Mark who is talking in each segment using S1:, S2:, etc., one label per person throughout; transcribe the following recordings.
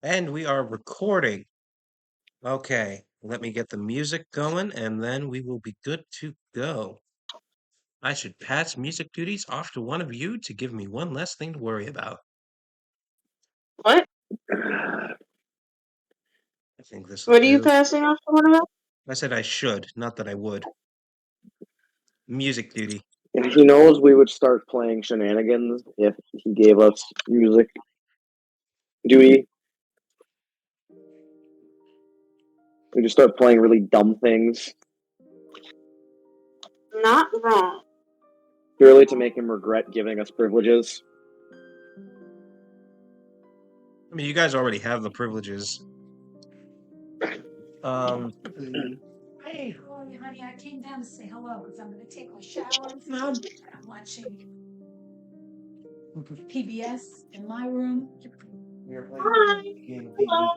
S1: And we are recording. Okay, let me get the music going and then we will be good to go. I should pass music duties off to one of you to give me one less thing to worry about.
S2: What?
S1: I think this will
S2: What are you
S1: do.
S2: passing off to one about?
S1: I said I should, not that I would. Music duty.
S3: Yeah, he knows we would start playing shenanigans if he gave us music duty. We just start playing really dumb things.
S2: Not wrong.
S3: Purely to make him regret giving us privileges.
S1: I mean, you guys already have the privileges.
S4: Hey, honey, I came down to say hello because I'm going to take my shower. I'm watching PBS in my room.
S2: Hi. Hello.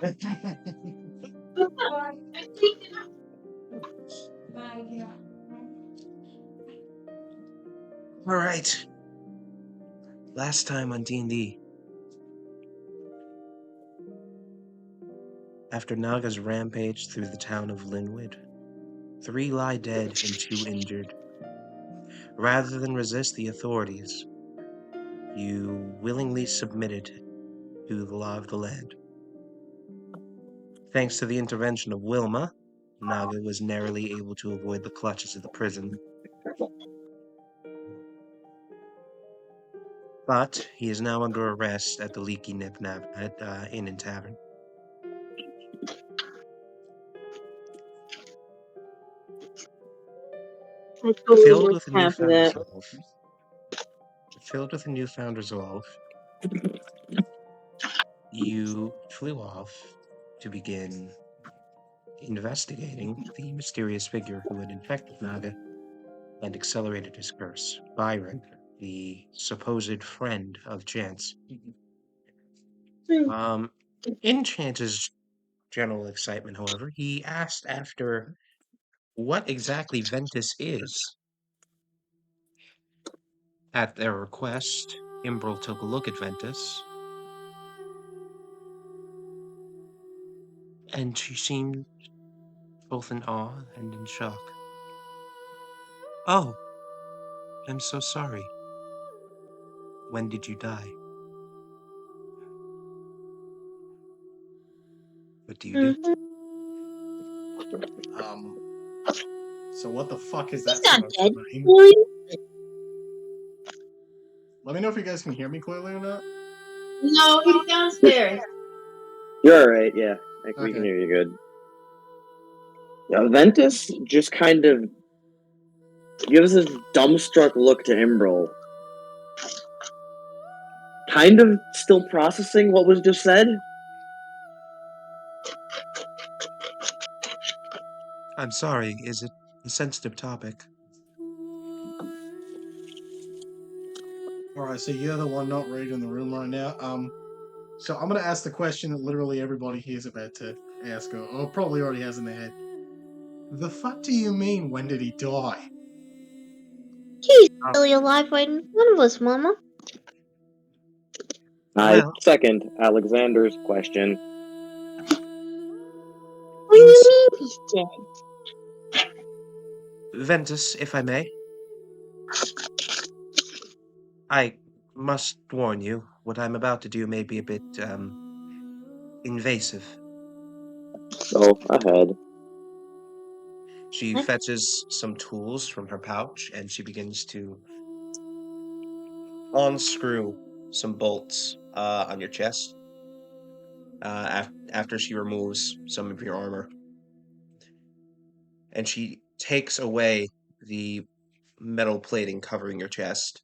S4: Bye. Bye.
S1: All right. Last time on D&D. After Naga's rampage through the town of Linwood, 3 lie dead and 2 injured. Rather than resist the authorities, you willingly submitted to the law of the land. Thanks to the intervention of Wilma, Naga was narrowly able to avoid the clutches of the prison. But he is now under arrest at the Leaky Nip Inn and Tavern.
S2: I totally
S1: Filled
S2: missed
S1: with a
S2: half of
S1: newfound
S2: that.
S1: resolve, you flew off to begin investigating the mysterious figure who had infected Naga and accelerated his curse, Byron, the supposed friend of Chance. In Chance's general excitement, however, he asked after what exactly Ventus is. At their request, Imbrel took a look at Ventus, and she seemed both in awe and in shock. Oh, I'm so sorry. When did you die? What do you do?
S5: So what the fuck is that?
S2: He's not
S5: sound
S2: dead.
S5: coming? Let me know if you guys can hear me clearly or not.
S2: No, he's downstairs.
S3: You're alright, yeah. We
S5: Okay.
S3: can hear you good. Yeah, Ventus just kind of gives this dumbstruck look to Imbrel. Kind of still processing what was just said.
S1: I'm sorry, is it a sensitive topic?
S5: Alright, so you're the one not reading the room right now. So I'm gonna ask the question that literally everybody here is about to ask, or probably already has in their head. The fuck do you mean, when did he die?
S2: He's still alive right in front of us, Mama.
S3: I
S1: Well,
S3: second Aleksandr's question.
S2: What do you mean he's dead?
S1: Ventus, if I may. I must warn you, what I'm about to do may be a bit, invasive.
S3: Go ahead.
S1: She
S2: What?
S1: fetches some tools from her pouch and she begins to unscrew some bolts on your chest after she removes some of your armor. And she takes away the metal plating covering your chest.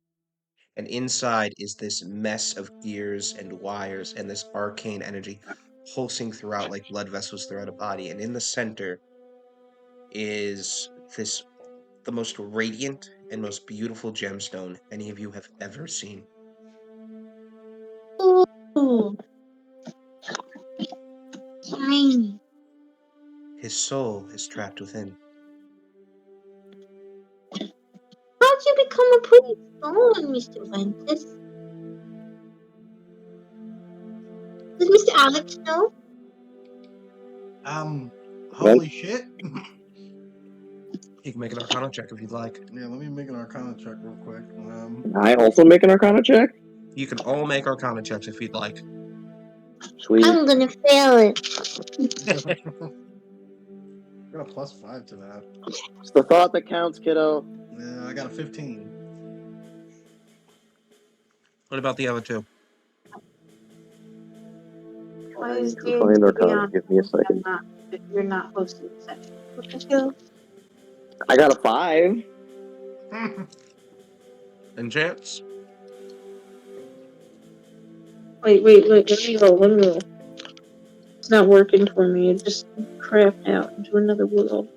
S1: And inside is this mess of gears and wires and this arcane energy pulsing throughout like blood vessels throughout a body. And in the center is the most radiant and most beautiful gemstone any of you have ever seen.
S2: Ooh. Tiny.
S1: His soul is trapped within.
S2: How'd you become a pretty stone, Mr. Ventus? Does Mr. Alex know?
S5: Holy shit.
S1: You can make an Arcana check if you'd like.
S5: Yeah, let me make an Arcana check real quick.
S3: Can I also make an Arcana check?
S1: You can all make Arcana checks if you'd like.
S3: Sweet.
S2: I'm gonna fail it.
S5: Got a +5 to that.
S3: It's the thought that counts, kiddo.
S5: Yeah, I got a 15.
S1: What about the other two?
S2: Why is
S3: Find Arcana. Give me a second.
S2: You're not hosting the session. Okay.
S3: I got a 5.
S1: And chance?
S2: Wait. Let me roll. It's not working for me. It just crapped out into another world.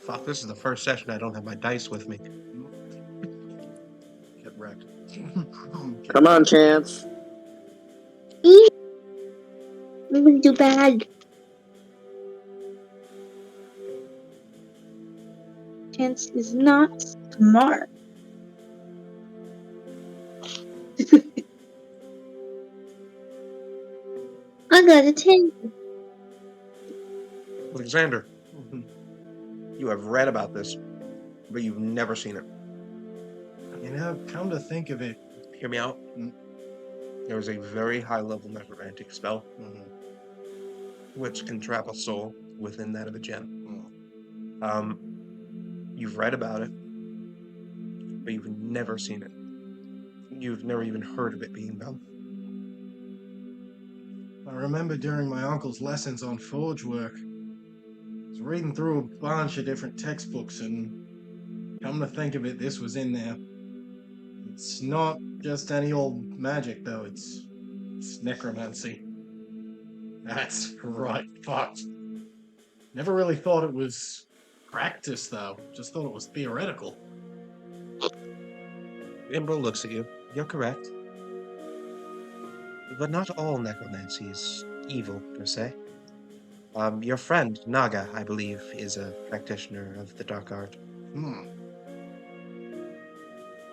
S1: Fuck, this is the first session I don't have my dice with me.
S5: Get wrecked.
S3: Come on, Chance.
S2: I'm gonna do bad. Chance is not smart. I got a 10.
S1: Aleksandr, you have read about this, but you've never seen it.
S5: You know, come to think of it.
S1: Hear me out.
S5: Mm.
S1: There is a very high-level necromantic spell which can trap a soul within that of a gem. You've read about it, but you've never seen it. You've never even heard of it being done.
S5: I remember during my uncle's lessons on forge work, I was reading through a bunch of different textbooks, and come to think of it, this was in there. It's not just any old magic, though. It's necromancy. That's right. Fucked. Never really thought it was practice, though. Just thought it was theoretical.
S1: Imbro looks at you. You're correct. But not all necromancy is evil, per se. Your friend, Naga, I believe, is a practitioner of the dark art.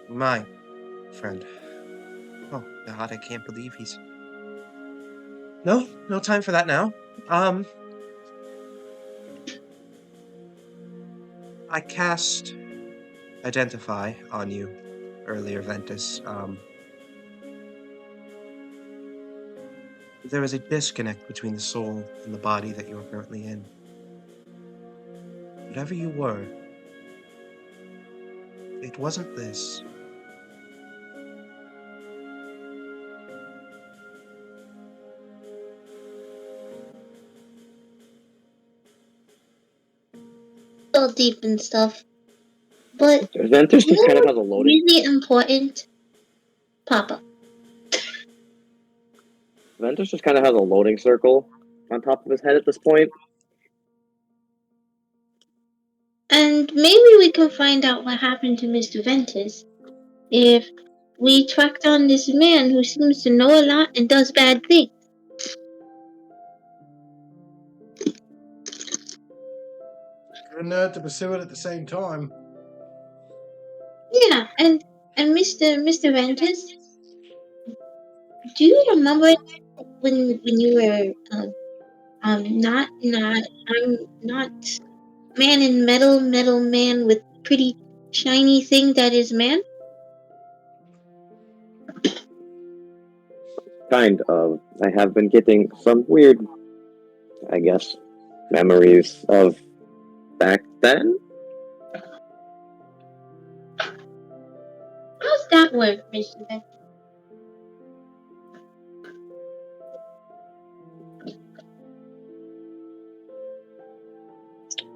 S1: My friend. Oh, God, I can't believe he's... No time for that now. I cast Identify on you earlier, Ventus. There is a disconnect between the soul and the body that you are currently in. Whatever you were, it wasn't this.
S2: All deep and stuff. But
S3: Ventus just kind of has a loading.
S2: really important, Papa.
S3: Ventus just kind of has a loading circle on top of his head at this point.
S2: And maybe we can find out what happened to Mr. Ventus if we track down this man who seems to know a lot and does bad things.
S5: Good enough to pursue it at the same time.
S2: Yeah, and Mr. Ventus, do you remember when you were not man in metal man with pretty shiny thing that is man?
S3: Kind of. I have been getting some weird, I guess, memories of back then.
S2: How's that work, Mr. Ventus?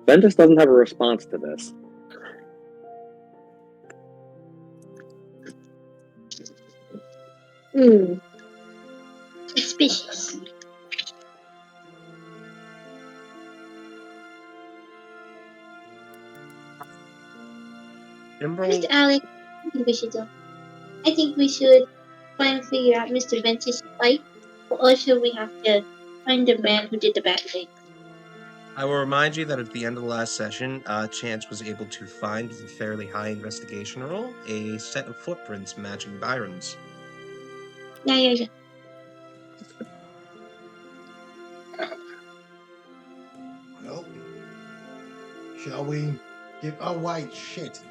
S3: Ventus doesn't have a response to this.
S2: Suspicious.
S1: Imbro,
S2: Mr. Alex, I think we should try and figure out Mr. Ventus' fight, or also we have to find the man who did the bad thing.
S1: I will remind you that at the end of the last session, Chance was able to find, with a fairly high investigation roll, a set of footprints matching Byron's.
S2: Yeah.
S5: Well, shall we give... Oh, wait, shit.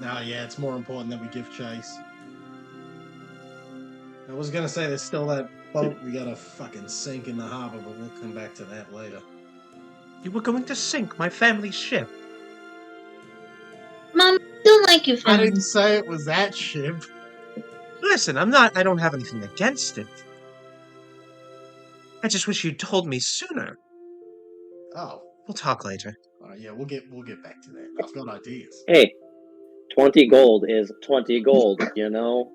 S5: No, yeah, it's more important that we give chase. I was gonna say there's still that boat we gotta fucking sink in the harbor, but we'll come back to that later.
S1: You were going to sink my family's ship.
S2: Mom, don't like your
S5: I
S2: family.
S5: didn't say it was that ship.
S1: Listen, I don't have anything against it. I just wish you'd told me sooner.
S5: Oh,
S1: We'll talk later.
S5: yeah, we'll get back to that. I've got ideas.
S3: Hey, 20 gold is 20 gold, you know?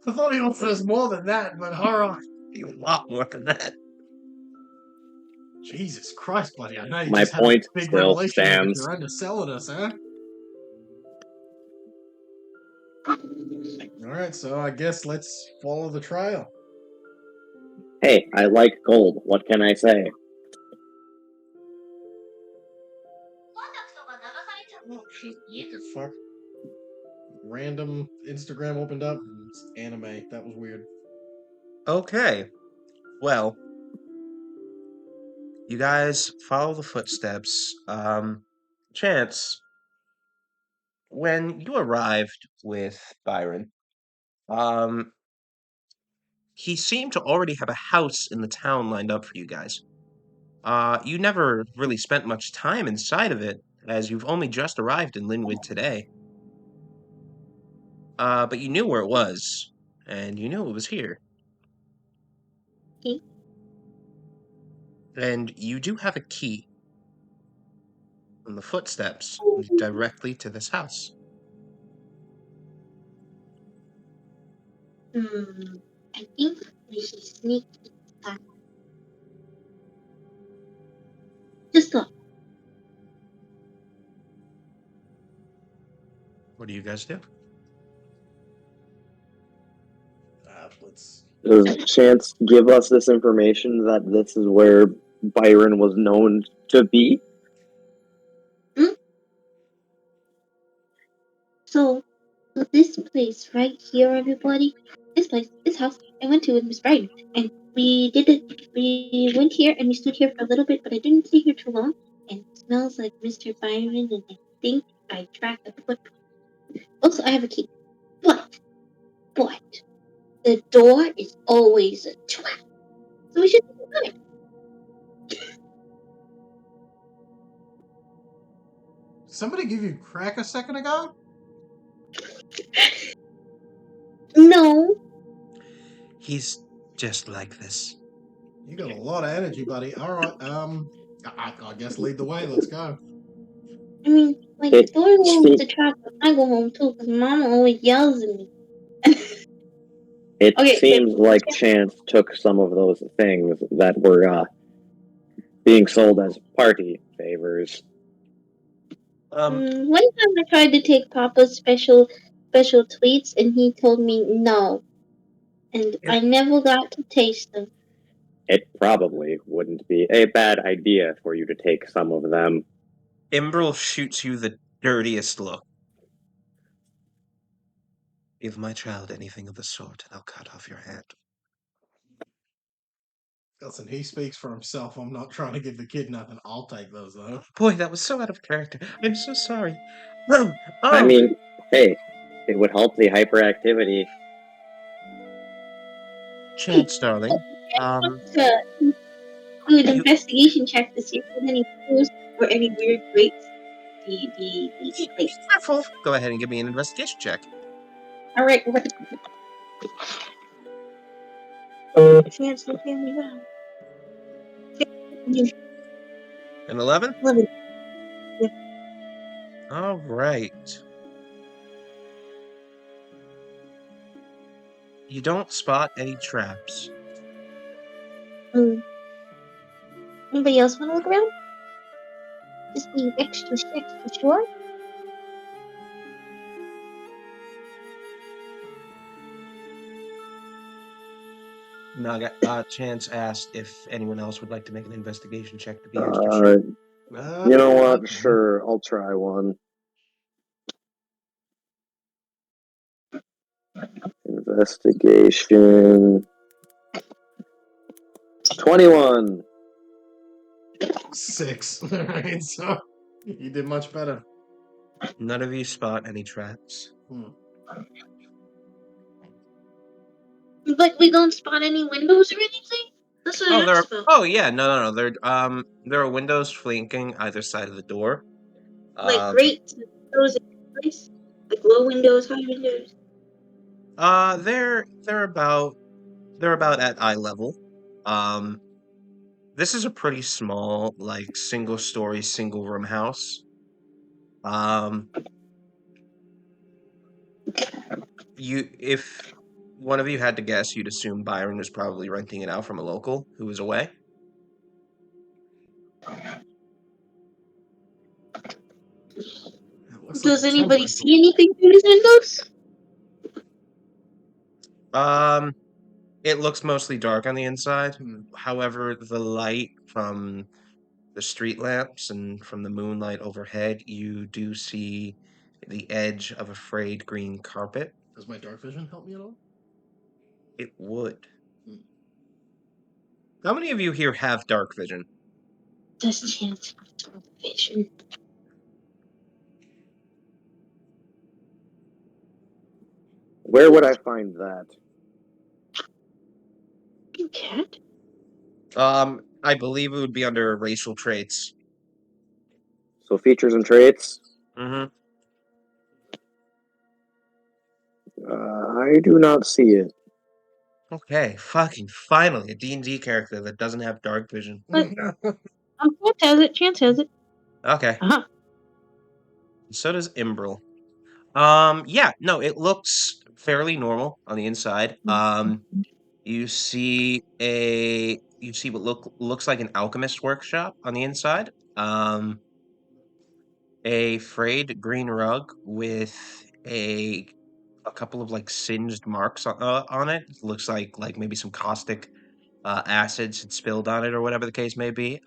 S5: I thought he offered us more than that, but alright.
S1: A lot more than that.
S5: Jesus Christ, buddy, I know you
S3: My
S5: just had a
S3: point
S5: big
S3: still
S5: revelation there, but
S3: stands.
S5: you're underselling us, huh? Alright, so I guess let's follow the trail.
S3: Hey, I like gold. What can I say?
S5: Oh, shit, what the fuck? Random Instagram opened up, and it's anime. That was weird.
S1: Okay. Well, you guys follow the footsteps. Chance, when you arrived with Byron, he seemed to already have a house in the town lined up for you guys. You never really spent much time inside of it, as you've only just arrived in Linwood today. But you knew where it was, and you knew it was here.
S2: Okay.
S1: And you do have a key on the footsteps lead directly to this house.
S2: I think we should sneak back. Just look.
S1: What do you guys do?
S5: Let's...
S3: Does Chance give us this information that this is where Byron was known to be?
S2: So this place right here, everybody, this house, I went to with Miss Byron, and we went here and we stood here for a little bit, but I didn't stay here too long, and it smells like Mr. Byron, and I think I tracked a footprint. Also, I have a key, but the door is always a trap, so we should do it.
S5: Somebody give you crack a second ago?
S2: No.
S1: He's just like this.
S5: You got a lot of energy, buddy. Alright, I guess lead the way. Let's go.
S2: I mean, like, the door is always a trap when I go home, too, because Mama always yells at me.
S3: It
S2: Okay,
S3: seems like Chance took some of those things that were being sold as party favors.
S2: One time I tried to take Papa's special tweets, and he told me no, and I never got to taste them.
S3: It probably wouldn't be a bad idea for you to take some of them.
S1: Imbrel shoots you the dirtiest look. Give my child anything of the sort, and I'll cut off your hand.
S5: Listen, he speaks for himself. I'm not trying to give the kid nothing. I'll take those, though.
S1: Boy, that was so out of character. I'm so sorry.
S3: I mean, hey, it would help the hyperactivity.
S1: Chance, darling.
S2: To do an investigation check to see if there's any clues or any weird traits.
S1: Be careful. Go ahead and give me an investigation check.
S2: All right. Chance, look at me around.
S1: An 11?
S2: 11. Yeah.
S1: All right. You don't spot any traps.
S2: Anybody else want to look around? Just be extra sure.
S1: Naga, Chance asked if anyone else would like to make an investigation check to be extra sure.
S3: You know what? Sure, I'll try one. Investigation. 21.
S5: 6. Alright, so you did much better.
S1: None of you spot any traps.
S2: Like, we don't spot any windows or anything? That's what I asked about.
S1: Oh yeah, no. There are windows flanking either side of the door.
S2: Like, great windows in place? Like, low windows, high windows?
S1: They're about at eye level. This is a pretty small, like single story, single room house. If one of you had to guess, you'd assume Byron was probably renting it out from a local who was away.
S2: Does anybody see anything through these windows?
S1: It looks mostly dark on the inside. However, the light from the street lamps and from the moonlight overhead, you do see the edge of a frayed green carpet.
S5: Does my dark vision help me at all?
S1: It would. How many of you here have dark vision?
S2: Does Chance have dark vision?
S3: Where would I find that?
S2: Cat?
S1: I believe it would be under racial traits.
S3: So features and traits?
S1: Mm-hmm.
S3: I do not see it.
S1: Okay, fucking finally, a D&D character that doesn't have dark vision.
S2: Chance has it. Chance has it.
S1: Okay.
S2: Uh-huh.
S1: So does Imbril. Yeah, no, it looks fairly normal on the inside. You see what looks like an alchemist workshop on the inside. A frayed green rug with a couple of like singed marks on it. Looks like maybe some caustic acids had spilled on it or whatever the case may be.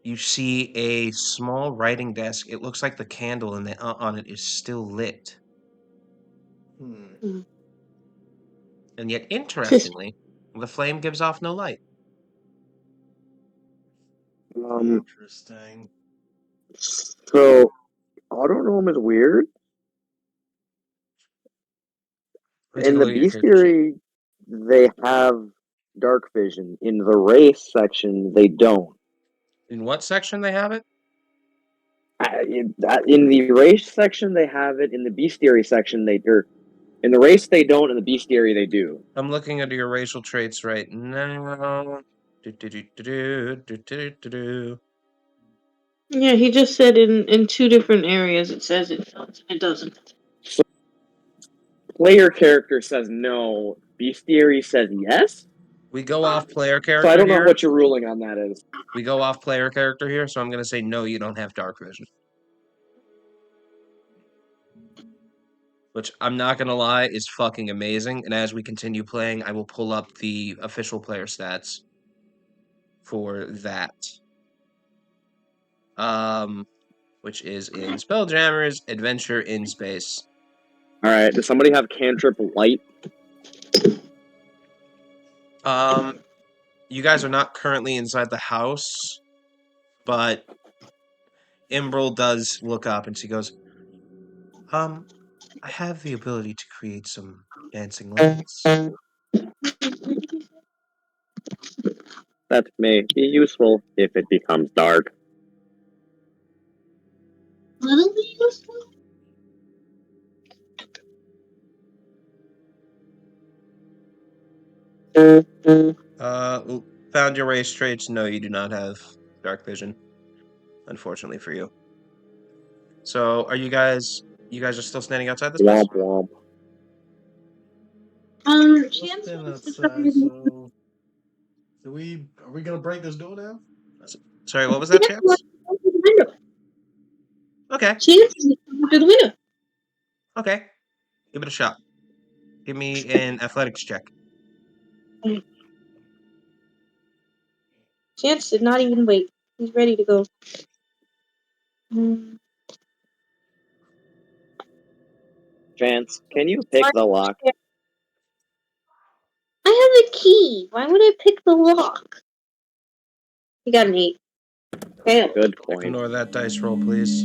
S1: You see a small writing desk. It looks like the candle on it is still lit. And yet, interestingly, the flame gives off no light.
S5: Interesting.
S3: So, Autonome is weird. In the bestiary, they have dark vision. In the race section, they don't.
S1: In what section they have it?
S3: In the race section, they have it. In the bestiary section, in the race they don't. In the bestiary, they do.
S1: I'm looking at your racial traits right now.
S2: Yeah, he just said in 2 different areas it says it doesn't.
S3: So, player character says no. Bestiary says yes.
S1: We go off player character.
S3: So I don't know
S1: here.
S3: what your ruling on that is.
S1: We go off player character here, so I'm going to say no, you don't have dark vision. Which, I'm not going to lie, is fucking amazing. And as we continue playing, I will pull up the official player stats for that. Which is in Spelljammer's Adventure in Space.
S3: Alright, does somebody have cantrip light?
S1: You guys are not currently inside the house, but Imbril does look up and she goes, I have the ability to create some dancing lights.
S3: That may be useful if it becomes dark.
S2: Little bit useful?
S1: Found your race traits? No, you do not have dark vision. Unfortunately for you. So, are you guys are still standing outside this place?
S3: Womp
S5: Chance
S2: womp. Chance
S5: wants
S2: wants
S5: to
S2: to
S5: so are we gonna break this door down?
S1: Sorry, what was that, Chance? Okay.
S2: Chance is through the window.
S1: Okay. Give it a shot. Give me an athletics check.
S2: Chance did not even wait. He's ready to go.
S3: Chance, can you pick the lock?
S2: I have a key. Why would I pick the lock? You got an 8. Okay.
S3: Good point.
S1: Ignore that dice roll, please.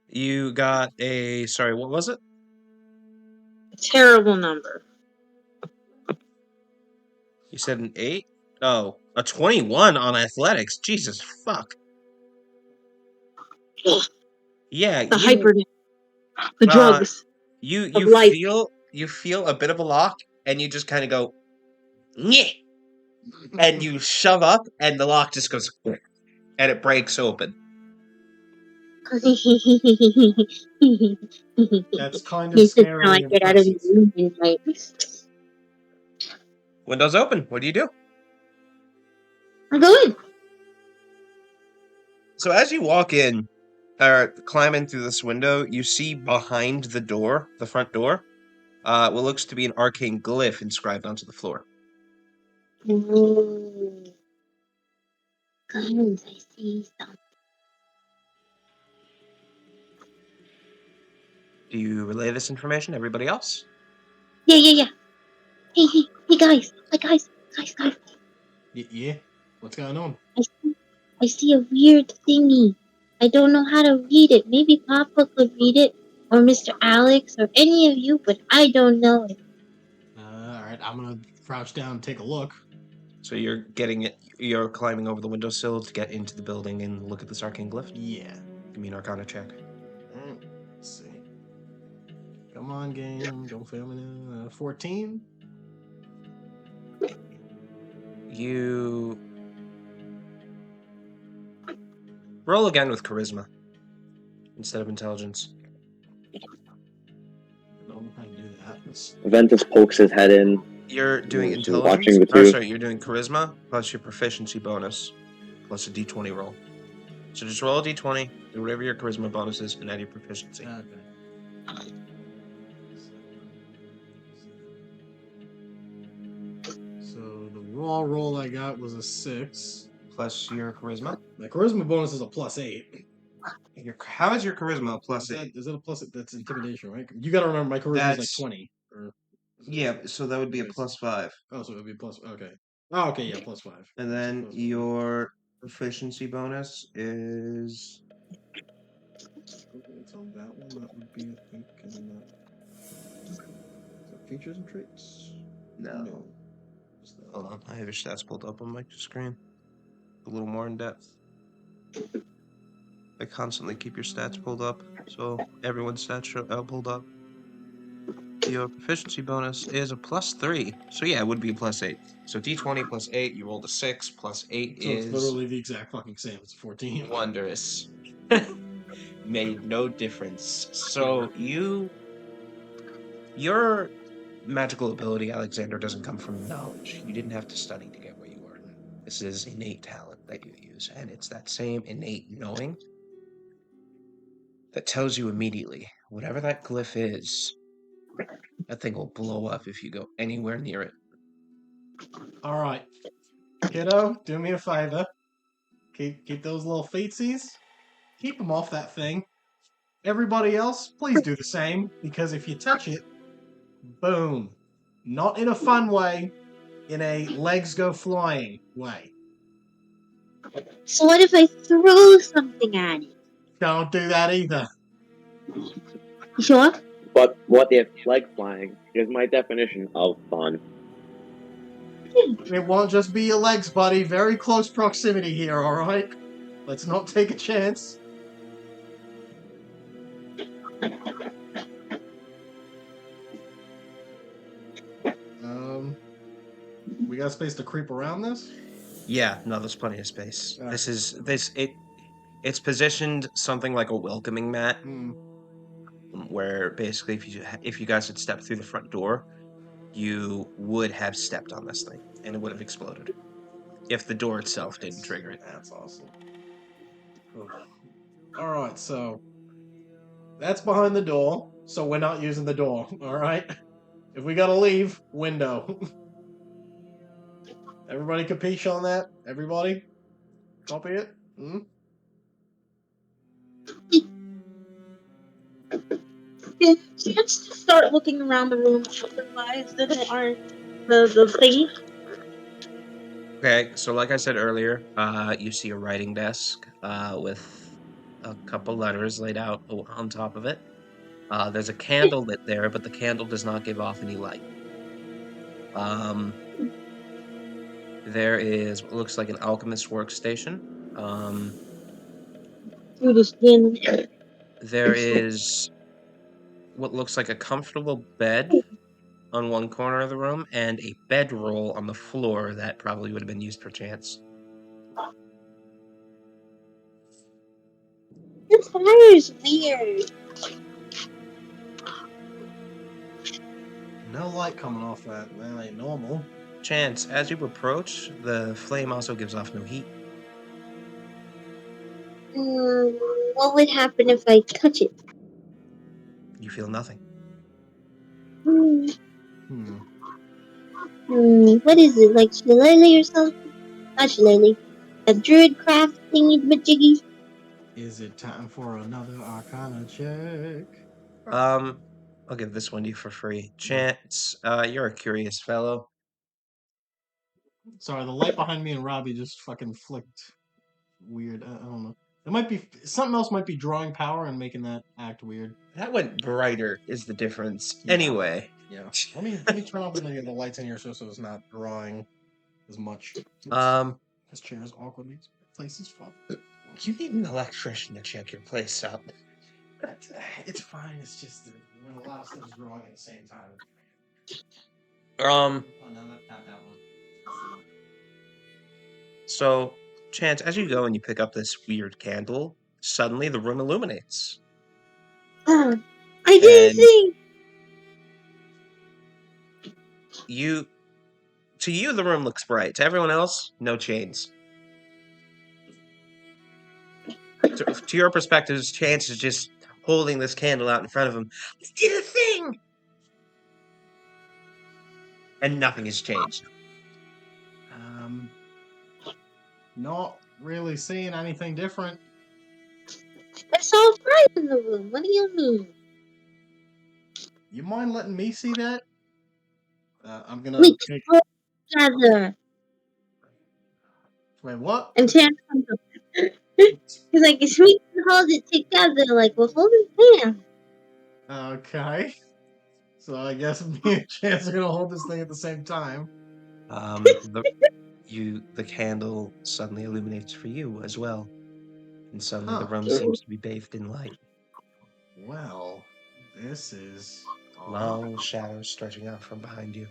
S1: You got a... Sorry, what was it?
S2: A terrible number.
S1: You said an 8? Oh, a 21 on athletics. Jesus, fuck.
S2: Ugh,
S1: Yeah,
S2: the
S1: you...
S2: hyper... The drugs.
S1: You
S2: life.
S1: feel a bit of a lock, and you just kind of go, nyeh, and you shove up, and the lock just goes, and it breaks open.
S5: That's kind of
S2: This is how I
S5: scarily
S2: get out of
S5: impressive.
S2: the room tonight.
S1: Windows open. What do you do?
S2: I go in.
S1: So as you walk in, or climb in through this window, you see behind the door, the front door, what looks to be an arcane glyph inscribed onto the floor.
S2: Ooh. Guys, I see something.
S1: Do you relay this information to everybody else?
S2: Yeah. Hey, guys. Guys.
S5: Yeah? What's going on?
S2: I see a weird thingy. I don't know how to read it. Maybe Papa could read it, or Mr. Alex, or any of you, but I don't know it.
S5: Alright, I'm gonna crouch down and take a look.
S1: So you're climbing over the windowsill to get into the building and look at this arcane glyph?
S5: Yeah.
S1: Give me an Arcana check.
S5: Alright, let's see. Come on, game. Don't fail me now. 14?
S1: You roll again with charisma instead of intelligence.
S5: I don't know how to do that.
S3: Ventus pokes his head in.
S1: You're doing
S3: Just
S1: intelligence?
S3: watching the two.
S1: Sorry, you're doing charisma plus your proficiency bonus plus a d20 roll. So just roll a d20, do whatever your charisma bonus is, and add your proficiency.
S5: Okay. So the raw roll I got was a 6.
S1: Plus your charisma?
S5: My charisma bonus is a +8.
S1: How is your charisma plus
S5: Is
S1: 8?
S5: that a plus? That's intimidation, right? You got to remember my charisma is like 20.
S1: Yeah, so that would be a +5.
S5: Oh, so it would be plus. Okay. Oh, okay, yeah, +5.
S1: And then your proficiency bonus is...
S5: Okay, it's on that one. That would be, I think, is that features and traits?
S1: No. Hold on, I have your stats pulled up on my screen. A little more in depth. I constantly keep your stats pulled up, so everyone's stats are pulled up. Your proficiency bonus is a +3, so yeah, it would be a +8. So d20 plus 8, you rolled a 6, plus 8
S5: So
S1: is...
S5: it's literally the exact fucking same. It's 14.
S1: Wondrous. Made no difference. So your magical ability, Aleksandr, doesn't come from knowledge. You didn't have to study to get where you were. This is innate talent that you use, and it's that same innate knowing that tells you immediately, whatever that glyph is, that thing will blow up if you go anywhere near it.
S5: All right, kiddo, do me a favor. Keep those little feetsies. Keep them off that thing. Everybody else, please do the same, because if you touch it, boom. Not in a fun way, in a legs go flying way.
S2: So what if I throw something at it?
S5: Don't do that either.
S2: You sure?
S3: But what if leg flying is my definition of fun?
S5: It won't just be your legs, buddy. Very close proximity here, alright? Let's not take a chance. We got space to creep around this?
S1: Yeah, no, there's plenty of space.
S5: Alright.
S1: It's positioned something like a welcoming mat,
S5: Hmm.
S1: where basically if you guys had stepped through the front door, you would have stepped on this thing, and it would have exploded. If the door itself didn't trigger it.
S5: That's awesome. Alright, so That's behind the door, so we're not using the door, alright? If we gotta leave, window. Everybody capiche on that? Everybody? Copy it? Hmm?
S2: Yeah, so let's just start looking around the room. Otherwise, there aren't the thing.
S1: Okay, so like I said earlier, you see a writing desk with a couple letters laid out on top of it. There's a candle lit there, but the candle does not give off any light. There is what looks like an alchemist workstation.
S2: Through the skin.
S1: There is what looks like a comfortable bed on one corner of the room and a bedroll on the floor that probably would have been used for chance.
S2: This fire is weird.
S5: No light coming off that. That ain't normal.
S1: Chance, as you approach, the flame also gives off no heat.
S2: What would happen if I touch it?
S1: You feel nothing.
S2: Hmm.
S5: Hmm.
S2: What is it? Like shillelagh or something? Not shillelagh. A druid craft thingy majiggy.
S5: Is it time for another Arcana check?
S1: I'll give this one to you for free. Chance, you're a curious fellow.
S5: Sorry, the light behind me and Robbie just fucking flicked weird. I don't know. It might be something else. Might be drawing power and making that act weird.
S1: That went brighter is the difference.
S5: Yeah.
S1: Anyway.
S5: Yeah. Let me turn off the lights in here so it's not drawing as much. This chair is awkward. This place is fucked.
S1: You need an electrician to check your place out.
S5: It's fine. It's just that when a lot of stuff is drawing at the same time.
S1: Oh,
S5: no, not that one.
S1: So, Chance, as you go and you pick up this weird candle, suddenly the room illuminates.
S2: I didn't
S1: And
S2: think.
S1: To you, the room looks bright. To everyone else, no chains. To your perspective, Chance is just holding this candle out in front of him. I did a thing! And nothing has changed.
S5: Not really seeing anything different.
S2: I saw fire in the room. What do you mean?
S5: You mind letting me see that? I'm gonna
S2: We
S5: take.
S2: hold together.
S5: Wait, what?
S2: And Terrence comes up. He's like, if we can hold it together, like we're holding hands.
S5: Okay. So I guess me and Chance are gonna hold this thing at the same time.
S1: The candle suddenly illuminates for you as well. And suddenly the
S5: Huh.
S1: room seems to be bathed in light.
S5: Well, this is
S1: Long shadows stretching out from behind you.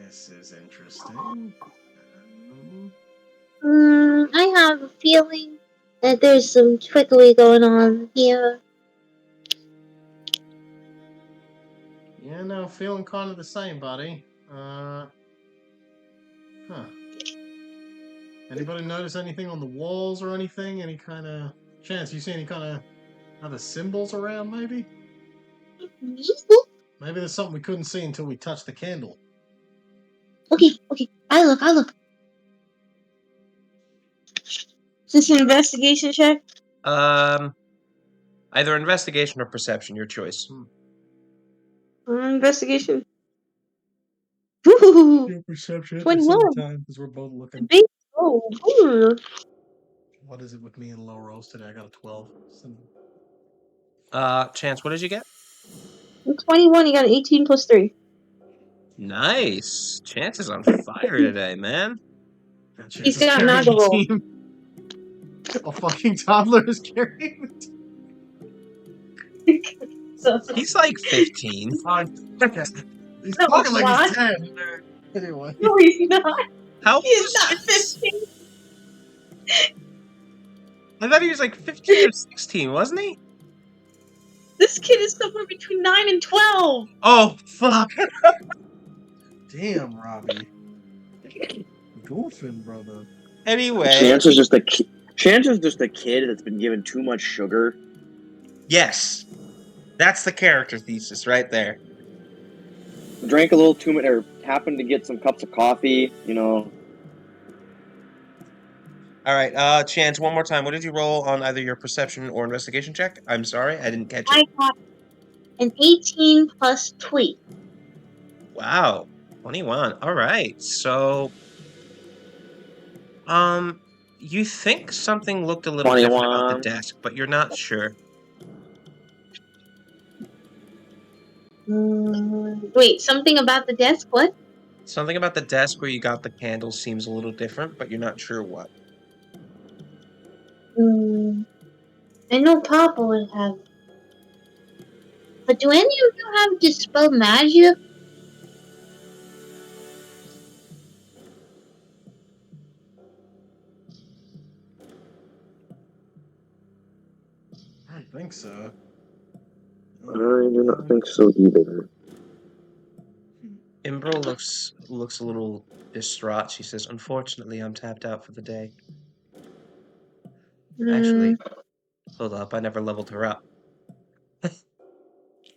S5: This is interesting.
S2: I have a feeling that there's some trickery going on here.
S5: Yeah, no, feeling kind of the same, buddy. Anybody notice anything on the walls or anything? Any kind of Chance? You see any kind of other symbols around? Maybe. Maybe there's something we couldn't see until we touched the candle.
S2: Okay. I look. Is this an investigation check?
S1: Either investigation or perception, your choice.
S2: Investigation. Ooh,
S5: Your perception at the
S2: 21.
S5: same time because we're both looking.
S2: Big roll.
S5: What is it with me and low rolls today? I got a 12.
S1: Chance, what did you get?
S2: 21. You got an 18 plus 3.
S1: Nice. Chance is on fire today, man.
S2: He's got Naga roll.
S5: A fucking toddler is carrying
S1: He's like 15.
S5: He's
S2: No,
S5: talking like
S2: what?
S5: he's 10. Anyway.
S2: No, he's not.
S1: How old
S2: He's
S1: is
S2: not
S1: Chance?
S2: 15.
S1: I thought he was like 15 or 16, wasn't he?
S2: This kid is somewhere between 9 and 12.
S1: Oh, fuck.
S5: Damn, Robbie. Goofing, brother.
S1: Anyway.
S3: Chance is just a kid that's been given too much sugar.
S1: Yes. That's the character thesis right there.
S3: Drank a little too much, or happened to get some cups of coffee, you know.
S1: All right, Chance, one more time. What did you roll on either your perception or investigation check? I'm sorry, I didn't catch
S2: I
S1: it.
S2: got an 18 plus 3.
S1: Wow, 21. All right, so, you think something looked a little different about the
S3: 21.
S1: desk, but you're not sure.
S2: Wait, something about the desk? What?
S1: Something about the desk where you got the candle seems a little different, but you're not sure what.
S2: I know Papa would have. But do any of you have dispel magic?
S5: I don't think so.
S3: I do not think so either.
S1: Imbrel looks a little distraught. She says, "Unfortunately, I'm tapped out for the day." Actually, hold up, I never leveled her up.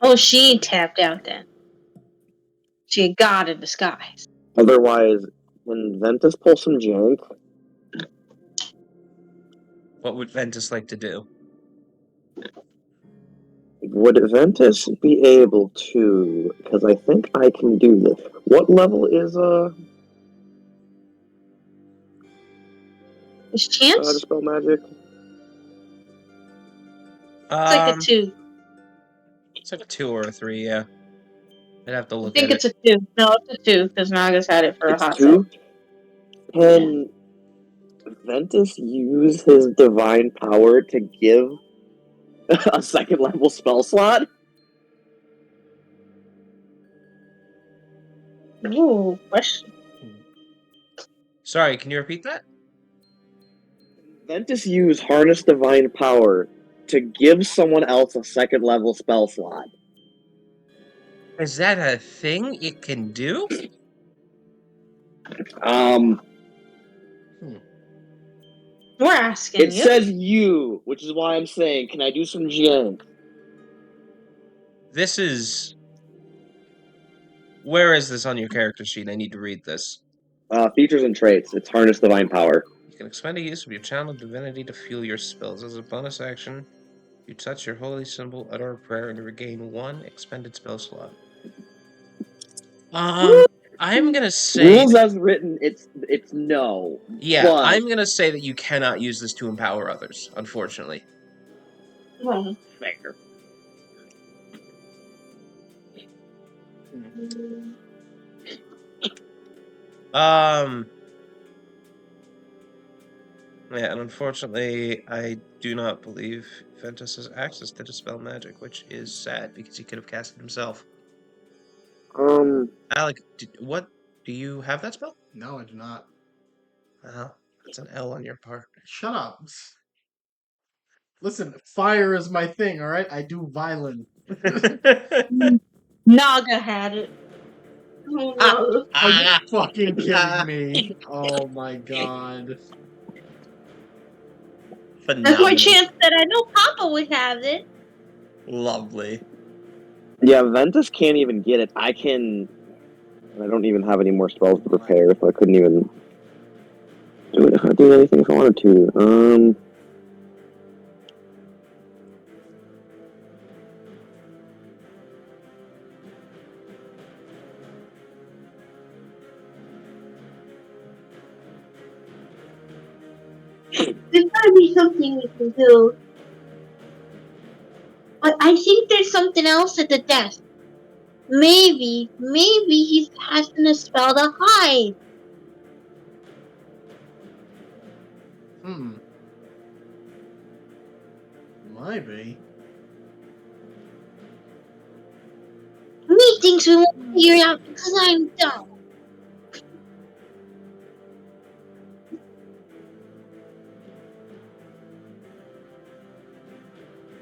S2: Oh, she ain't tapped out then. She a god in disguise.
S3: Otherwise, when Ventus pulls some jank,
S1: What would Ventus like to do?
S3: would Ventus be able to? Because I think I can do this. What level is
S2: Is Chance?
S3: dispel magic?
S2: It's like a 2.
S1: It's like a 2 or a 3, yeah. I'd have to
S2: I
S1: look
S2: think
S1: at
S2: it's a 2. No, it's a 2 because Naga's had it for a
S3: It's
S2: hot
S3: 2.
S2: second.
S3: Can Ventus use his divine power to give a second level spell slot?
S2: Ooh, question.
S1: Sorry, can you repeat that?
S3: Ventus use harness divine power to give someone else a second level spell slot.
S1: Is that a thing it can do?
S2: We're asking
S3: It
S2: you.
S3: says you, which is why I'm saying, can I do some jank?
S1: This is... Where is this on your character sheet? I need to read this.
S3: Features and traits. It's harness divine power.
S1: You can expend a use of your channel divinity to fuel your spells. As a bonus action, you touch your holy symbol, utter a prayer, and regain 1 expended spell slot. I'm gonna say...
S3: Rules as written, it's no.
S1: Yeah,
S3: but...
S1: I'm gonna say that you cannot use this to empower others, unfortunately.
S2: Well,
S3: Fair.
S1: Yeah, and unfortunately, I do not believe Ventus has access to dispel magic, which is sad because he could have cast it himself. Alec, what do you have that spell?
S5: No, I do not.
S1: That's an L on your part.
S5: Shut up. Listen, fire is my thing, alright? I do violence.
S2: Naga had it. Oh, no.
S5: Are you fucking kidding me? Oh my god.
S2: That's
S1: Phenomenal.
S2: my chance that I know Papa would have it.
S1: Lovely.
S3: Yeah, Ventus can't even get it. I can... I don't even have any more spells to prepare, so I couldn't even do anything if I wanted to.
S2: There's gotta be something we can do. But I think there's something else at the desk. Maybe he's casting a spell to hide.
S5: Maybe.
S2: Me thinks we won't figure it out because I'm dumb.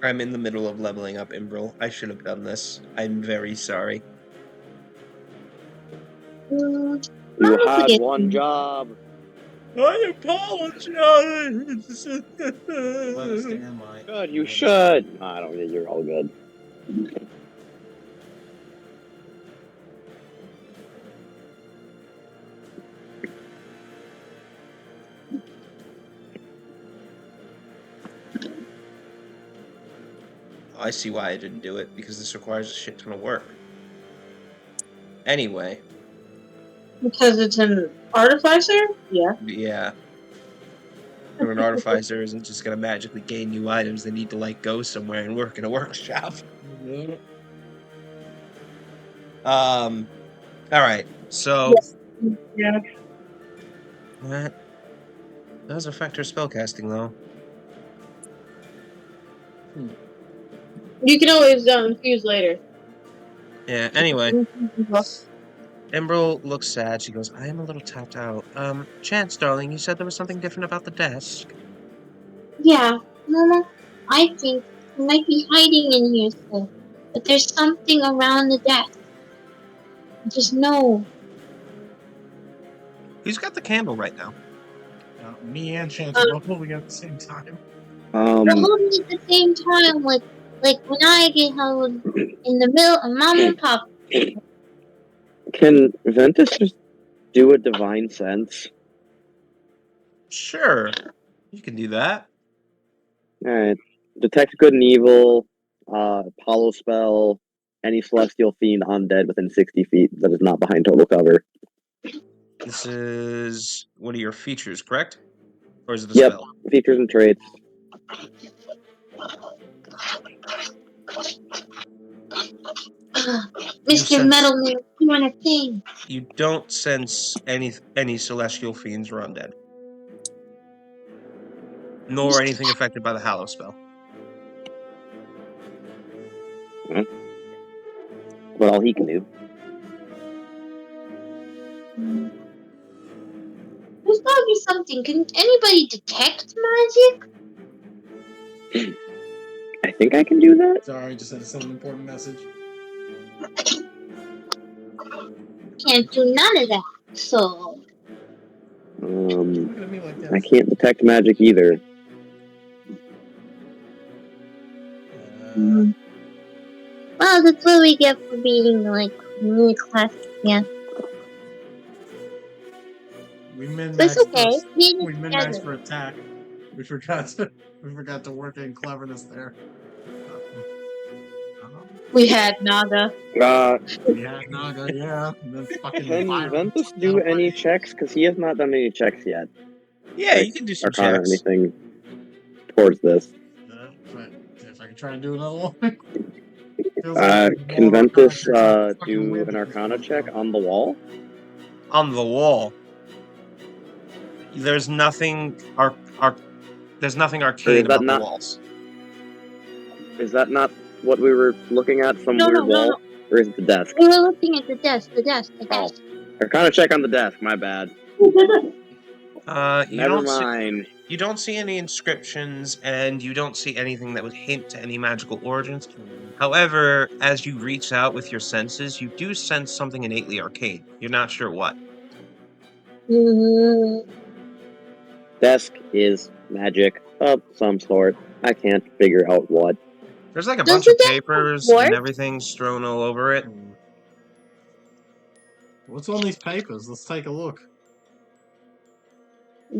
S1: I'm in the middle of leveling up Imbrel. I should have done this. I'm very sorry.
S3: You had one job.
S1: I apologize.
S5: Let us stand my.
S3: Good, you should. I don't think you're all good.
S1: I see why I didn't do it, because this requires a shit ton of work. Anyway.
S2: Because it's an artificer? Yeah.
S1: Yeah. Or an artificer isn't just gonna magically gain new items. They need to, like, go somewhere and work in a workshop. Alright, so...
S2: Yeah.
S1: That does affect her spellcasting, though.
S2: You can always fuse later.
S1: Yeah, anyway. Emerald looks sad. She goes, I am a little tapped out. Chance, darling, you said there was something different about the desk.
S2: Yeah, Mama, I think he might be hiding in here still. But there's something around the desk. Just know.
S1: Who's got the candle right now?
S5: Me and Chance are both holding at the same time.
S2: We're holding at the same time, like when I get held in the middle of Mom and Pop.
S3: Can Ventus just do a divine sense?
S1: Sure. You can do that.
S3: Alright. Detect good and evil, hollow spell, any celestial fiend undead within 60 feet that is not behind total cover.
S1: This is one of your features, correct? Or is it a
S3: Yep.
S1: spell?
S3: Features and traits.
S2: Mr. Metalman, you want a thing?
S1: You don't sense any celestial fiends or undead. Nor anything affected by the Hallow spell.
S3: What all he can do.
S2: There's gotta be something. Can anybody detect magic?
S3: I think I can do that.
S5: Sorry, just had to send an important message.
S2: Can't do none of that. So.
S5: Look at me like that.
S3: I can't detect magic either.
S2: Well, that's what we get for being like really class. Yeah.
S5: We min-maxed.
S2: But it's okay.
S5: We min-maxed for attack. We forgot to work in cleverness there.
S2: We had Naga.
S5: We had Naga, yeah. And then fucking
S3: Can
S5: Byron
S3: Ventus
S5: took
S3: do
S5: that
S3: any
S5: away.
S3: checks? Because he has not done any checks yet.
S1: Yeah,
S3: like,
S1: you can do some
S3: Arcana or
S1: checks.
S3: anything towards this.
S5: If I can try to do another one.
S3: Can Ventus do an Arcana check on the wall?
S1: On the wall. There's nothing there's nothing arcane about the walls.
S3: Is that not what we were looking at? Some weird wall? No. Or is it the desk?
S2: We were looking at the desk.
S3: Oh. Arcana check on the desk, my bad. Never mind.
S1: You don't see any inscriptions, and you don't see anything that would hint to any magical origins. However, as you reach out with your senses, you do sense something innately arcane. You're not sure what.
S3: Desk is magic of some sort. I can't figure out what.
S1: There's like a bunch of papers and everything strewn all over it.
S5: What's on these papers? Let's take a look.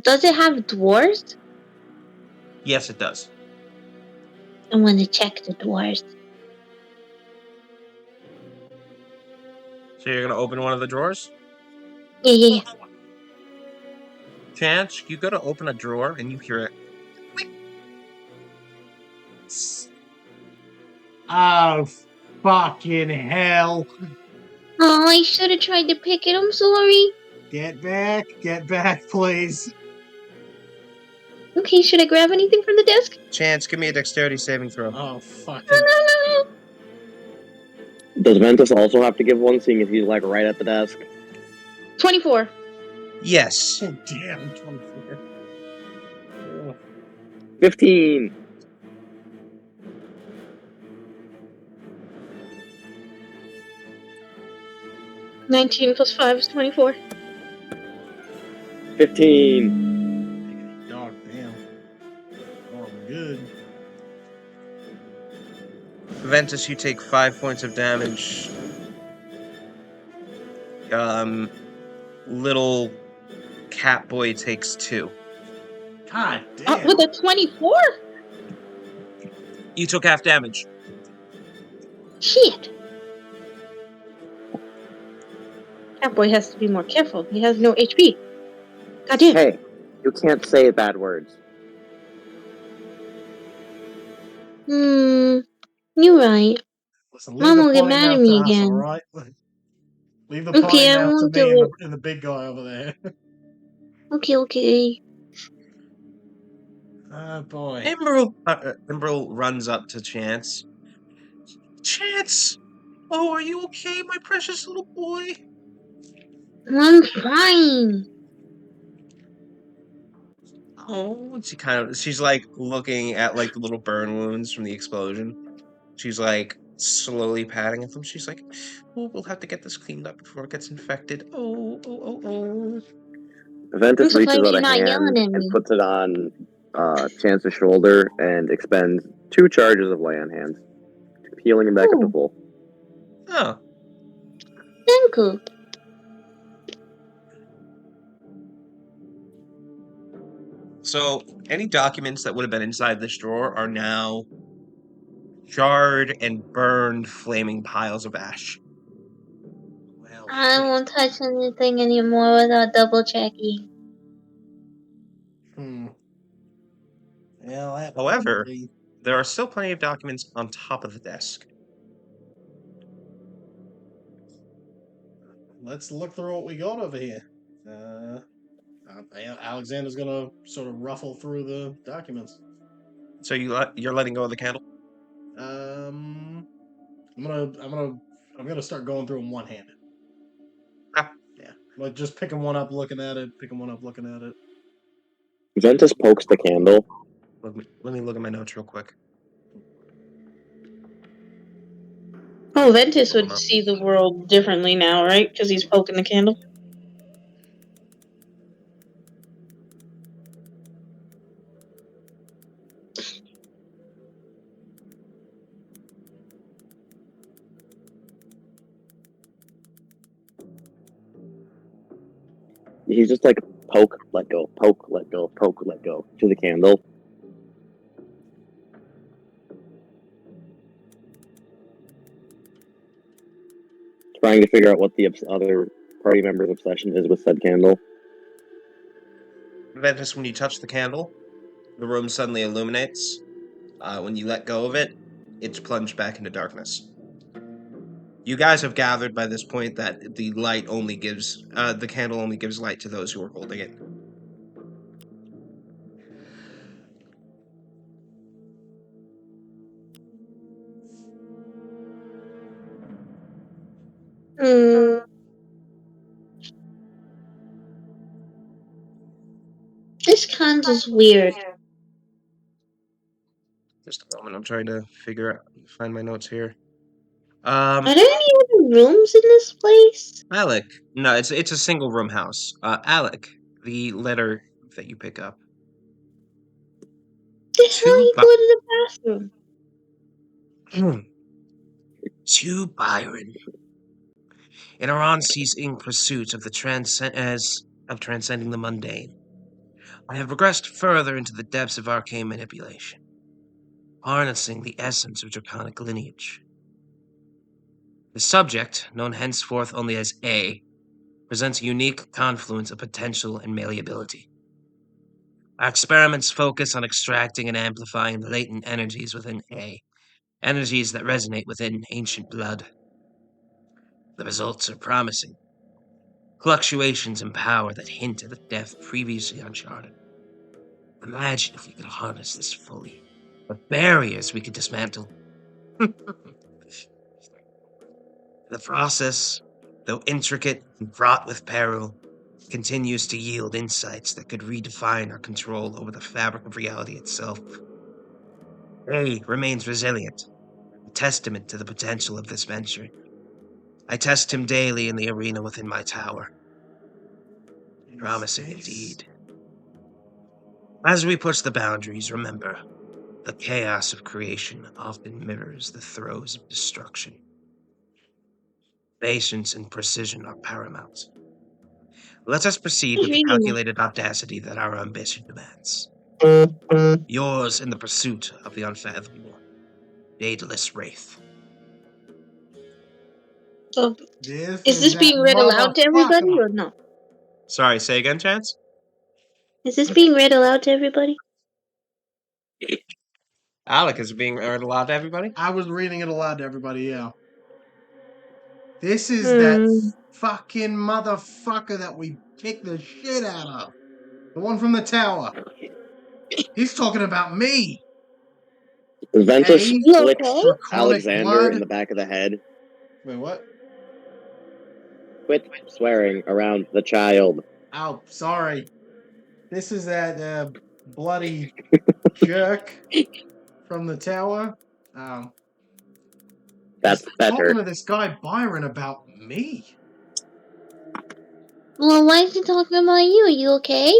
S2: Does it have dwarves?
S1: Yes, it does.
S2: I want to check the dwarves.
S1: So you're going to open one of the drawers?
S2: Yeah.
S1: Chance, you go to open a drawer and you hear it.
S5: Oh, fucking hell.
S2: Oh, I should have tried to pick it. I'm sorry.
S5: Get back, please.
S2: Okay, should I grab anything from the desk?
S1: Chance, give me a dexterity saving throw.
S5: Oh, fucking.
S2: No.
S3: Does Ventus also have to give one, seeing as he's like right at the desk?
S2: 24.
S1: Yes.
S5: Oh, damn, 24. Oh.
S3: 15.
S2: +5 is 24.
S3: 15.
S5: Dog, damn. Oh, good.
S1: Ventus, you take 5 points of damage. Little cat boy takes 2.
S5: God damn.
S2: With a 24?
S1: You took half damage.
S2: Shit. Catboy has to be more careful. He has no HP. Goddamn.
S3: Hey, you can't say bad words.
S2: You're right.
S5: Listen, leave
S2: Mom
S5: the
S2: will get
S5: potty
S2: mad at
S5: mouth to
S2: me
S5: us,
S2: again.
S5: alright? Leave the
S2: Okay,
S5: potty
S2: I
S5: mouth to
S2: won't
S5: me
S2: do
S5: and the big guy over there.
S2: it. Okay.
S5: Oh, boy.
S1: Emerald runs up to Chance. Chance! Oh, are you okay, my precious little boy?
S2: I'm fine.
S1: Oh, she's like looking at like the little burn wounds from the explosion. She's like slowly patting at them. She's like, "Oh, we'll have to get this cleaned up before it gets infected." Oh.
S3: Ventus
S2: I'm
S3: reaches
S2: surprised
S3: out
S2: you're
S3: a
S2: not yelling
S3: hand
S2: at
S3: and
S2: me.
S3: puts it on Chance's shoulder and expends 2 charges of lay on hands, healing him back up to
S2: Oh,
S3: full.
S1: Oh.
S2: thank you.
S1: So any documents that would have been inside this drawer are now charred and burned, flaming piles of ash. Well,
S2: I won't touch anything anymore without double checking.
S5: Well,
S1: however, there are still plenty of documents on top of the desk.
S5: let's look through what we got over here. Alexander's gonna sort of ruffle through the documents.
S1: So you're letting go of the candle?
S5: I'm gonna start going through them one-handed.
S1: Ah.
S5: Yeah, like just picking one up, looking at it, picking one up, looking at it.
S3: Ventus pokes the candle.
S1: Let me look at my notes real quick.
S2: Oh, Ventus
S1: Hold
S2: would
S1: on.
S2: see the world differently now, right? Because he's poking the candle.
S3: He's just like poke, let go, poke, let go, poke, let go to the candle. Trying to figure out what the other party member's obsession is with said candle.
S1: Ventus, when you touch the candle, the room suddenly illuminates. When you let go of it, it's plunged back into darkness. You guys have gathered by this point that the candle only gives light to those who are holding it.
S2: This candle's weird.
S1: Just a moment, I'm trying to find my notes here.
S2: Are there any other rooms in this place?
S1: Alec, no, it's a single room house. Alec, the letter that you pick up.
S2: The hell you go to the bathroom?
S1: To Byron. In our unceasing pursuit of transcending the mundane, I have regressed further into the depths of arcane manipulation, harnessing the essence of draconic lineage. The subject, known henceforth only as A, presents a unique confluence of potential and malleability. Our experiments focus on extracting and amplifying the latent energies within A, energies that resonate within ancient blood. The results are promising. Fluctuations in power that hint at a depth previously uncharted. Imagine if we could harness this fully. The barriers we could dismantle. The process, though intricate and fraught with peril, continues to yield insights that could redefine our control over the fabric of reality itself. A remains resilient, a testament to the potential of this venture. I test him daily in the arena within my tower. Promising indeed. As we push the boundaries, remember, the chaos of creation often mirrors the throes of destruction. Patience and precision are paramount. Let us proceed with the
S2: Reading that.
S1: calculated audacity that our ambition demands. Yours in the pursuit of the unfathomable, daedalus wraith.
S2: So,
S5: This
S2: is
S5: is
S2: this
S5: that
S2: being read aloud to everybody
S5: motherfucker.
S2: or no?
S1: Sorry, say again, Chance?
S2: Is this being read aloud to everybody?
S1: Alec is being read aloud to everybody?
S5: I was reading it aloud to everybody, yeah. This is that fucking motherfucker that we kicked the shit out of. The one from the tower. He's talking about me.
S3: Ventus
S5: A,
S2: You
S3: flicks
S2: okay?
S5: draconic
S3: Aleksandr in
S5: blood.
S3: the back of the head.
S5: Wait, what?
S3: Quit swearing around the child.
S5: Oh, sorry. This is that bloody jerk from the tower. He's
S3: That's
S5: talking
S3: better.
S5: to this guy Byron about me.
S2: Well, why is he talking about you? Are you okay?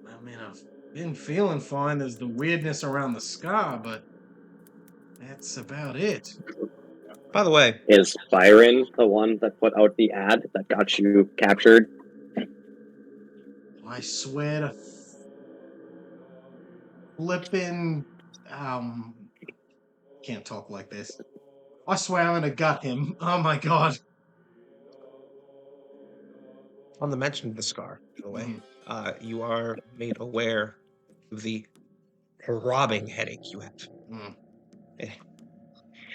S5: I mean, I've been feeling fine. There's the weirdness around the scar, but that's about it.
S1: By the way,
S3: Is Byron the one that put out the ad that got you captured?
S5: I swear to flipping can't talk like this. I swear I'm gonna gut him. Oh my god.
S1: on the mention of the scar, by the way, you are made aware of the throbbing headache you have.
S5: Mm.
S1: It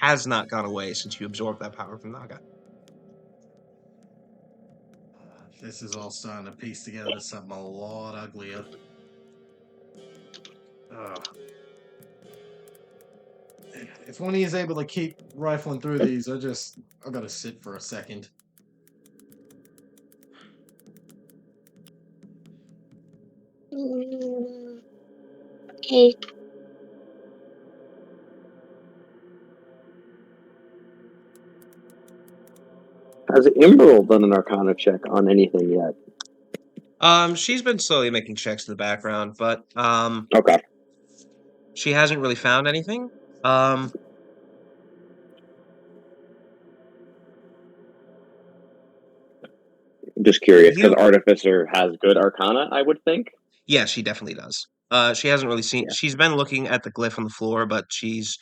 S1: has not gone away since you absorbed that power from Naga.
S5: This is all starting to piece together to something a lot uglier. If one of you is able to keep rifling through these, I gotta sit for a second.
S2: Okay.
S3: Has Emerald done an Arcana check on anything yet?
S1: She's been slowly making checks in the background, but
S3: Okay.
S1: she hasn't really found anything.
S3: Just curious, because
S1: You,
S3: Artificer has good Arcana, I would think.
S1: yeah, she definitely does. She hasn't really seen.
S3: Yeah.
S1: She's been looking at the glyph on the floor, but she's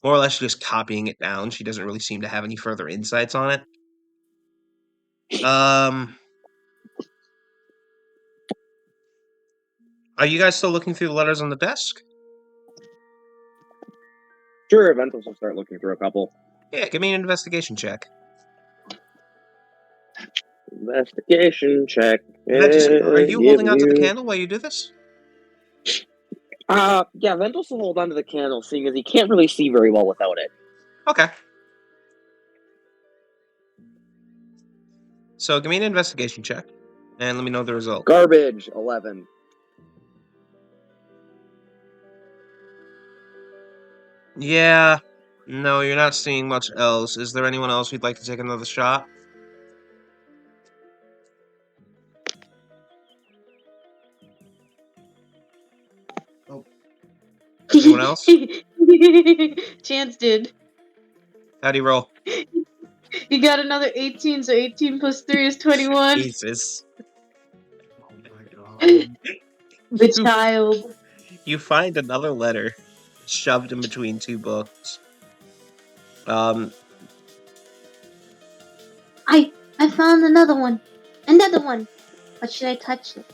S1: more or less just copying it down. She doesn't really seem to have any further insights on it. Are you guys still looking through the letters on the desk?
S3: Sure, Ventus will start looking through a couple.
S1: Yeah, give me an investigation check.
S3: Investigation check.
S1: Are you holding onto the
S3: you.
S1: candle while you do this?
S3: Yeah, Ventus will hold onto the candle, seeing as he can't really see very well without it.
S1: Okay. So give me an investigation check, and let me know the result.
S3: Garbage, 11.
S1: Yeah. No, you're not seeing much else. Is there anyone else who'd like to take another shot? Anyone else?
S2: Chance did.
S1: How'd he roll?
S2: You got another 18, so 18 plus 3 is 21.
S1: Jesus.
S5: Oh my god.
S2: The child.
S1: You find another letter shoved in between two books.
S2: I found another one. Another one. But should I touch it?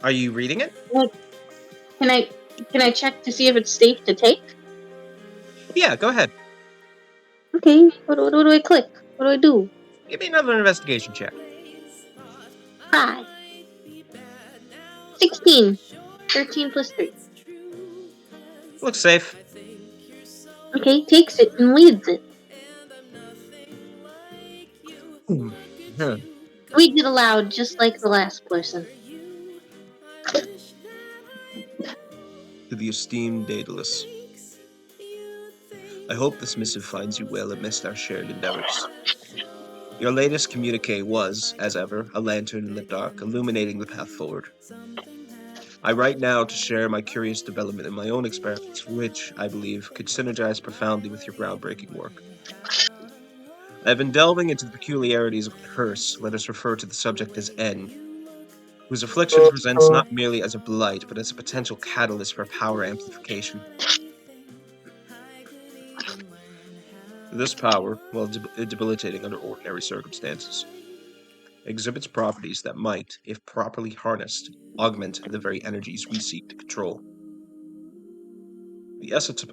S1: Are you reading it?
S2: Can I check to see if it's safe to take?
S1: Yeah, go ahead.
S2: Okay. What do I click? What do I do?
S1: Give me another investigation check.
S2: 5. 16. 13 plus 3.
S1: Looks safe.
S2: Okay, takes it and reads it. Reads it aloud, just like the last person.
S1: To the esteemed Daedalus. I hope this missive finds you well amidst our shared endeavors. Your latest communique was, as ever, a lantern in the dark, illuminating the path forward. I write now to share my curious development in my own experiments, which, I believe, could synergize profoundly with your groundbreaking work. I have been delving into the peculiarities of a curse, let us refer to the subject as N, whose affliction presents not merely as a blight, but as a potential catalyst for power amplification. This power, while debilitating under ordinary circumstances, exhibits properties that might, if properly harnessed, augment the very energies we seek to control. The essence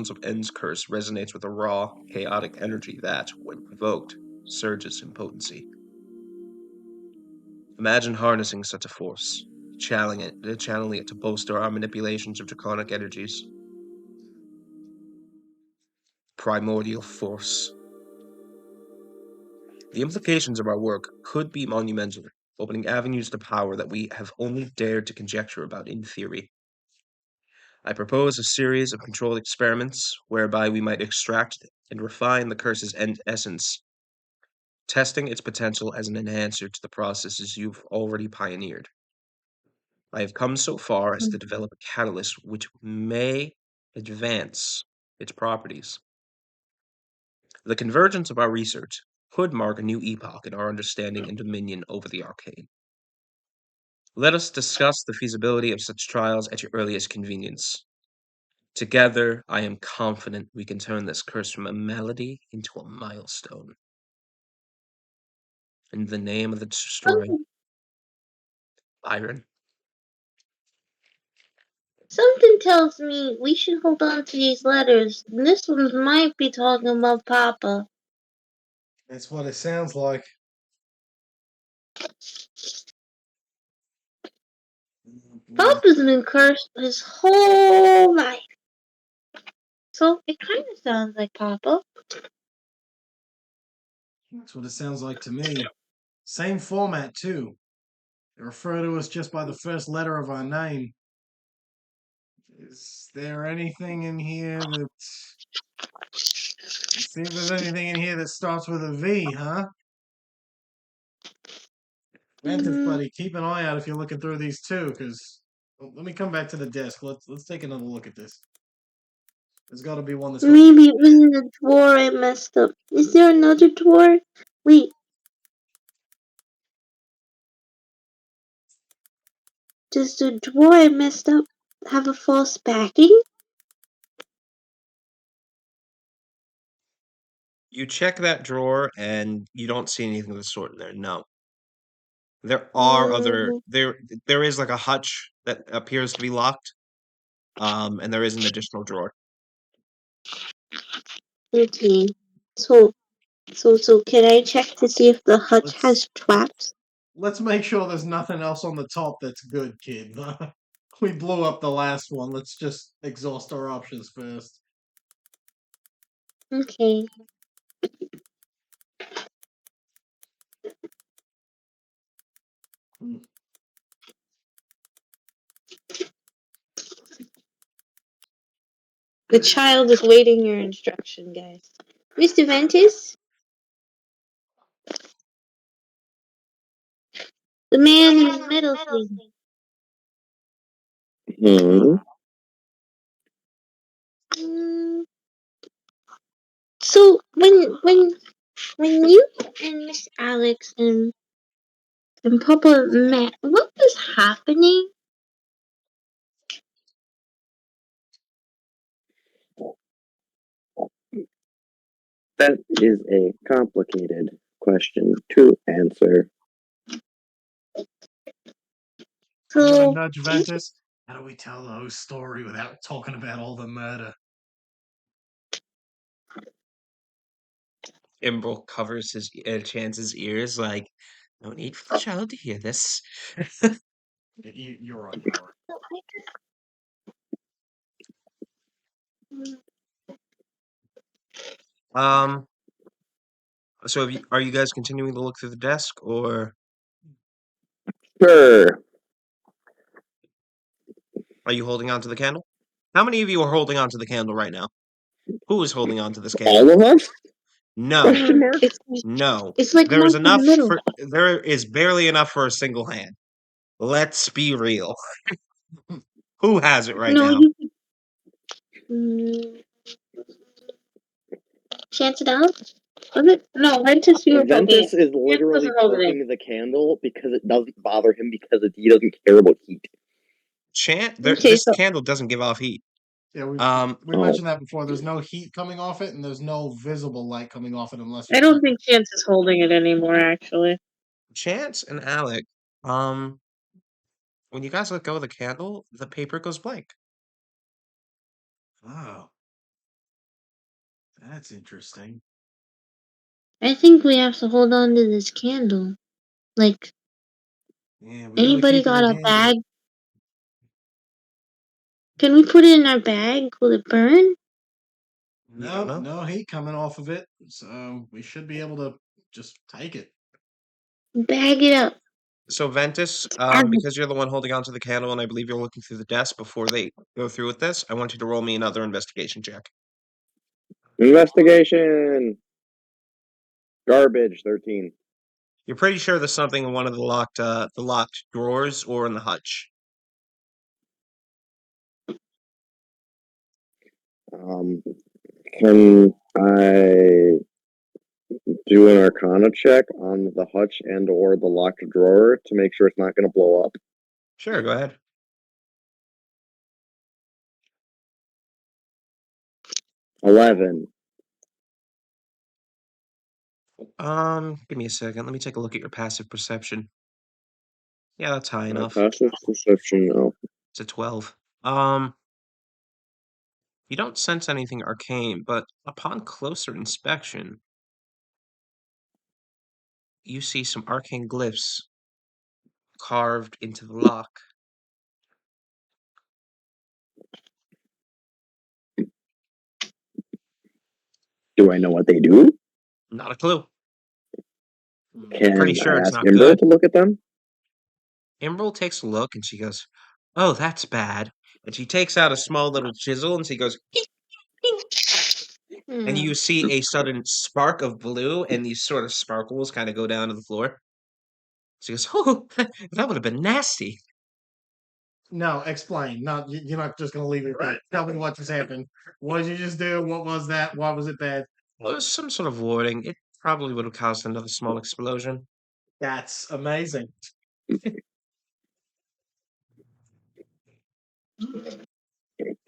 S1: of N's curse resonates with a raw, chaotic energy that, when provoked, surges in potency. Imagine harnessing such a force, channeling it to bolster our manipulations of draconic energies. Primordial force. The implications of our work could be monumental, opening avenues to power that we have only dared to conjecture about in theory. I propose a series of controlled experiments whereby we might extract and refine the curse's essence, testing its potential as an enhancer to the processes you've already pioneered. I have come so far as to develop a catalyst which may advance its properties. The convergence of our research could mark a new epoch in our understanding and dominion over the arcane. Let us discuss the feasibility of such trials at your earliest convenience. Together, I am confident we can turn this curse from a malady into a milestone. In the name of the destroyer, Byron.
S2: Something tells me we should hold on to these letters. This one might be talking about Papa.
S5: That's what it sounds like.
S2: Papa's been cursed his whole life. So it kind of sounds like Papa.
S5: That's what it sounds like to me. Same format, too. They refer to us just by the first letter of our name. Is there anything in here that... See if there's anything in here that starts with a V, huh? Mantis, buddy, keep an eye out if you're looking through these too, because... let me come back to the desk. Let's take another look at this. There's got to be one that's got...
S2: Maybe it was in the drawer I messed up. Is there another drawer? Wait. Does the drawer I messed up have a false backing?
S1: You check that drawer and you don't see anything of the sort in there. No. There are other there is like a hutch that appears to be locked. And there is an additional drawer.
S2: Okay. So can I check to see if the hutch has traps?
S5: Let's make sure there's nothing else on the top that's good, kid. We blew up the last one. Let's just exhaust our options first.
S2: Okay. The child is waiting your instruction, guys. Mr. Ventus? The man in the middle thing. So when you and Miss Alex and Papa met, what was happening?
S3: That is a complicated question to answer.
S5: I'm gonna
S2: So
S5: nudge Ventus. How do we tell the whole story without talking about all the murder?
S1: Imbrel covers his Chance's ears like, no need for the child to hear this.
S5: You're right. You're right.
S1: So are you guys continuing to look through the desk, or
S3: Sure.
S1: are you holding on to the candle? How many of you are holding on to the candle right now? Who is holding on to this
S3: All
S1: candle?
S3: of us?
S1: No,
S3: Question mark?
S1: no.
S2: It's like
S1: There is
S2: Mark in the
S1: enough
S2: middle.
S1: for. There is barely enough for a single hand. Let's be real. Who has it right
S2: No,
S1: now?
S2: you. Mm, chance it out. Was it? No, Ventus, you were poking
S3: Ventus
S2: it.
S3: is literally
S2: wasn't holding it.
S3: poking the candle because it doesn't bother him because he doesn't care about heat.
S2: Okay,
S1: This
S2: so
S1: candle doesn't give off heat.
S5: Yeah, we
S3: Oh.
S5: mentioned that before. There's no heat coming off it, and there's no visible light coming off it unless
S2: I
S5: you.
S2: don't think Chance is holding it anymore. Actually,
S1: Chance and Alec, when you guys let go of the candle, the paper goes blank.
S5: Oh, that's interesting.
S2: I think we have to hold on to this candle. Like,
S5: Yeah, we gotta
S2: anybody
S5: keep it
S2: got
S5: in
S2: a
S5: handy.
S2: bag? Can we put it in our bag? Will it burn?
S1: No, no.
S5: No heat coming off of it, so we should be able to just take it.
S2: Bag it up.
S1: So Ventus, because you're the one holding on to the candle, and I believe you're looking through the desk before they go through with this, I want you to roll me another investigation check.
S3: Investigation. Garbage. 13.
S1: You're pretty sure there's something in one of the locked drawers or in the hutch.
S3: Can I do an Arcana check on the hutch and/or the locked drawer to make sure it's not going to blow up?
S1: Sure, go ahead.
S3: 11.
S1: Give me a second. Let me take a look at your passive perception. Yeah, that's high enough.
S3: Passive perception. No.
S1: It's a 12. You don't sense anything arcane, but upon closer inspection, you see some arcane glyphs carved into the lock.
S3: Do I know what they do?
S1: Not a clue.
S3: Can
S1: Pretty sure
S3: I
S1: it's
S3: ask
S1: not
S3: Imber
S1: good.
S3: to look at them?
S1: Emerald takes a look and she goes, "Oh, that's bad." And she takes out a small little chisel and she goes, "Ding, ding." And you see a sudden spark of blue and these sort of sparkles kind of go down to the floor. She goes, "Oh, that would have been nasty."
S5: No, explain. No, you're not just gonna leave it there. Tell me what just happened. What did you just do? What was that? Why was it bad?
S1: Well, it was some sort of warding. It probably would have caused another small explosion.
S5: That's amazing.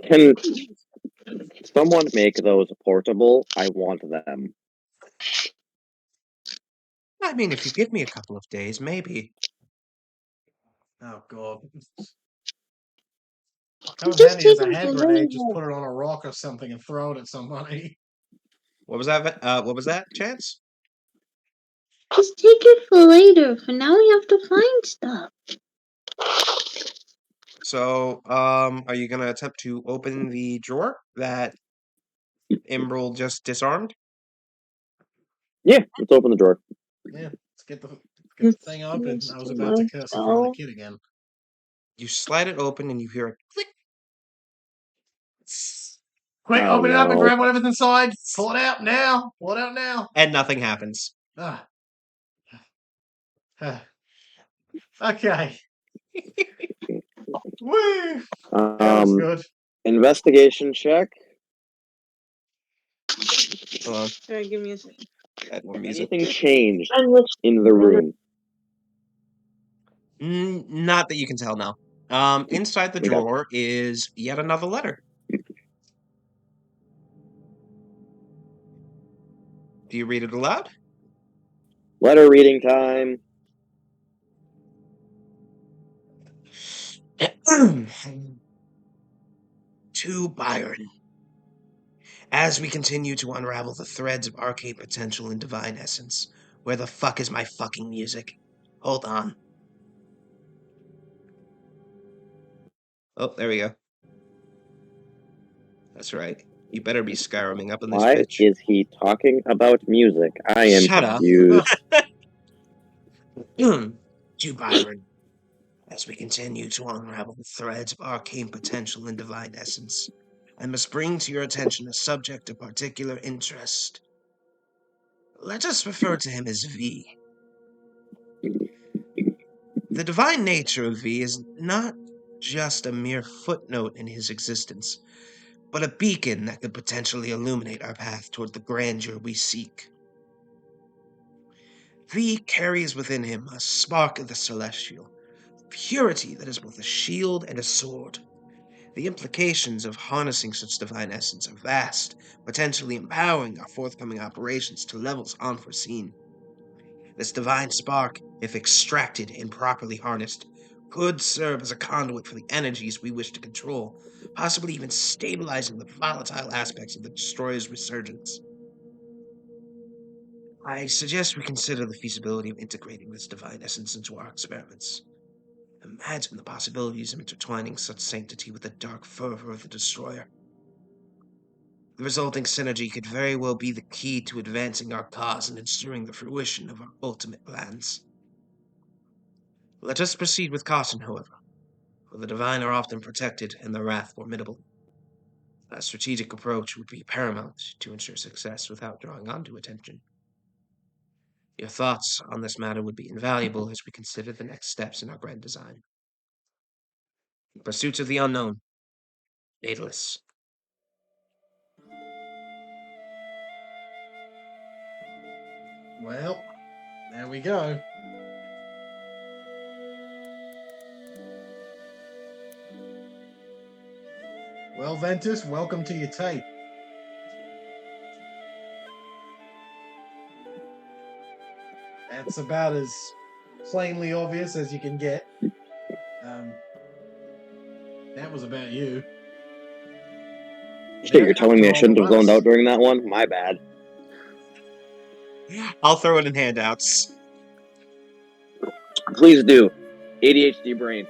S3: Can someone make those portable? I want them.
S1: I mean, if you give me a couple of days, maybe.
S5: Oh god. Come
S2: Just
S5: handy as
S2: take
S5: a
S2: it
S5: hand
S2: for
S5: grenade. Just
S2: later.
S5: put it on a rock or something and throw it at somebody.
S1: What was that? What was that, Chance?
S2: Just take it for later. For now, we have to find stuff.
S1: So, are you gonna attempt to open the drawer that Emerald just disarmed?
S3: Yeah, let's open the drawer.
S5: Yeah, let's get the thing open. I was about to curse in front of the kid again.
S1: You slide it open and you hear a click.
S5: Quick,
S3: Oh,
S5: open it up and
S3: no.
S5: grab whatever's inside. Pull it out now. Pull it out now.
S1: And nothing happens.
S5: Ah. Okay. Woo! That was good.
S3: Investigation check.
S1: Hold on.
S2: Alright, give me a second.
S1: Add more music.
S3: Anything changed in the room?
S1: Not that you can tell now. Inside the
S3: Okay.
S1: drawer is yet another letter. Do you read it aloud?
S3: Letter reading time.
S1: To Byron. As we continue to unravel the threads of arcane potential and divine essence, where the fuck is my fucking music? Hold on. Oh, there we go. That's right. You better be Skyriming up in this
S3: Why
S1: bitch.
S3: is he talking about music? I am
S1: Shut up.
S3: confused.
S1: To Byron. As we continue to unravel the threads of arcane potential and divine essence, I must bring to your attention a subject of particular interest. Let us refer to him as V. The divine nature of V is not just a mere footnote in his existence, but a beacon that could potentially illuminate our path toward the grandeur we seek. V carries within him a spark of the celestial, purity that is both a shield and a sword. The implications of harnessing such divine essence are vast, potentially empowering our forthcoming operations to levels unforeseen. This divine spark, if extracted and properly harnessed, could serve as a conduit for the energies we wish to control, possibly even stabilizing the volatile aspects of the Destroyer's resurgence. I suggest we consider the feasibility of integrating this divine essence into our experiments. Imagine the possibilities of intertwining such sanctity with the dark fervor of the Destroyer. The resulting synergy could very well be the key to advancing our cause and ensuring the fruition of our ultimate plans. Let us proceed with caution, however, for the divine are often protected and the wrath formidable. A strategic approach would be paramount to ensure success without drawing undue attention. Your thoughts on this matter would be invaluable as we consider the next steps in our grand design. In pursuit of the unknown, Daedalus.
S5: Well, there we go. Well, Ventus, welcome to your tape. That's about as plainly obvious as you can get. That was about you.
S3: Shit, you're telling me I shouldn't have zoned out during that one? My bad.
S1: I'll throw it in handouts.
S3: Please do. ADHD brain.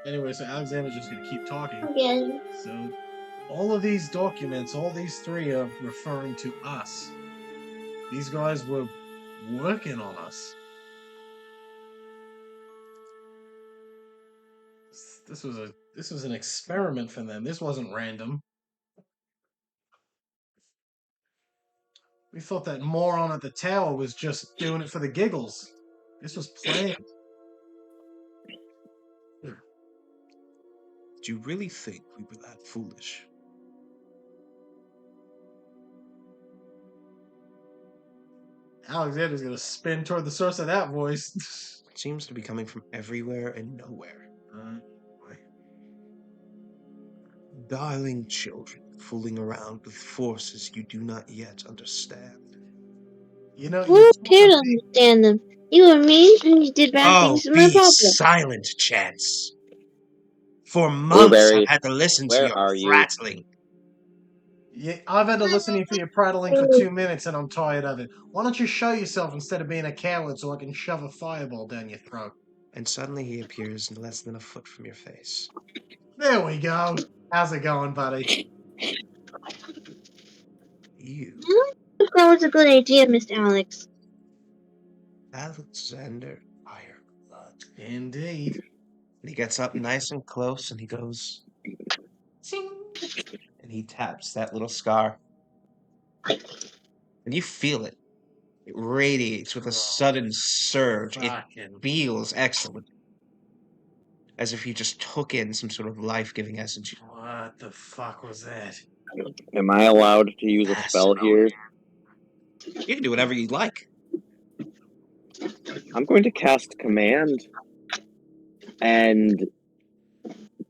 S5: Anyway, so Alexander's just going to keep talking.
S2: Again.
S5: So, all of these documents, all these three are referring to us. These guys were working on us. This was an experiment for them. This wasn't random. We thought that moron at the tower was just doing it for the giggles. This was planned.
S1: Do you really think we were that foolish?
S5: Alexander's gonna spin toward the source of that voice.
S1: It seems to be coming from everywhere and nowhere. Darling children, fooling around with forces you do not yet understand.
S5: You know,
S2: Who care to understand them? You were mean and you did bad things. It's my
S1: Be
S2: problem.
S1: silent, Chance. For months
S3: Blueberry,
S1: I've had to listen to
S3: where
S1: your
S3: are you?
S1: prattling.
S5: Yeah, I've had to listen to you for your prattling for 2 minutes and I'm tired of it. Why don't you show yourself instead of being a coward so I can shove a fireball down your throat?
S1: And suddenly he appears less than a foot from your face.
S5: There we go. How's it going, buddy?
S1: You,
S2: That was a good idea, Mr. Alex.
S1: Aleksandr Ironblood.
S5: Indeed.
S1: And he gets up nice and close and he goes, "Zing," and he taps that little scar. And you feel it. It radiates with a sudden surge. It feels excellent. As if you just took in some sort of life-giving essence.
S5: What the fuck was that?
S3: Am I allowed to use a spell here?
S1: You can do whatever you like.
S3: I'm going to cast Command and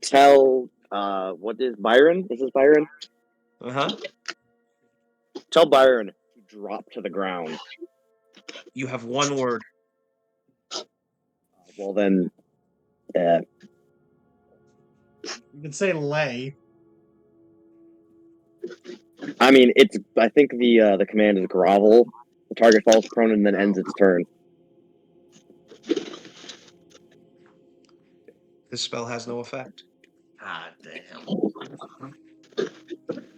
S3: tell, what is Byron? Is this Byron?
S1: Uh-huh.
S3: Tell Byron to drop to the ground.
S1: You have one word.
S3: Well then,
S5: You can say lay.
S3: I mean, I think the command is grovel. The target falls prone and then ends its turn.
S1: This spell has no effect.
S5: Ah, damn.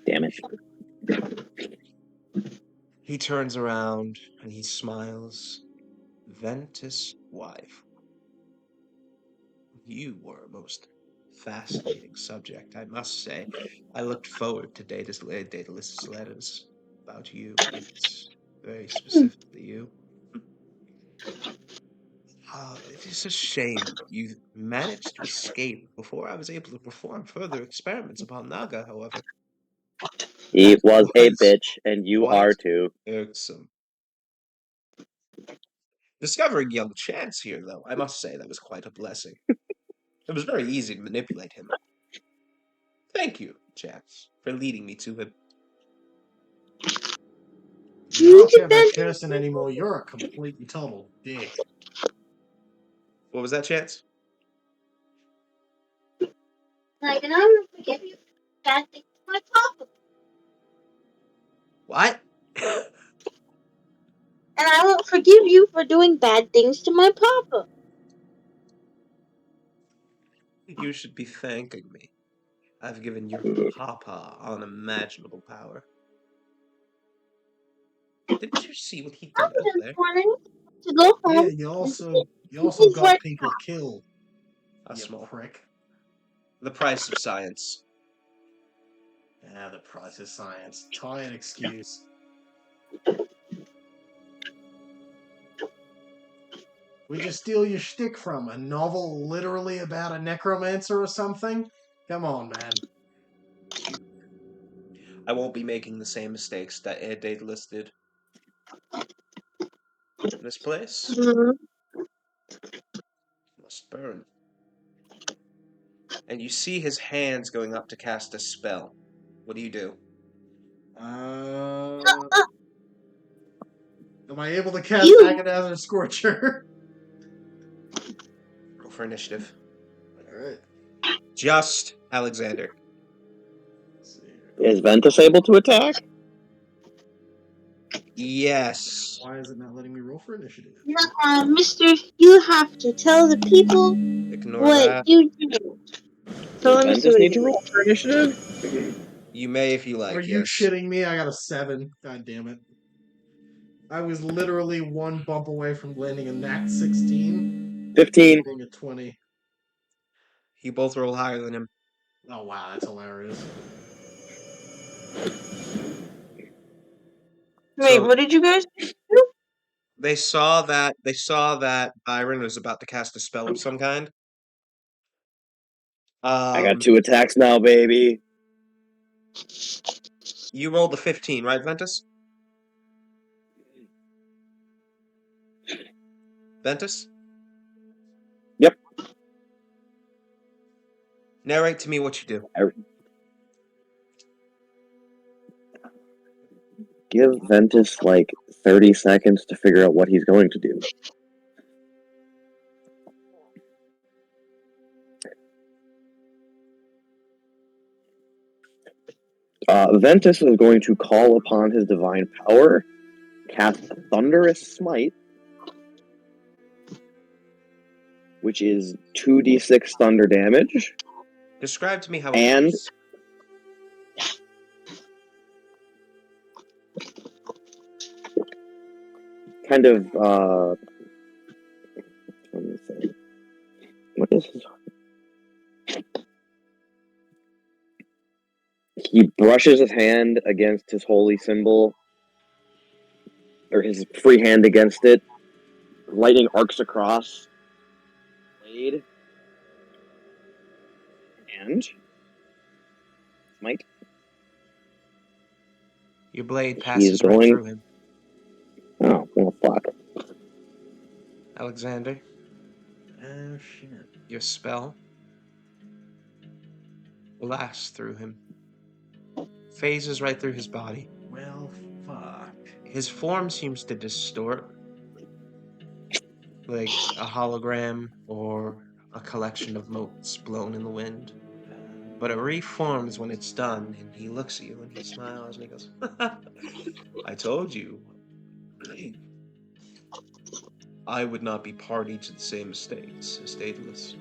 S3: Damn it.
S1: He turns around and he smiles. Ventus' wife. You were a most Fascinating subject, I must say. I looked forward to Daedalus' letters about you. It's very specifically you. It is a shame you managed to escape before I was able to perform further experiments upon Naga, however.
S3: He
S1: That
S3: was a
S1: was
S3: bitch, and you
S1: quite
S3: are too.
S1: irksome. Discovering young Chance here, though, I must say that was quite a blessing. It was very easy to manipulate him. Thank you, Chance, for leading me to him.
S5: You
S2: You
S5: don't
S2: did
S5: care about
S2: that.
S5: cursing anymore. You're a complete and total dick.
S1: What was that, Chance?
S2: Like, and I will forgive you for bad things to my papa.
S1: What?
S2: And I won't forgive you for doing bad things to my papa.
S1: You should be thanking me. I've given your papa unimaginable power. Didn't you see what he
S2: I'm
S1: did out
S2: just
S1: there?
S2: wanting to go
S5: Yeah,
S2: home
S5: you
S2: and
S5: also
S2: sit
S5: you
S2: in
S5: also
S2: his
S5: got
S2: red
S5: people killed.
S1: A
S5: You
S1: small.
S5: prick.
S1: The price of science.
S5: Ah, the price of science. Tired excuse. Where'd you steal your shtick from? A novel literally about a necromancer or something? Come on, man.
S1: I won't be making the same mistakes that Daedalus did. This place must burn. And you see his hands going up to cast a spell. What do you do?
S5: Am I able to cast
S2: You.
S5: Agadazar Scorcher?
S1: Roll for initiative.
S5: Alright.
S1: Just Aleksandr.
S3: Is Ventus able to attack?
S1: Yes.
S5: Why is it not letting me roll for initiative?
S2: Mister, you have to tell the people
S1: Ignore
S2: what
S1: that.
S2: you did. So
S3: Does
S2: let me see
S3: Ventus
S2: what
S3: need
S2: it
S3: to
S2: is.
S3: roll for initiative?
S1: You may if you
S5: Are
S1: like,
S5: you
S1: yes.
S5: shitting me? I got a 7. God damn it. I was literally one bump away from landing a nat 16.
S3: 15.
S5: Being a 20.
S1: You both roll higher than him.
S5: Oh wow, that's hilarious.
S2: Wait,
S1: So
S2: what did you guys do?
S1: they saw that Byron was about to cast a spell of some kind.
S3: I got 2 attacks now, baby.
S1: You rolled the 15, right, Ventus? Ventus?
S3: Yep.
S1: Narrate to me what you do.
S3: Give Ventus like 30 seconds to figure out what he's going to do. Ventus is going to call upon his divine power, cast a thunderous smite, which is 2d6 thunder damage,
S1: Describe to me how it
S3: and
S1: works.
S3: kind of let me see. What is his? He brushes his hand against his holy symbol, or his free hand against it. Lightning arcs across the blade, and smite.
S1: Your blade
S3: He's
S1: passes right
S3: going.
S1: through him.
S3: Oh, well, fuck.
S1: Aleksandr,
S5: Oh shit.
S1: your spell blasts through him. Phases right through his body.
S5: Well, fuck.
S1: His form seems to distort, like a hologram or a collection of motes blown in the wind. But it reforms when it's done, and he looks at you and he smiles and he goes, I told you. I would not be party to the same mistakes as Daedalus.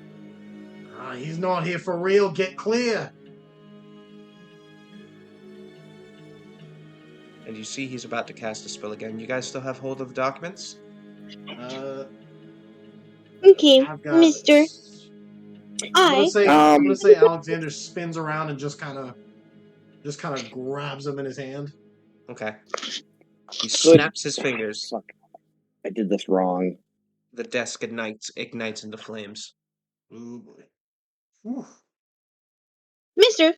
S5: He's not here for real. Get clear.
S1: And you see he's about to cast a spell again. You guys still have hold of the documents?
S5: Uh,
S2: Okay,
S5: I've got.
S2: Mister.
S5: I'm
S2: I
S5: gonna say Aleksandr spins around and just kind of grabs him in his hand.
S1: Okay. He
S3: Good.
S1: snaps his fingers.
S3: Fuck. I did this wrong.
S1: The desk ignites into flames.
S5: Ooh boy. Whew.
S2: Mister,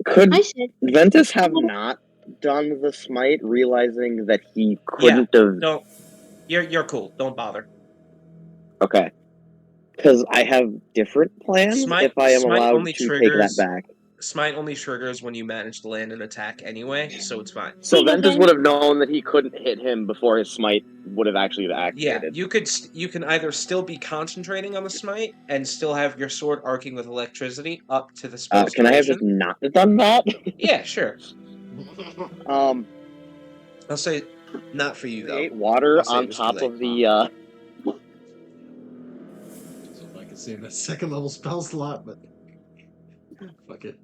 S3: Could
S2: I said
S3: Ventus have not done the smite, realizing that he
S1: Yeah,
S3: couldn't have?
S1: don't. You're cool. Don't bother.
S3: Okay. Because I have different plans if I am
S1: Smite
S3: allowed
S1: only
S3: to take that
S1: triggers.
S3: back.
S1: Smite only triggers when you manage to land an attack anyway, so it's fine.
S3: So
S2: Wait, no,
S3: Ventus
S2: Ben.
S3: would have known that he couldn't hit him before his smite would have actually
S1: Yeah,
S3: activated.
S1: you can either still be concentrating on the smite and still have your sword arcing with electricity up to the spell's
S3: Can I have
S1: duration.
S3: just not done that?
S1: Yeah, sure.
S3: Um,
S1: I'll say not for you though.
S3: create water
S1: I'll say it
S3: on
S1: was too
S3: top
S1: late.
S3: of the.
S5: So if I could save that second level spell slot, but fuck it.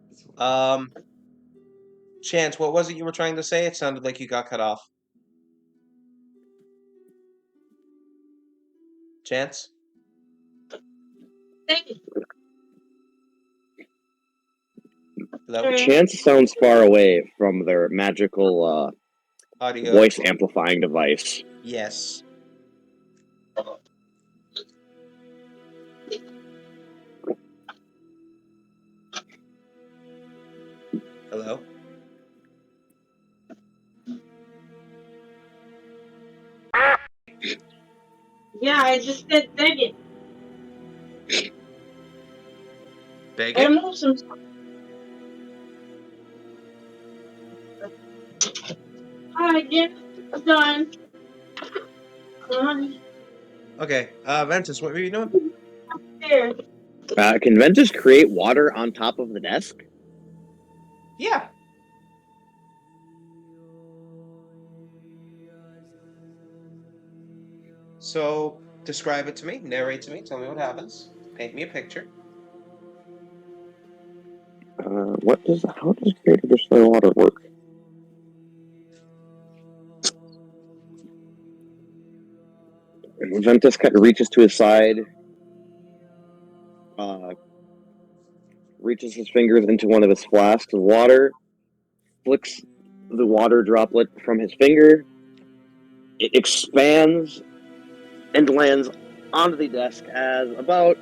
S1: Chance, what was it you were trying to say? It sounded like you got cut off. Chance?
S2: Thank you.
S1: Hello?
S3: Chance sounds far away from their magical
S1: Audio.
S3: voice amplifying device.
S1: Yes. Hello?
S2: Yeah, I just said beg it.
S1: Beg
S2: And
S1: it?
S2: move some stuff. Alright, yeah, I'm done.
S1: Okay, Ventus, what were you doing?
S2: There.
S3: Can Ventus create water on top of the desk?
S1: Yeah. So, describe it to me, narrate to me, tell me what happens. Paint me a picture.
S3: How does creating destroy water work? Ventus kind of reaches to his side, reaches his fingers into one of his flasks of water, flicks the water droplet from his finger. It expands and lands onto the desk as about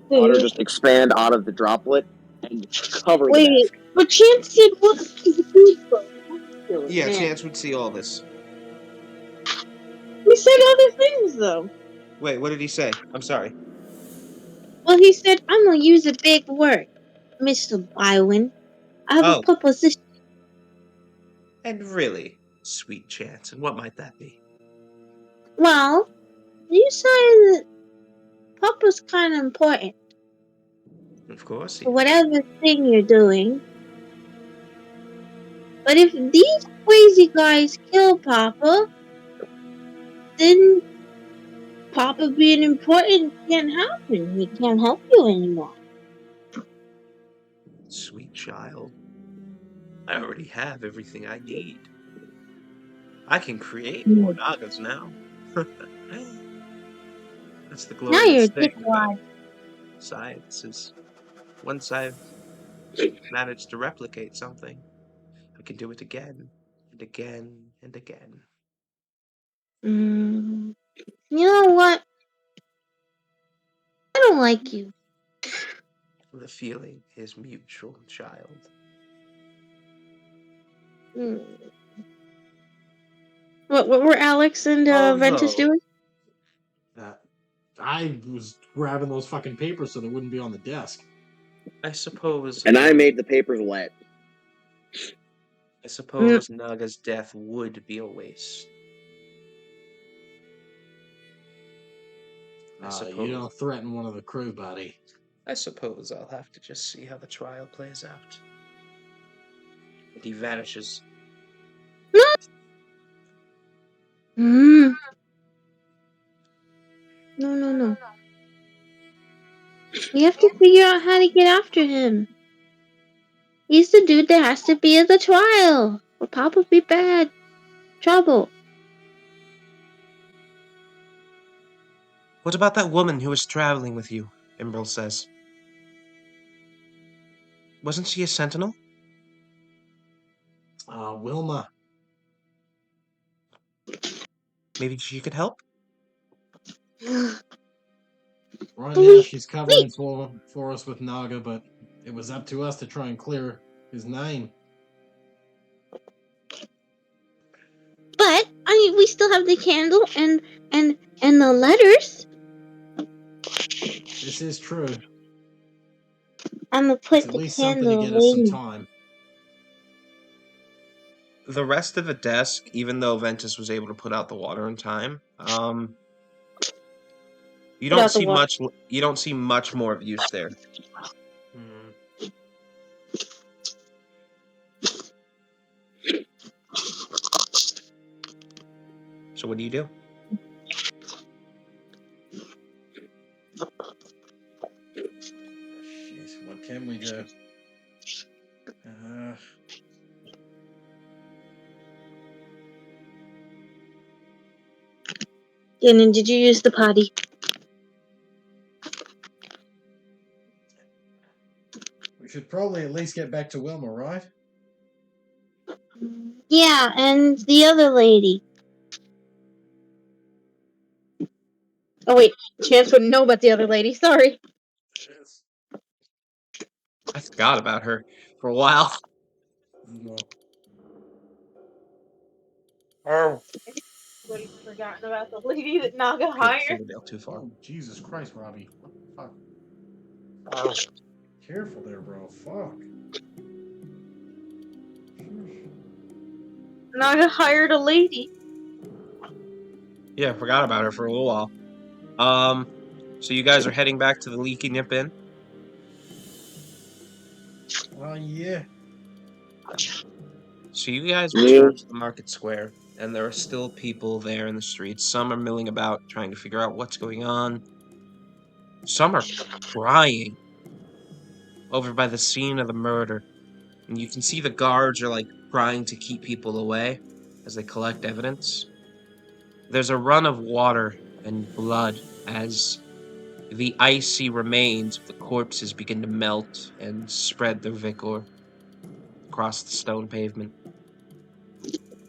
S3: water just expand out of the droplet and cover the
S2: Wait,
S3: desk.
S2: but Chance said what the food
S1: Yeah, Chance would see all this.
S2: He said other things though.
S1: Wait, what did he say? I'm sorry.
S2: Well, he said I'm gonna use a big word, Mr. Byron. I have a
S1: Oh,
S2: proposition.
S1: and really, sweet Chance, and what might that be?
S2: Well, you said that Papa's kind of important
S1: Of course he
S2: for
S1: is.
S2: whatever thing you're doing. But if these crazy guys kill Papa, then Papa being important can't happen. He can't help you anymore.
S1: Sweet child. I already have everything I need. I can create more Nagas now. That's the
S2: Now you're
S1: glorious
S2: a
S1: thing about
S2: dickwad.
S1: science is once I've managed to replicate something, I can do it again and again and again.
S2: You know what? I don't like you.
S1: The feeling is mutual, child.
S2: Mm. What were Alex and Ventus
S1: Although,
S2: doing?
S5: I was grabbing those fucking papers so they wouldn't be on the desk.
S1: I suppose,
S3: And I made the papers wet.
S1: Naga's death would be a waste.
S5: You don't threaten one of the crew, buddy.
S1: I suppose I'll have to just see how the trial plays out. And he vanishes.
S2: No. No. We have to figure out how to get after him. He's the dude that has to be at the trial. Or Papa be bad. Trouble.
S1: What about that woman who was traveling with you? Imbril says. Wasn't she a sentinel?
S5: Wilma.
S1: Maybe she could help?
S5: Right now she's covering for us with Naga, but it was up to us to try and clear his name.
S2: But I mean, we still have the candle and the letters.
S5: This is true.
S2: I'm gonna
S5: It's
S2: put
S5: at
S2: the
S5: least something to
S2: candle
S5: get us some
S2: away.
S5: time.
S1: The rest of the desk, even though Ventus was able to put out the water in time, you
S2: Put
S1: don't
S2: out the
S1: see
S2: water.
S1: much. You don't see much more of use there. So what do you do?
S5: Shit, what can we do?
S2: And then did you use the potty?
S5: We should probably at least get back to Wilma, right?
S2: Yeah, and the other lady. Oh wait, Chance wouldn't know about the other lady. Sorry.
S5: Yes.
S1: I forgot about her for a while.
S5: No.
S2: Everybody's forgotten about the lady that Naga
S1: Okay,
S2: hired.
S1: fingernail too far.
S5: Oh, Jesus Christ, Robbie. What the fuck?
S1: Oh.
S5: Careful there, bro. Fuck.
S2: Naga hired a lady.
S1: Yeah, I forgot about her for a little while. So you guys are heading back to the Leaky Nip Inn?
S5: Oh, yeah.
S1: So you guys
S3: Yeah.
S1: return to the market square, and there are still people there in the streets. Some are milling about, trying to figure out what's going on. Some are crying over by the scene of the murder. And you can see the guards are like trying to keep people away as they collect evidence. There's a run of water and blood as the icy remains of the corpses begin to melt and spread their vigor across the stone pavement.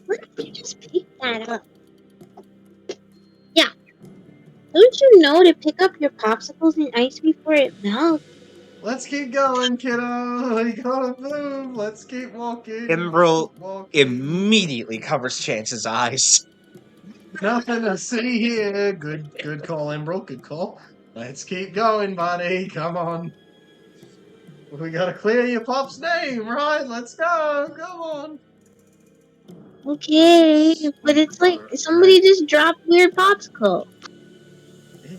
S2: Where did you just pick that up? Yeah. Don't you know to pick up your popsicles in ice before it melts?
S5: Let's keep going, kiddo. We gotta move. Let's keep walking. Let's
S1: Imbril
S5: keep walking.
S1: immediately covers Chance's eyes.
S5: Nothing to see here. Good call, Emerald. Good call. Let's keep going, buddy. Come on. We gotta clear your pop's name, right? Let's go. Come on.
S2: Okay, but it's like somebody just dropped your popsicle.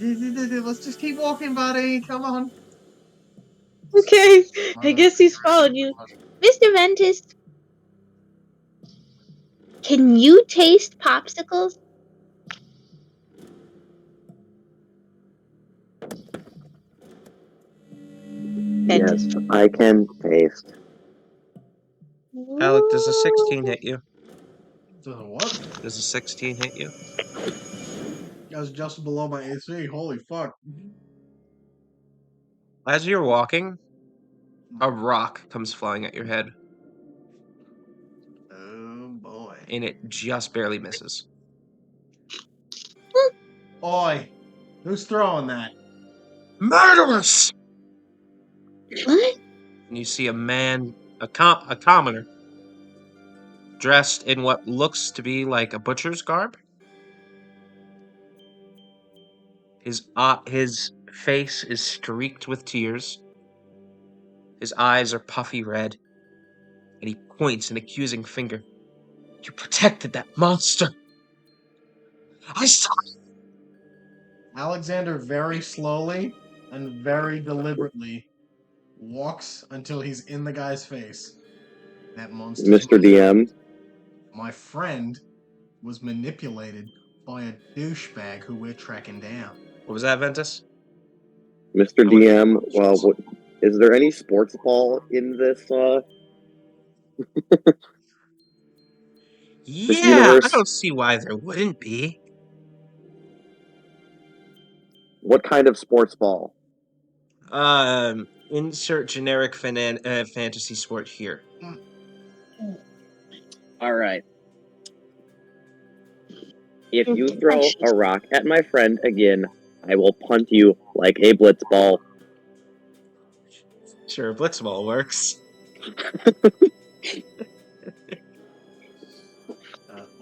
S5: Let's just keep walking, buddy. Come on.
S2: Okay, I guess he's followed you. Mr. Ventus, can you taste popsicles? Ventus.
S3: Yes, I can taste.
S1: Alec, does a 16 hit you?
S5: What?
S1: Does a 16 hit you?
S5: That was just below my AC. Holy fuck.
S1: As you're walking, a rock comes flying at your head,
S5: Oh boy.
S1: and it just barely misses.
S5: Oi. Who's throwing that?
S1: Murderous!
S2: What?
S1: And you see a man, a commoner, dressed in what looks to be like a butcher's garb. His face is streaked with tears. His eyes are puffy red, and he points an accusing finger. You protected that monster. I saw.
S5: Aleksandr very slowly and very deliberately walks until he's in the guy's face. That monster's
S3: Mr. DM,
S5: my friend was manipulated by a douchebag who we're tracking down.
S1: What was that, Ventus?
S3: Mr. DM, well, is there any sports ball in this
S1: Yeah,
S3: universe?
S1: I don't see why there wouldn't be.
S3: What kind of sports ball?
S1: Insert generic fantasy sport here.
S3: All right. If you
S2: Okay,
S3: throw
S2: precious.
S3: a rock at my friend again, I will punt you like a blitz ball.
S1: Sure, blitzball works.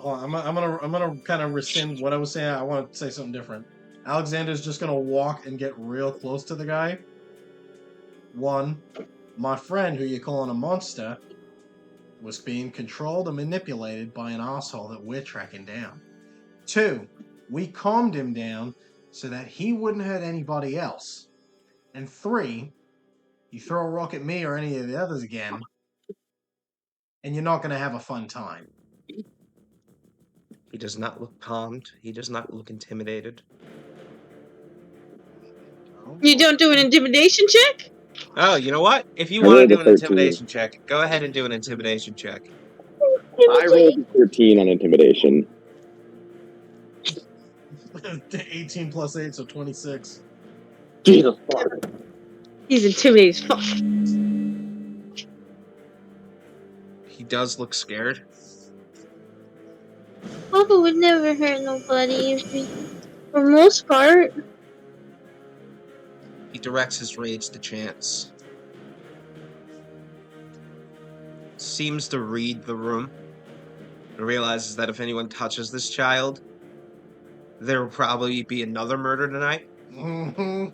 S5: I'm gonna kind of rescind what I was saying. I want to say something different. Alexander's just gonna walk and get real close to the guy. One, my friend, who you're calling a monster, was being controlled and manipulated by an asshole that we're tracking down. Two, we calmed him down so that he wouldn't hurt anybody else. And three, you throw a rock at me or any of the others again, and you're not gonna have a fun time.
S1: He does not look calmed. He does not look intimidated.
S2: You don't do an intimidation check?
S1: Oh, you know what? If you
S3: I
S1: want to
S3: rolled a
S1: do an
S3: 13.
S1: intimidation check, go ahead and do an intimidation check.
S3: I rolled a 13 on intimidation.
S5: 18 plus 8, so 26.
S3: Jesus fuck.
S2: He's intimidated as fuck.
S1: He does look scared.
S2: Papa would never hurt nobody for most part.
S1: He directs his rage to Chance. Seems to read the room and realizes that if anyone touches this child, there will probably be another murder tonight.
S5: Mm-hmm.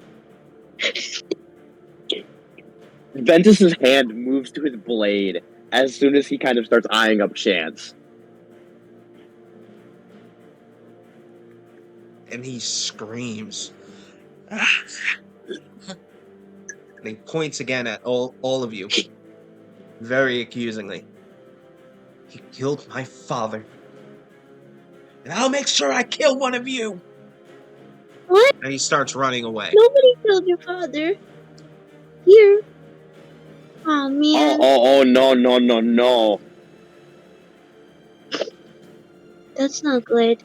S3: Ventus's hand moves to his blade as soon as he kind of starts eyeing up Chance.
S1: And he screams. And he points again at all of you, very accusingly. He killed my father. And I'll make sure I kill one of you!
S2: What?
S1: And he starts running away.
S2: Nobody killed your father. Here. Oh man.
S3: Oh, no.
S2: That's not good.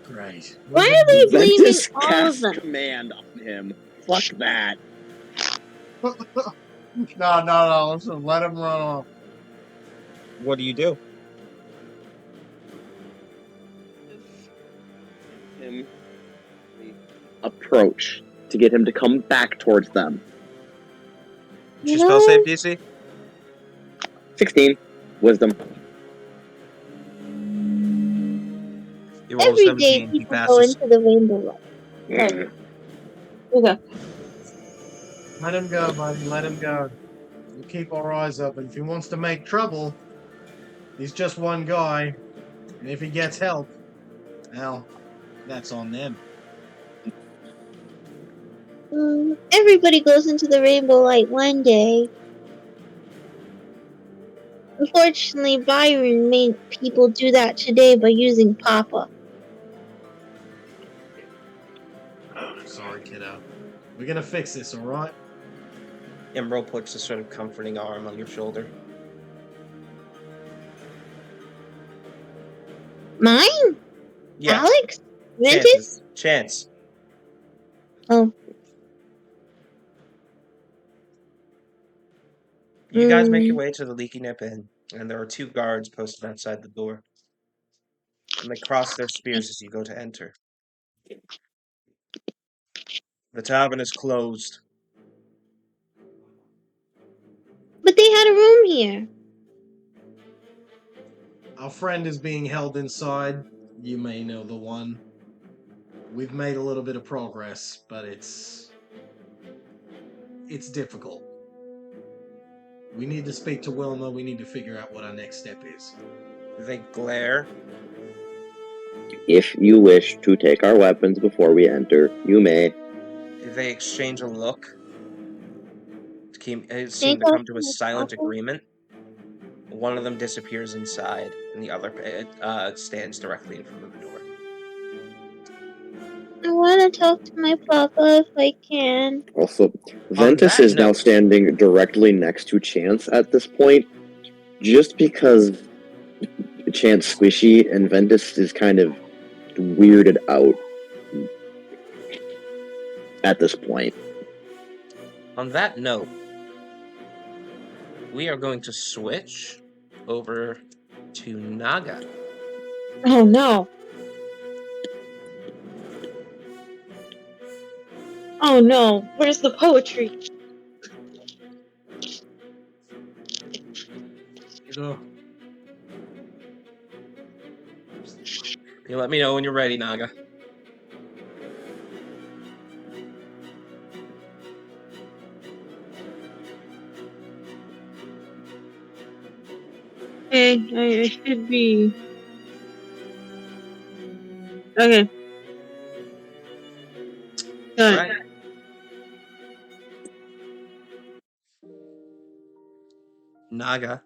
S5: Great.
S2: Why are they blaming
S3: Ventus
S2: all of
S3: casts
S2: them?
S3: command on him. Fuck that.
S5: No. Listen, let him run off.
S1: What do you do?
S3: Him approach to get him to come back towards them.
S1: What's your spell save, DC?
S3: 16. Wisdom.
S1: You roll
S2: Every
S1: 17,
S2: day
S1: he
S2: people go
S1: passes.
S2: into the rainbow light. Okay.
S5: Let him go, buddy. Let him go. We'll keep our eyes open. If he wants to make trouble, he's just one guy. And if he gets help, well, that's on them.
S2: Everybody goes into the rainbow light one day. Unfortunately, Byron made people do that today by using Papa.
S5: Sorry, kiddo. We're gonna fix this, alright?
S1: Emerald puts a sort of comforting arm on your shoulder.
S2: Mine?
S1: Yeah.
S2: Alex? Metus?
S1: Chance.
S2: Oh.
S1: You guys make your way to the Leaky Nip Inn, and there are 2 guards posted outside the door. And they cross their spears as you go to enter. The tavern is closed.
S2: But they had a room here.
S5: Our friend is being held inside. You may know the one. We've made a little bit of progress, but it's difficult. We need to speak to Wilma. We need to figure out what our next step is.
S1: They glare.
S3: If you wish to take our weapons before we enter, you may.
S1: They exchange a look. Seem
S2: They
S1: to
S2: go
S1: come to a
S2: to
S1: silent
S2: Papa.
S1: agreement. One of them disappears inside, and the other stands directly in front of the door.
S2: I want to talk to my Papa if I can.
S3: Also, Ventus
S1: that
S3: is now
S1: note-
S3: standing directly next to Chance at this point, just because Chance squishy and Ventus is kind of weirded out. at this point.
S1: On that note, we are going to switch over to Naga.
S2: Oh no. Oh no. Where's the poetry?
S1: You go. You let me know when you're ready, Naga.
S2: Okay, I should be. Okay. Got it.
S1: Right. Naga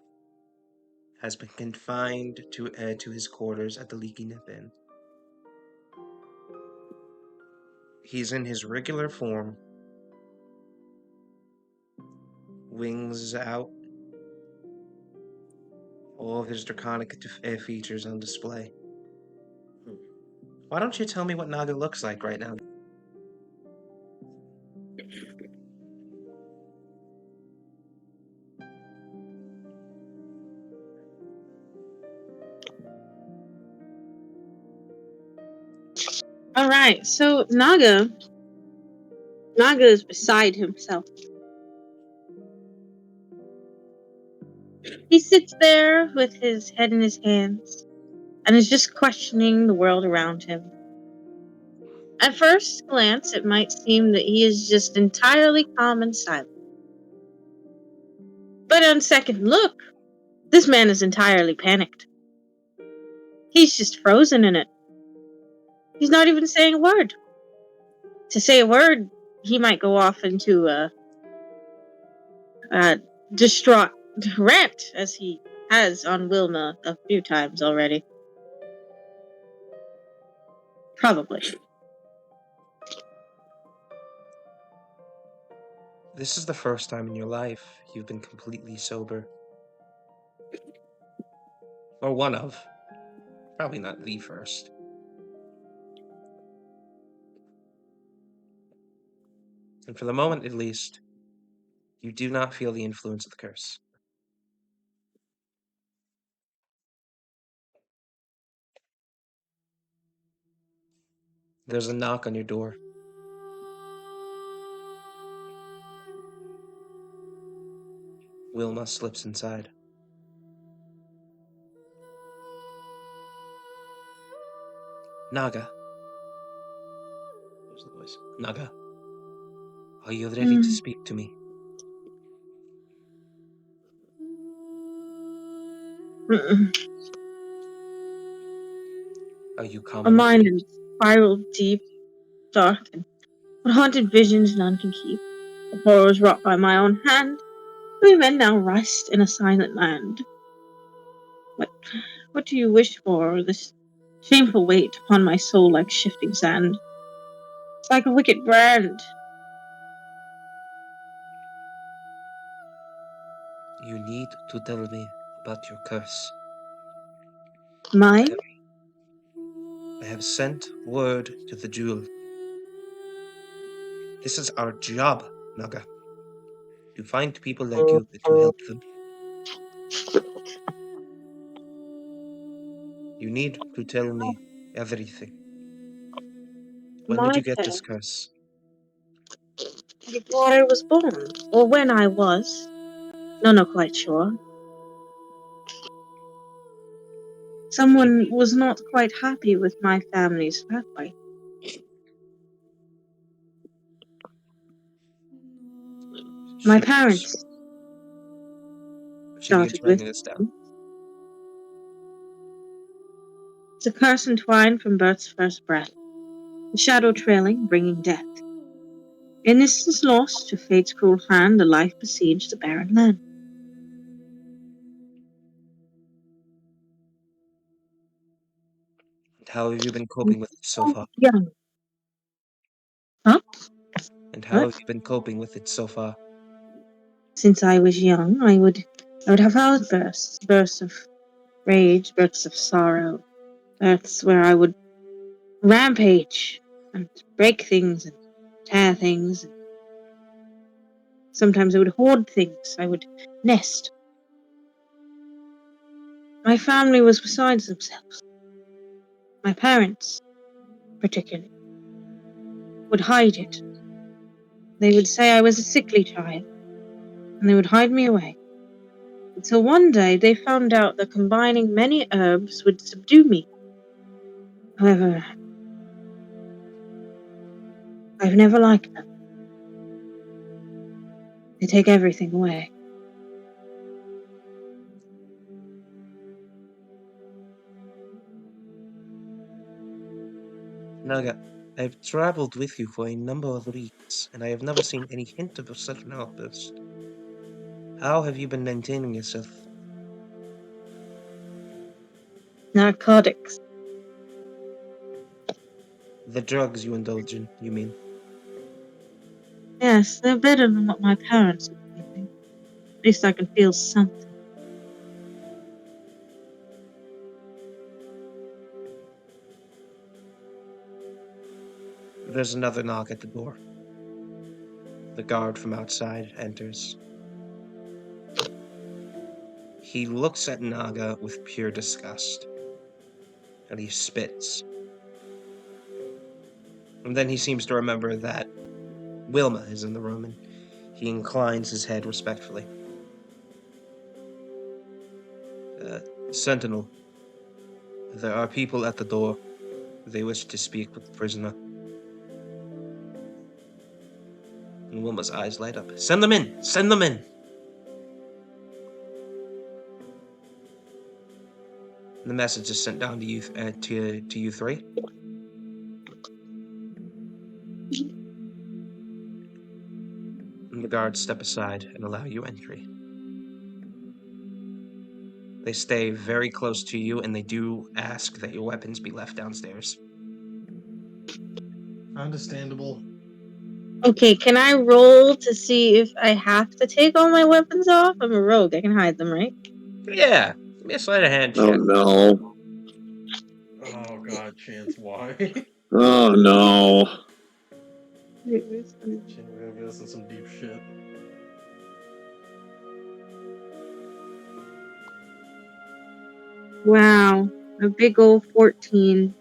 S1: has been confined to his quarters at the Leaky Nip Inn. He's in his regular form, wings out, all of his draconic features on display. Why don't you tell me what Naga looks like right now?
S2: Alright, so Naga is beside himself. He sits there with his head in his hands and is just questioning the world around him. At first glance, it might seem that he is just entirely calm and silent. But on second look, this man is entirely panicked. He's just frozen in it. He's not even saying a word. To say a word, he might go off into a distraught rant, as he has on Wilma a few times already. Probably.
S1: This is the first time in your life you've been completely sober. Or one of. Probably not the first. And for the moment, at least, you do not feel the influence of the curse. There's a knock on your door. Wilma slips inside. Naga. There's the voice. Naga. Are you ready to speak to me? Are you calm
S2: A
S1: enough?
S2: mind is spiraled deep, dark, and what haunted visions none can keep. The horrors wrought by my own hand, we men now rest in a silent land. What do you wish for, this shameful weight upon my soul like shifting sand? It's like a wicked brand.
S1: You need to tell me about your curse.
S2: Mine?
S1: I have sent word to the jewel. This is our job, Naga. To find people like you to help them. You need to tell me everything. When did
S2: My
S1: you get this
S2: tale.
S1: curse?
S2: Before I was born, or when I was. Not quite sure. Someone was not quite happy with my family's pathway. My parents
S1: She begins
S2: started with
S1: writing this down.
S2: it's a curse entwined from birth's first breath, the shadow trailing, bringing death. Innocence lost to fate's cruel hand, a life besieged the barren land.
S1: And how have you been coping with it so far?
S2: Young. Huh?
S1: And how
S2: What?
S1: have you been coping with it so far?
S2: Since I was young, I would have outbursts, bursts of rage, bursts of sorrow. That's where I would rampage and break things and tear things. Sometimes I would hoard things. I would nest. My family was besides themselves. My parents, particularly, would hide it. They would say I was a sickly child, and they would hide me away. Until one day they found out that combining many herbs would subdue me. However, I've never liked them. They take everything away.
S1: Naga, I've traveled with you for a number of weeks, and I have never seen any hint of such an outburst. How have you been maintaining yourself?
S2: Narcotics.
S1: The drugs you indulge in, you mean?
S2: Yes, they're better than what my parents were using. At least I can feel something.
S1: There's another knock at the door. The guard from outside enters. He looks at Naga with pure disgust, and he spits. And then he seems to remember that Wilma is in the room, and he inclines his head respectfully. Sentinel, there are people at the door. They wish to speak with the prisoner. And Wilma's eyes light up. Send them in! Send them in! The message is sent down to you, to you three. And the guards step aside and allow you entry. They stay very close to you, and they do ask that your weapons be left downstairs.
S5: Understandable.
S2: Okay, can I roll to see if I have to take all my weapons off? I'm a rogue. I can hide them, right?
S1: Yeah, give me a sleight of hand
S3: Oh
S1: check.
S3: no.
S5: Oh god, Chance, why?
S3: Oh no.
S5: Chance, we're gonna get us in some deep shit.
S2: Wow, a big old 14.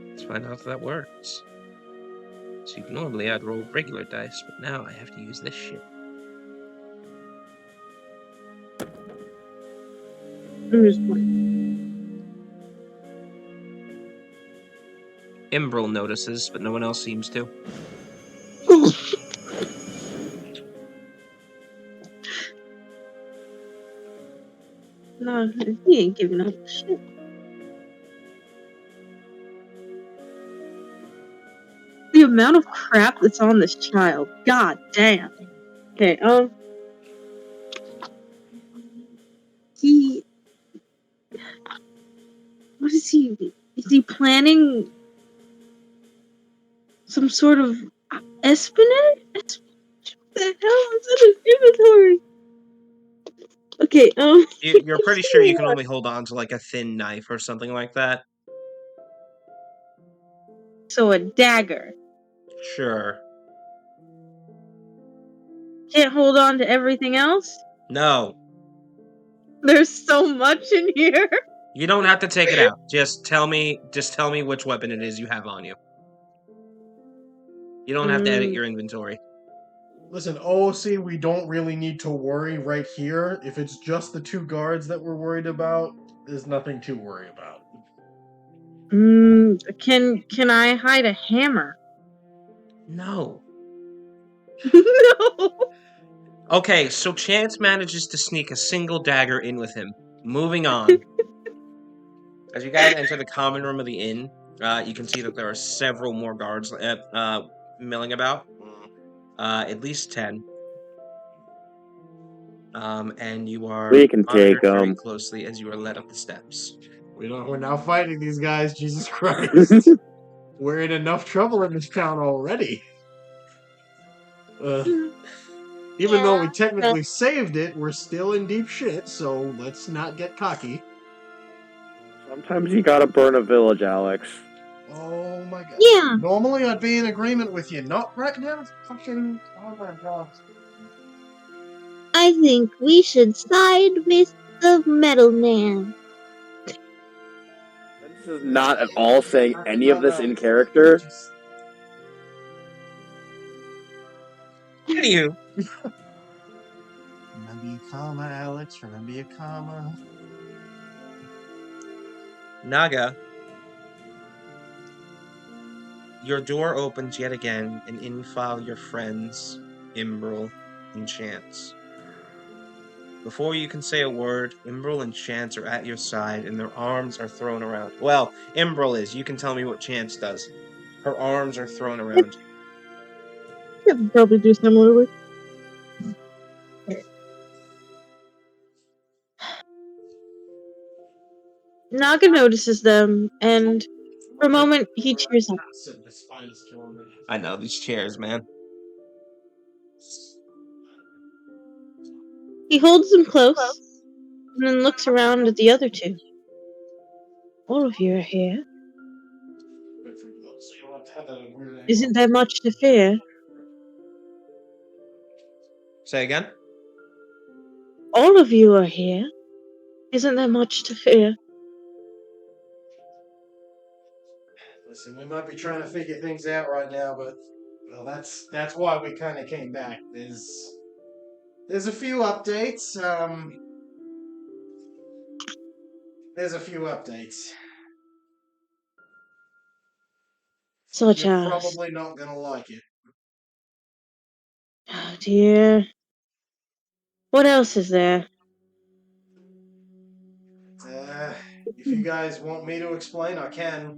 S1: Let's find out if that works. So normally I'd roll regular dice, but now I have to use this shit. Imbril notices, but no one else seems to.
S2: No, he ain't giving up shit. The amount of crap that's on this child. God damn. Okay, what is he? Is he planning some sort of espionage? What the hell is in his inventory? Okay,
S1: You're pretty sure you can only hold on to like a thin knife or something like that?
S2: So a dagger.
S1: Sure.
S2: Can't hold on to everything else?
S1: No.
S2: There's so much in here.
S1: You don't have to take it out. Just tell me which weapon it is you have on you. You don't have to edit your inventory.
S5: Listen, OOC, we don't really need to worry right here. If it's just the two guards that we're worried about, there's nothing to worry about.
S2: Can I hide a hammer?
S1: No.
S2: No.
S1: Okay, so Chance manages to sneak a single dagger in with him. Moving on. As you guys enter the common room of the inn, you can see that there are several more guards milling about. At least 10. And you are
S3: We can
S1: monitored
S3: take
S1: very closely as you are led up the steps.
S5: We're now fighting these guys, Jesus Christ. We're in enough trouble in this town already. Even though we technically saved it, we're still in deep shit, so let's not get cocky.
S3: Sometimes you gotta burn a village, Alex.
S5: Oh my god.
S2: Yeah,
S5: Normally I'd be in agreement with you. Not right now. Fucking. Oh my god.
S2: I think we should side with the metal man.
S3: This is not at all saying any of this
S5: No.
S3: in character.
S5: Just.
S1: Anywho,
S5: Remember your karma, Alex. Remember your karma.
S1: Naga, your door opens yet again, and in file your friends, Imbrel and Chance. Before you can say a word, Imbrel and Chance are at your side, and their arms are thrown around. Well, Imbrel is. You can tell me what Chance does. Her arms are thrown around you.
S2: I could probably do similarly. Naga notices them, and for a moment he cheers up.
S1: I know, these chairs, man.
S2: He holds them close, and then looks around at the other two. All of you are here. Isn't there much to fear?
S1: Say again?
S2: All of you are here. Isn't there much to fear?
S5: Listen, we might be trying to figure things out right now, but well, that's why we kind of came back. There's a few updates. There's a few updates.
S2: Such
S5: You're
S2: as.
S5: probably not gonna like it.
S2: Oh dear. What else is there?
S5: Uh, if you guys want me to explain, I can.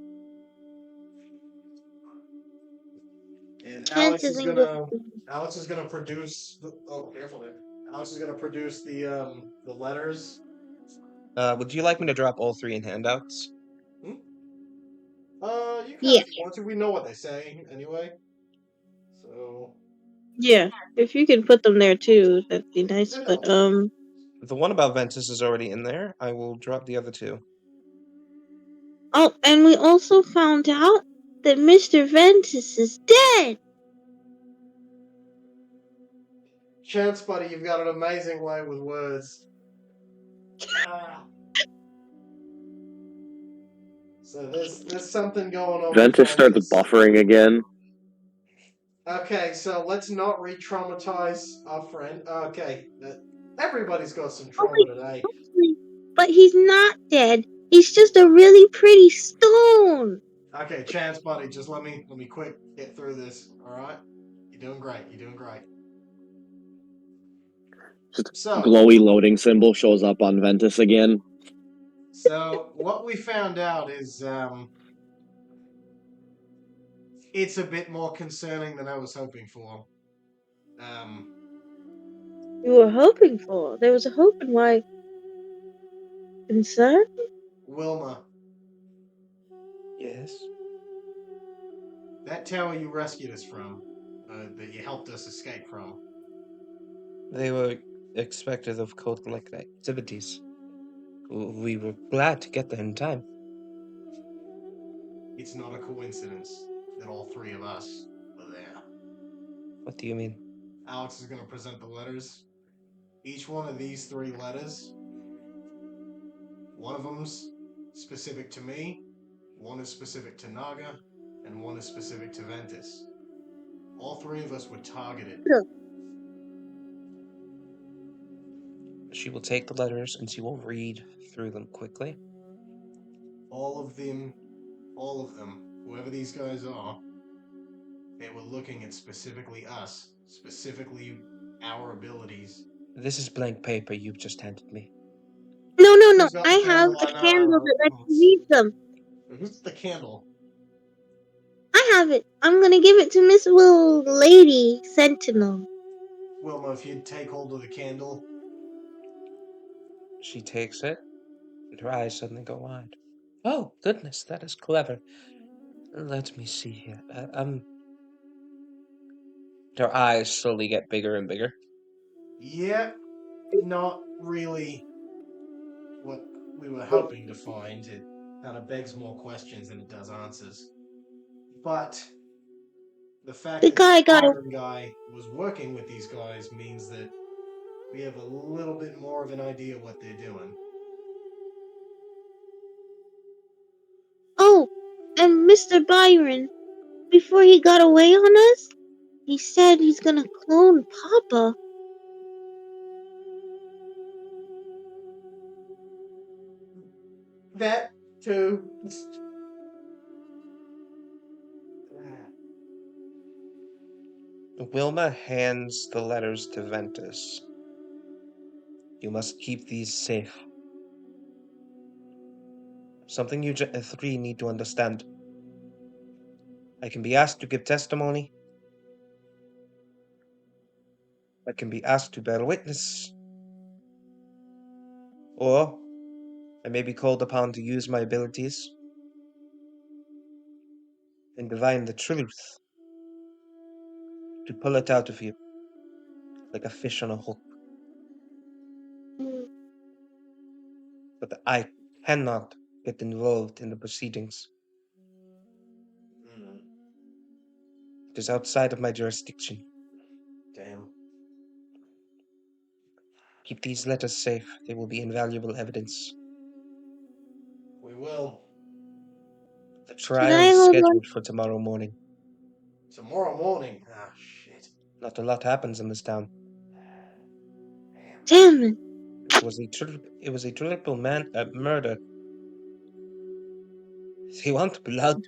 S5: And
S2: Chance isn't good.
S5: Alex is gonna produce. Oh, careful there. Alex is gonna produce the letters.
S1: Would you like me to drop all three in handouts?
S5: Hmm? You can
S2: Yeah,
S5: if you want to. We know what they say anyway. So
S2: yeah. If you can put them there too, that'd be nice.
S5: it
S2: But
S5: helps.
S1: The one about Ventus is already in there. I will drop the other two.
S2: oh, and we also found out that Mr. Ventus is dead.
S5: Chance, buddy, you've got an amazing way with words. Ah. So there's something going on with
S3: Ventus starts
S5: Ventus.
S3: buffering again.
S5: Okay, so let's not re-traumatize our friend. Okay, everybody's got some
S2: Oh
S5: trauma
S2: wait,
S5: today.
S2: actually, but he's not dead. He's just a really pretty stone.
S5: Okay, Chance, buddy, just let me quick get through this. All right, you're doing great. You're doing great.
S3: Just
S5: So,
S3: glowy loading symbol shows up on Ventus again.
S5: so what we found out is it's a bit more concerning than I was hoping for. Um,
S2: You were hoping for. There was a hope, and why? Concern?
S5: Wilma,
S1: Yes.
S5: that tower you rescued us from, that you helped us escape from,
S1: They were expected of cult-like activities. We were glad to get there in time.
S5: it's not a coincidence that all three of us were there.
S1: What do you mean?
S5: Alex is going to present the letters. Each one of these three letters, one of them's specific to me, one is specific to Naga, and one is specific to Ventus. All three of us were targeted.
S1: She will take the letters and she will read through them quickly.
S5: All of them, whoever these guys are, they were looking at specifically us, specifically our abilities.
S1: This is blank paper you've just handed me.
S2: No, no, no.
S5: Who's got
S2: I
S5: the
S2: have
S5: candle?
S2: a
S5: I know, I
S2: candle
S5: know.
S2: that lets you read them.
S5: Who's the candle?
S2: I have it. I'm gonna give it to Miss Little Lady Sentinel.
S5: Wilma, if you'd take hold of the candle.
S1: She takes it, and her eyes suddenly go wide. Oh, goodness, that is clever. Let me see here. Her eyes slowly get bigger and bigger.
S5: Yeah, not really what we were hoping to find. kind of begs more questions than it does answers. But the fact
S2: The
S5: that
S2: guy
S5: the
S2: got a.
S5: Byron guy was working with these guys means that we have a little bit more of an idea what they're doing.
S2: Oh, and Mr. Byron, before he got away on us, he said he's gonna clone Papa.
S5: That too.
S1: Wilma hands the letters to Ventus. You must keep these safe. Something you three need to understand. I can be asked to give testimony. I can be asked to bear witness. Or I may be called upon to use my abilities and divine the truth, to pull it out of you like a fish on a hook.
S2: Hmm.
S1: But I cannot get involved in the proceedings. It is outside of my jurisdiction.
S5: Damn.
S1: Keep these letters safe. They will be invaluable evidence.
S5: We will.
S1: The
S2: Can
S1: trial
S2: I
S1: is
S2: hold on?
S1: scheduled for tomorrow morning.
S5: Tomorrow morning. Ah, shit.
S1: Not a lot happens in this town.
S2: Damn it.
S1: It was a triple murder. They want blood.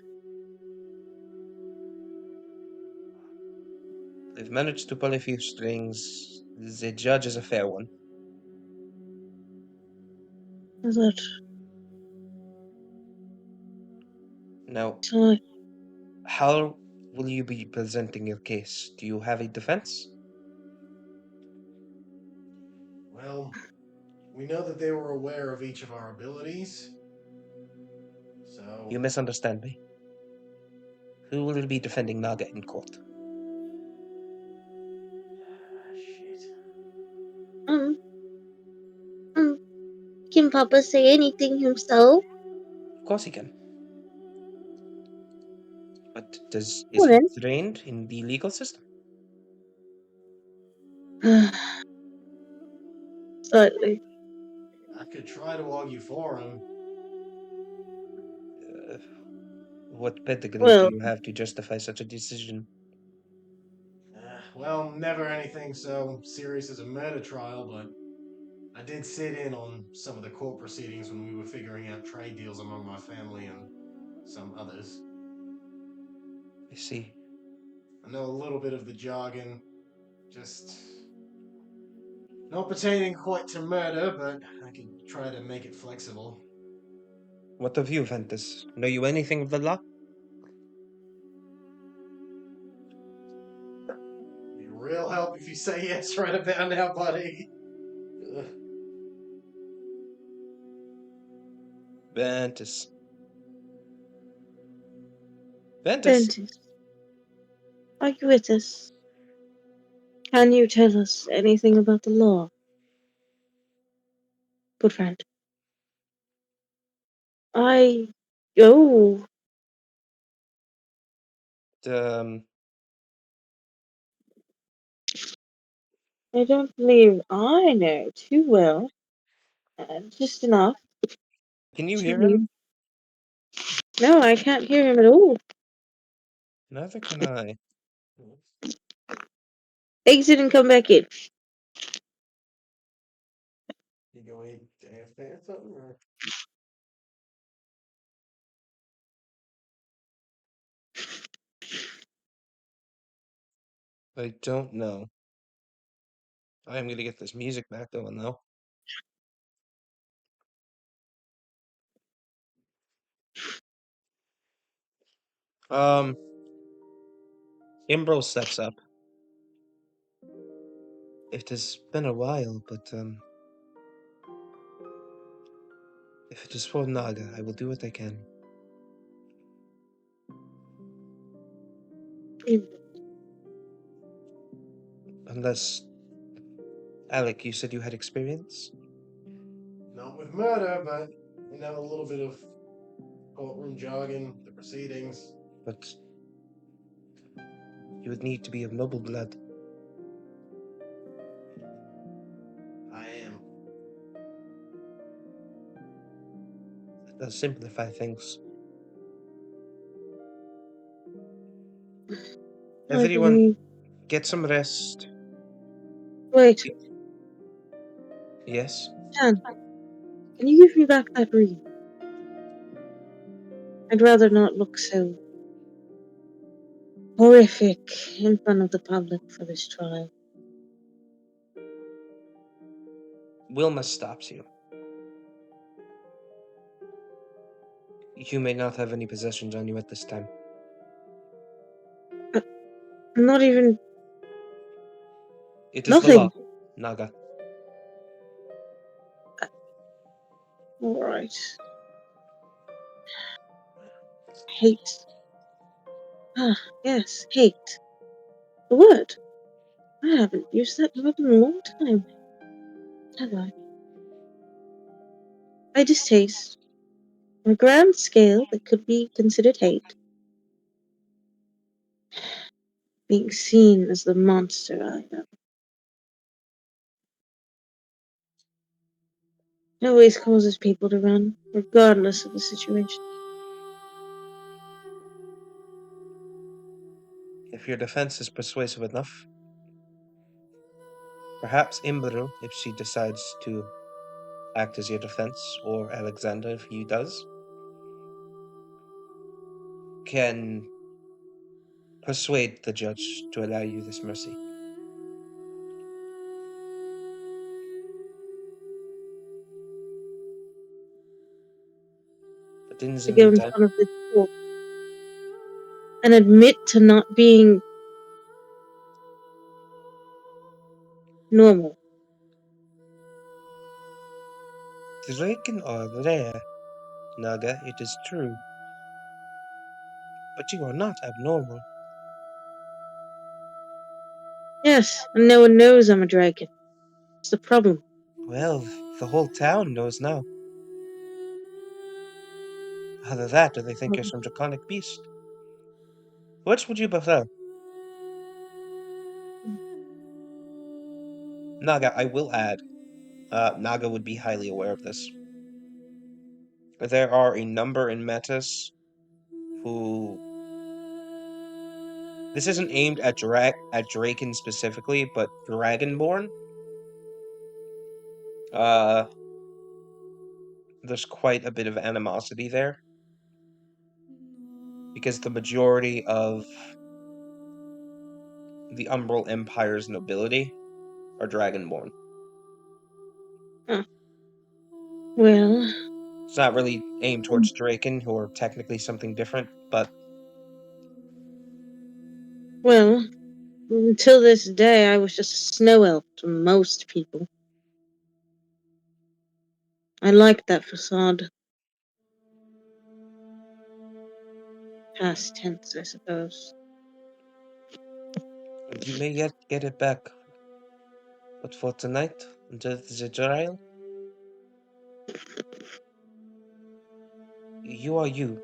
S1: They've managed to pull a few strings. The judge is a fair one.
S2: I thought
S1: Now,
S2: so.
S1: how will you be presenting your case? Do you have a defense?
S5: Well, we know that they were aware of each of our abilities. So.
S1: You misunderstand me. Who will be defending Naga in court?
S5: Shit.
S2: Um, um, can Papa say anything himself?
S1: Of course he can. But is he
S2: Well
S1: trained in the legal system?
S2: then. Slightly.
S5: I could try to argue for him.
S1: Uh, what pedigree do
S2: Well,
S1: you have to justify such a decision?
S5: Well, never anything so serious as a murder trial, but I did sit in on some of the court proceedings when we were figuring out trade deals among my family and some others.
S1: I see.
S5: I know a little bit of the jargon, just not pertaining quite to murder, but I could try to make it flexible.
S1: What of you, Ventus? Know you anything of the law?
S5: Be real help if you say yes right about now, buddy. Ugh.
S1: Ventus. Ventus?
S2: Ventus, are you with us? Can you tell us anything about the law? Good friend. I. Oh,
S1: Um,
S2: I don't believe I know too well. Just enough
S1: can you hear him?
S2: to. No, I can't hear him at all.
S1: Neither can I.
S2: Exit and come back in.
S5: You go eat AFK or something? Or?
S1: I don't know. I am gonna get this music back going though. Um, Imbro steps up. It has been a while, but if it is for Naga, I will do what I can. Unless, Alec, you said you had experience?
S5: Not with murder, but a little bit of courtroom jargon, the proceedings.
S1: But you would need to be of noble blood.
S5: I am.
S1: It does simplify things.
S2: I
S1: Everyone,
S2: believe.
S1: get some rest.
S2: Wait,
S1: Yes?
S2: Dan, can you give me back that ring? I'd rather not look so horrific in front of the public for this trial.
S1: Wilma stops you. You may not have any possessions on you at this time.
S2: I'm not even.
S1: It is the law,
S2: Nothing.
S1: Naga.
S2: Alright. Hate. Ah, yes, hate. The word. I haven't used that word in a long time, have I? I distaste. On a grand scale that could be considered hate. Being seen as the monster I am. It always causes people to run, regardless of the situation.
S1: If your defense is persuasive enough, perhaps Imberu, if she decides to act as your defense, or Aleksandr, if he does, can persuade the judge to allow you this mercy. But in the
S2: To go in
S1: meantime,
S2: front of the court and admit to not being normal.
S1: Draken are rare, Naga, it is true. But you are not abnormal.
S2: Yes, and no one knows I'm a dragon. It's the problem.
S1: Well, the whole town knows now. Either that, or they think you're some draconic beast. Which would you prefer? Naga, I will add, Naga would be highly aware of this. There are a number in Metus who... This isn't aimed at Draken specifically, but Dragonborn. There's quite a bit of animosity there. Because the majority of the Umbral Empire's nobility are Dragonborn.
S2: Huh. Well,
S1: It's not really aimed towards Draken, who are technically something different, but
S2: well, until this day I was just a snow elf to most people. I liked that facade. Past tense, I suppose.
S1: you may yet get it back. But for tonight, until the trial, you are you.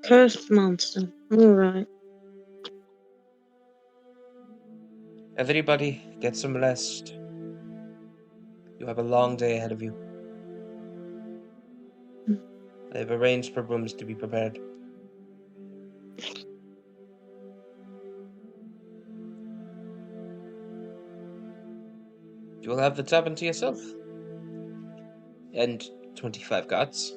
S2: Cursed monster. Alright.
S1: Everybody, get some rest. You have a long day ahead of you. I have arranged for rooms to be prepared. You will have the tavern to yourself. And 25 gods.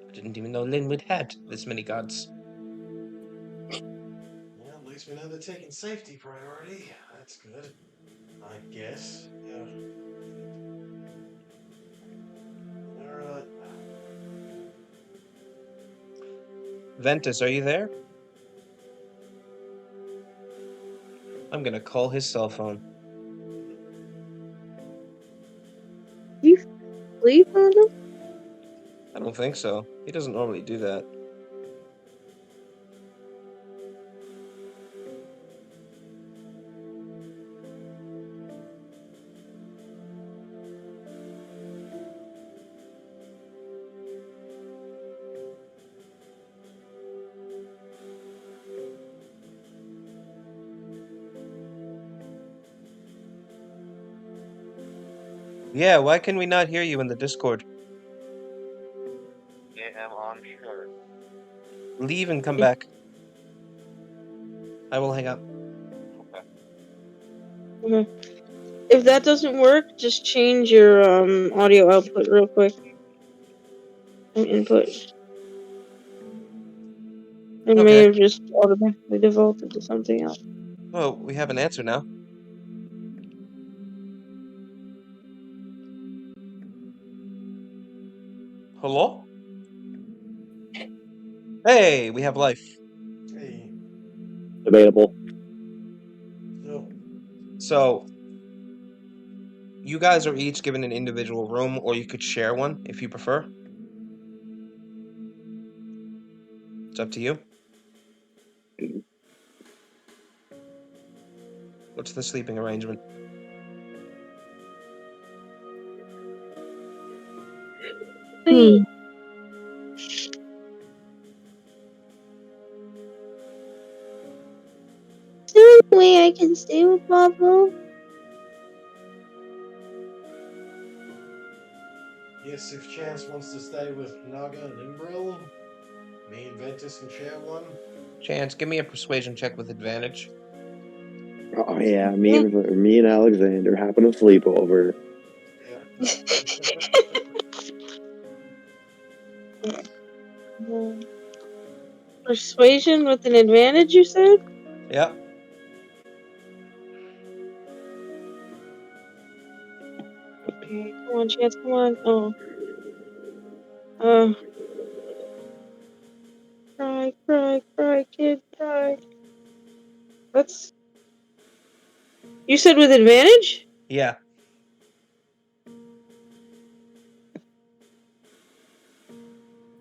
S1: I didn't even know Linwood had this many gods.
S5: Well, at least we know they're taking safety priority. That's good. I guess. Yeah. Alright.
S1: Ventus, are you there? I'm gonna call his cell phone.
S2: You sleep on him?
S1: I don't think so. He doesn't normally do that. Yeah, why can we not hear you in the Discord?
S3: I am on sure.
S1: Leave and come back. I will hang up.
S6: Okay. If that doesn't work, just change your audio output real quick. And input. It may
S1: Okay.
S6: have just automatically defaulted to something else.
S1: Oh, we have an answer now. Hello? Hey, we have life.
S5: Hey.
S3: Debatable.
S1: So, you guys are each given an individual room, or you could share one if you prefer. It's up to you. What's the sleeping arrangement?
S2: Wait, is there any way I can stay with Pablo?
S5: Yes, if Chance wants to stay with Naga and Imbril, me and Ventus can share one.
S1: Chance, give me a persuasion check with advantage.
S3: Oh yeah, me and Aleksandr happen to sleep over.
S5: Yeah.
S6: Persuasion with an advantage, you said?
S1: Yeah.
S6: Okay, come on, Chance, come on. Oh. Cry, kid, cry. That's... You said with advantage?
S1: Yeah.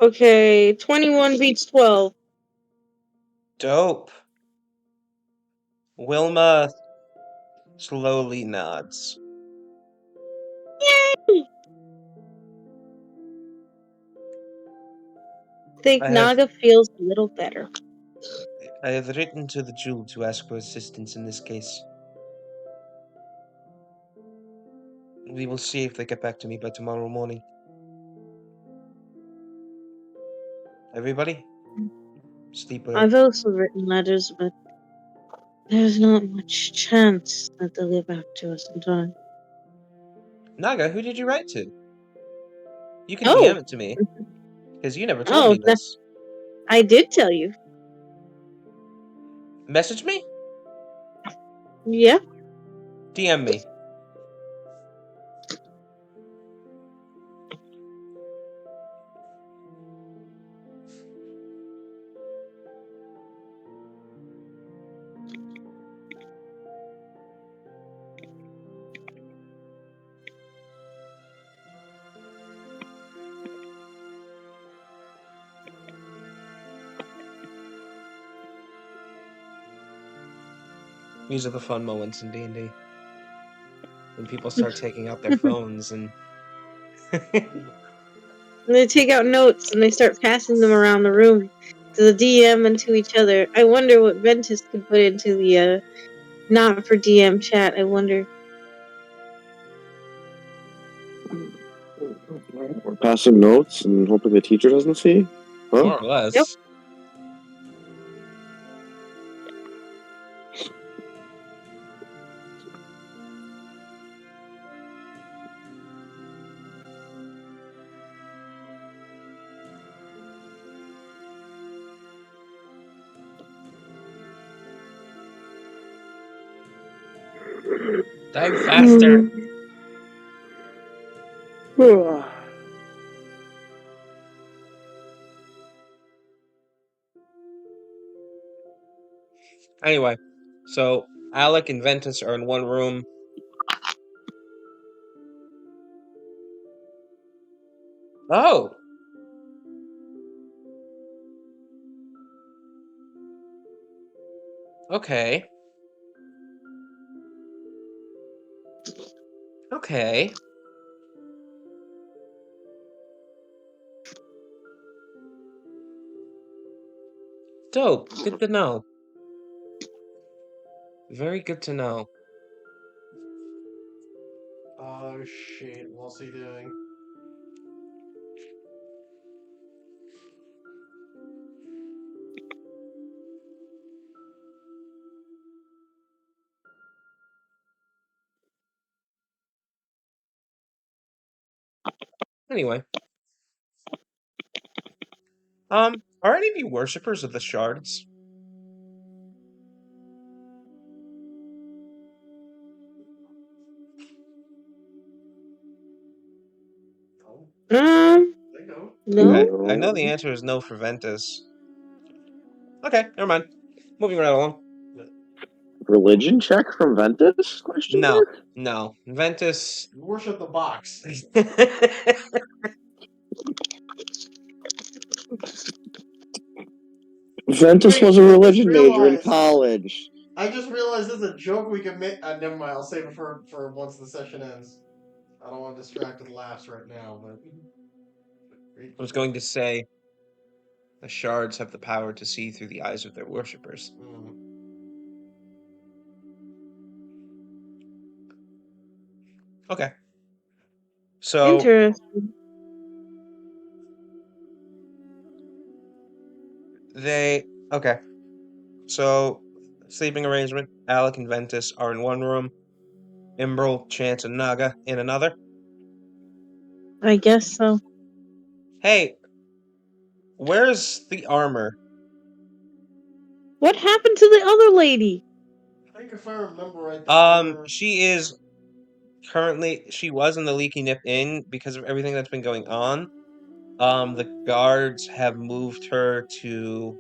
S6: Okay, 21 beats 12.
S1: Dope. Wilma slowly nods.
S6: Yay! Think
S1: I have
S6: Naga feels a little better.
S1: written to the Jewel to ask for assistance in this case. We will see if they get back to me by tomorrow morning. Everybody, sleep well.
S6: I've also written letters, but there's not much chance that they'll get back to us in time.
S1: Naga, who did you write to? You can
S6: Oh!
S1: DM it to me, because you never told me
S6: Oh,
S1: this.
S6: I did tell you.
S1: Message me?
S6: Yeah.
S1: DM me. These are the fun moments in D&D. When people start taking out their phones and...
S6: And they take out notes and they start passing them around the room to the DM and to each other. I wonder what Ventus could put into the not for DM chat. I wonder.
S3: We're passing notes and hoping the teacher doesn't see. Huh?
S1: More or less.
S6: Yep.
S1: Dive faster. Anyway, so Alec and Ventus are in one room. Oh! Okay. Okay. Dope. Good to know. Very good to know.
S5: Oh shit, What's he doing?
S1: Anyway, are any of you worshippers of the shards?
S5: No. They don't.
S6: No.
S1: Okay, I know the answer is no for Ventus. Okay, never mind. Moving right along.
S3: Religion check from Ventus? Question
S1: No,
S3: mark?
S1: no. Ventus.
S5: You worship the box.
S3: Ventus
S5: Wait,
S3: was a
S5: I just
S3: religion major in
S5: realized.
S3: college.
S5: I just realized there's a joke we can make. Never mind. I'll save it for once the session ends. I don't want to distract with laughs right now, but.
S1: I was going to say the shards have the power to see through the eyes of their worshippers.
S5: Mm.
S1: Okay. So
S6: Interesting.
S1: they okay. So sleeping arrangement, Alec and Ventus are in one room, Imbrel, Chance, and Naga in another.
S6: I guess so.
S1: Hey, where's the armor?
S6: What happened to the other lady?
S5: I think if I remember right, the armor.
S1: She is currently she was in the Leaky Nip Inn because of everything that's been going on. The guards have moved her to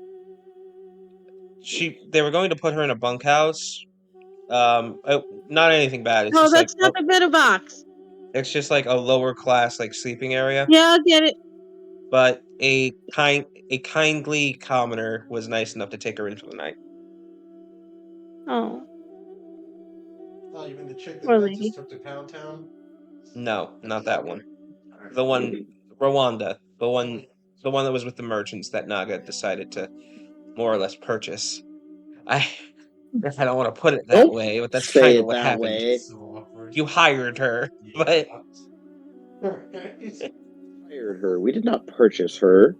S1: they were going to put her in a bunkhouse. Not anything bad.
S6: No, that's not the better box.
S1: It's just like a lower class like sleeping area.
S6: Yeah, I'll get it.
S1: But a kindly commoner was nice enough to take her in for the night.
S6: Oh,
S5: Oh, you mean the chick that
S6: poor
S5: Ventus
S6: lady.
S5: took to Pound Town?
S1: No, not that one. The one Rwanda, the one that was with the merchants that Naga decided to more or less purchase. I I don't want to put it that
S3: Don't
S1: way, but that's
S3: say
S1: kind of
S3: it
S1: what
S3: that
S1: happened.
S3: way.
S5: So awkward.
S1: You hired her, but
S3: Hired her. We did not purchase her.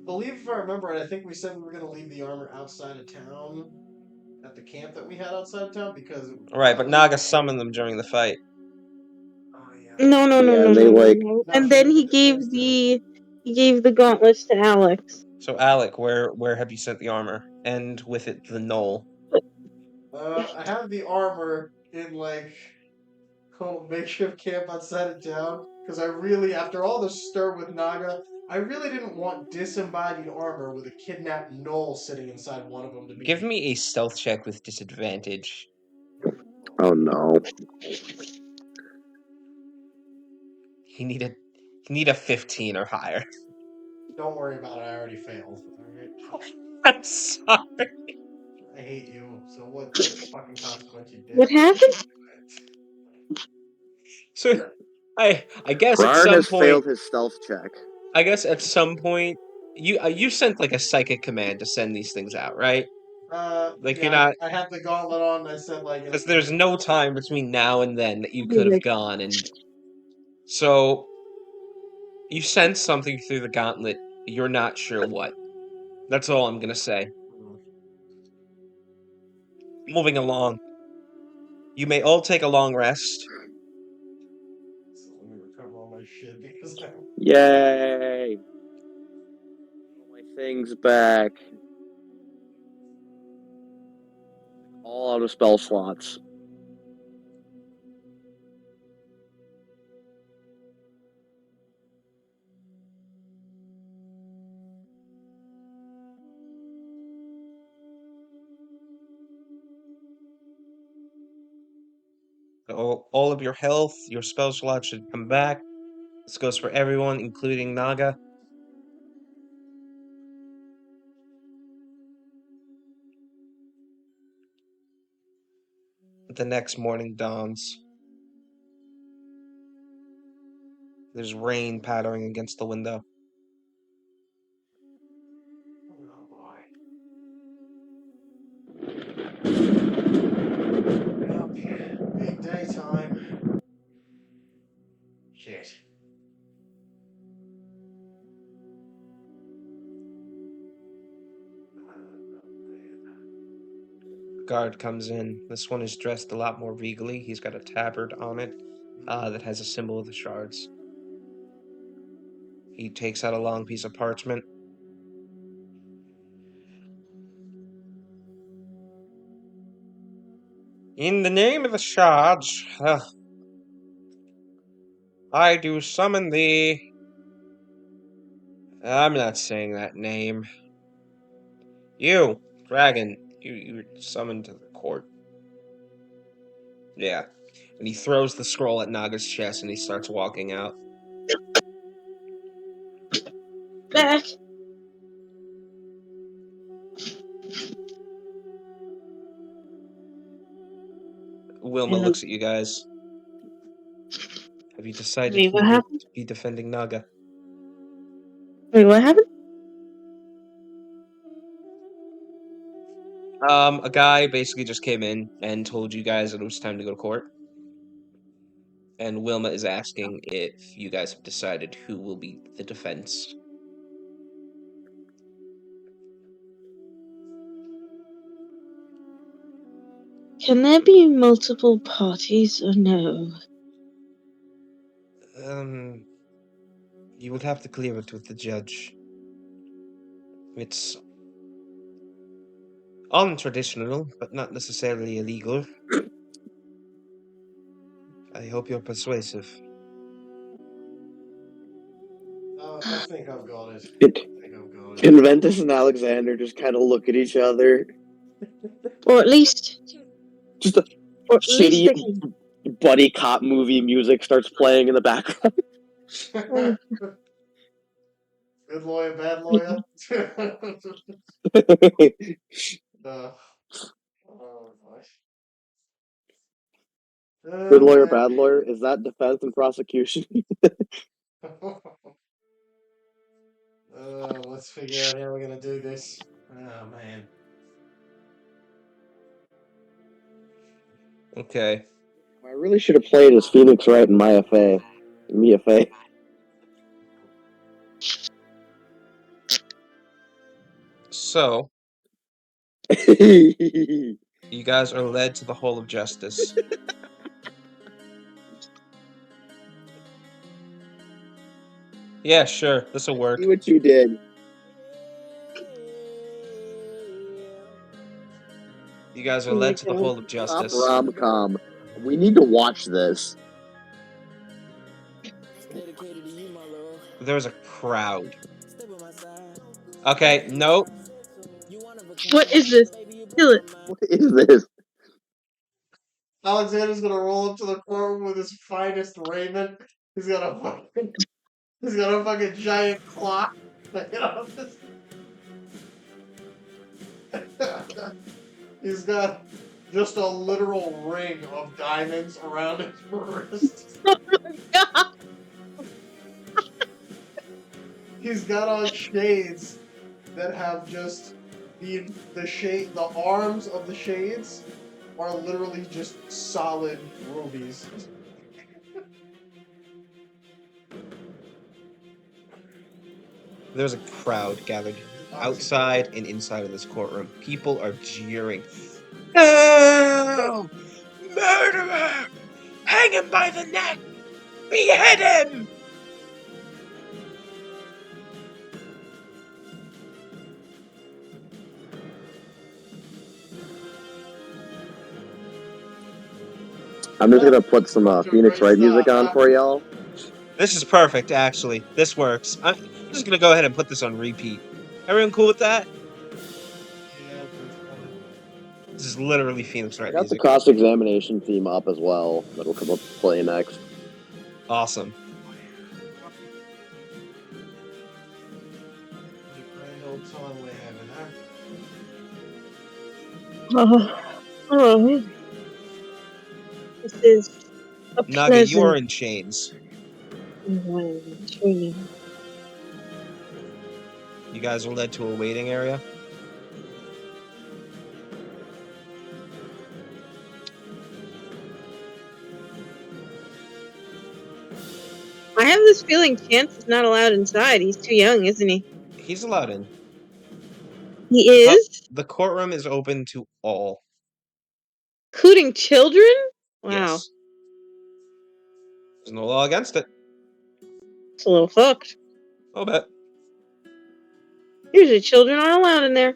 S5: Believe if I remember right, I think we said we were going to leave the armor outside of town at the camp that we had outside of town because.
S1: right. But Naga summoned them during the fight.
S5: Oh yeah.
S6: No, no, no,
S3: Yeah,
S6: no,
S3: and they
S6: no, no,
S3: like
S6: no.
S5: No,
S6: And
S5: she
S6: then
S5: moved it to Queenstown.
S6: he gave the gauntlets to Alex.
S1: So Alec, where have you sent the armor? And with it the knoll.
S5: I have the armor in like a makeshift camp outside of town because I really, after all the stir with Naga, I really didn't want disembodied armor with a kidnapped knoll sitting inside one of them to be.
S1: Give me a stealth check with disadvantage.
S3: oh no.
S1: You need a 15 or higher.
S5: Don't worry about it. I already failed. Alright.
S1: I'm sorry.
S5: I hate you. So what's the fucking consequence, you dick?
S6: What happened?
S1: So I guess at
S3: Brian
S1: some
S3: has
S1: point
S3: failed his stealth check.
S1: you sent like a psychic command to send these things out, right? Like
S5: Yeah,
S1: you're not
S5: I had the gauntlet on. And I said like,
S1: because there's no time between now and then that you
S6: Be
S1: could have
S6: like,
S1: gone and so you sense something through the gauntlet. You're not sure what. That's all I'm gonna say. Moving along. You may all take a long rest.
S5: so let me recover all my shit because I.
S3: Yay! All my things back. All out of spell slots.
S1: All of your health, your spell slot should come back. This goes for everyone, including Naga. The next morning dawns. There's rain pattering against the window.
S5: Oh boy. Yep. Big daytime.
S1: guard comes in. This one is dressed a lot more regally. He's got a tabard on it that has a symbol of the shards. He takes out a long piece of parchment. In the name of the shards, I do summon thee. I'm not saying that name. You, dragon, you're summoned to the court. Yeah. And he throws the scroll at Naga's chest and he starts walking out.
S6: Back.
S1: Wilma looks at you guys. Have you decided
S6: Wait,
S1: who
S6: what
S1: will
S6: happened?
S1: be defending Naga?
S6: Wait, what happened?
S1: A guy basically just came in and told you guys that it was time to go to court. And Wilma is asking if you guys have decided who will be the defense.
S6: Can there be multiple parties or no?
S1: You would have to clear it with the judge. It's untraditional, but not necessarily illegal. I hope you're persuasive.
S5: I think I've got it.
S3: Can Ventus and Aleksandr just kind of look at each other?
S6: Or at least,
S3: Just a
S6: or at least
S3: shitty
S6: they can.
S3: buddy cop movie music starts playing in the background.
S5: Good lawyer, bad lawyer. Oh gosh.
S3: Good lawyer, bad lawyer. Is that defense and prosecution?
S5: Let's figure out how we're gonna do this. Oh man.
S1: Okay.
S3: I really should have played as Phoenix Wright in my FA. Mia Fey.
S1: So,
S3: You
S1: you guys are led to the Hall of Justice. Yeah, sure. This'll work.
S3: See what you did.
S1: You guys are
S6: Oh my
S1: led to the
S6: God.
S1: Hall of
S3: Top
S1: Justice.
S3: rom-com. We need to watch this.
S1: There's a crowd. Okay, no.
S6: What is this? Kill it.
S3: What is this?
S5: Alexander's gonna roll up to the courtroom with his finest raiment. He's got a fucking giant clock. He's got just a literal ring of diamonds around his wrist.
S6: Oh my God.
S5: He's got on shades that have just the arms of the shades are literally just solid rubies.
S1: There's a crowd gathered outside and inside of this courtroom. People are jeering. No! Murderer! Hang him by the neck! Behead him!
S3: I'm just gonna put some Phoenix Wright music on for y'all.
S1: This is perfect, actually. This works. I'm just gonna go ahead and put this on repeat. Everyone cool with that?
S5: Yeah,
S1: This is literally Phoenix
S3: I
S1: Wright
S3: got the
S1: music.
S3: cross-examination theme up as well. That'll come up to play next.
S1: Awesome.
S5: grand old time we're having, huh?
S6: Oh. This is a
S1: Naga, you are
S6: pleasant
S1: in chains.
S6: environment.
S1: You guys are led to a waiting area.
S6: I have this feeling Chance is not allowed inside. He's too young, isn't he?
S1: He's allowed in.
S6: He is?
S1: The courtroom is open to all.
S6: Including children? Wow.
S1: Yes. There's no law against it.
S6: It's a little fucked.
S1: I'll bet.
S6: Usually children aren't allowed in there.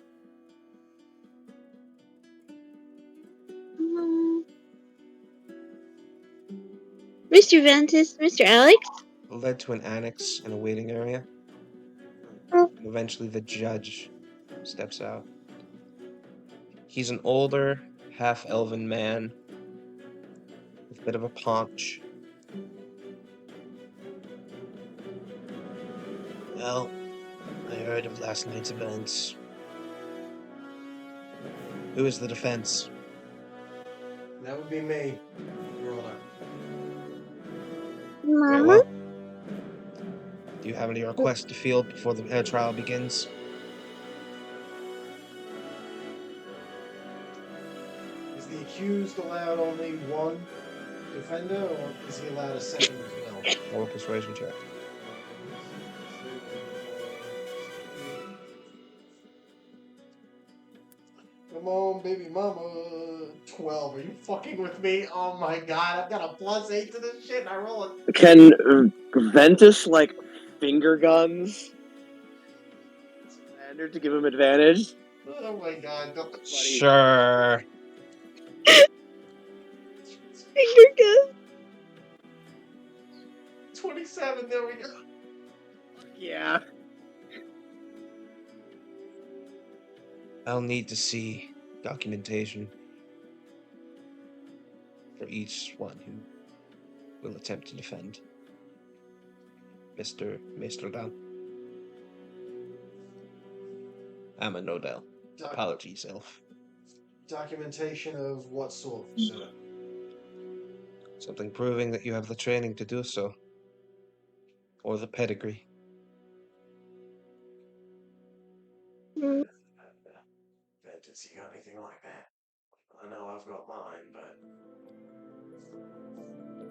S6: Mr. Ventus, Mr. Alex?
S1: Led to an annex and a waiting area.
S6: Oh.
S1: And eventually the judge steps out. He's an older, half-elven man with a bit of a paunch. Well, I heard of last night's events. Who is the defense?
S5: That would be me, Your Honor.
S1: Very
S6: Mama?
S1: well. Do you have any requests to field before the trial begins?
S5: Is the accused allowed only one defender, or is he allowed a second as well?
S1: Roll a persuasion check.
S5: Come on, baby mama. 12. Are you fucking with me? Oh my god, I've got a +8 to this shit and I roll it.
S3: Can Ventus, like, finger guns Aleksandr to give him advantage?
S5: Oh my god. Don't...
S1: Sure.
S6: Finger gun.
S5: 27, there we go.
S3: Yeah.
S1: I'll need to see documentation for each one who will attempt to defend Mr. Maestrodam. I'm a Nodell. Apologies, Elf.
S5: Documentation of what sort, sir?
S1: Something proving that you have the training to do so. Or the pedigree.
S5: Ventus, you got anything like that? I know I've got mine, but...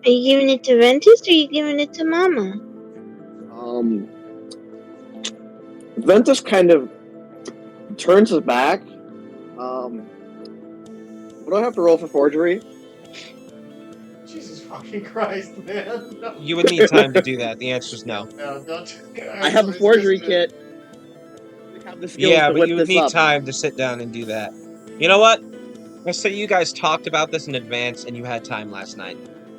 S6: Are you giving it to Ventus or are you giving it to Mama?
S3: Ventus kind of turns his back. What do I have to roll for forgery?
S5: Jesus fucking Christ, man. No.
S1: You would need time to do that. The answer is no.
S5: No, don't.
S3: I have a forgery kit. I have the skills
S1: Yeah,
S3: to
S1: but
S3: whip
S1: you would
S3: this
S1: need
S3: up.
S1: time to sit down and do that. You know what? Let's say you guys talked about this in advance and you had time last night.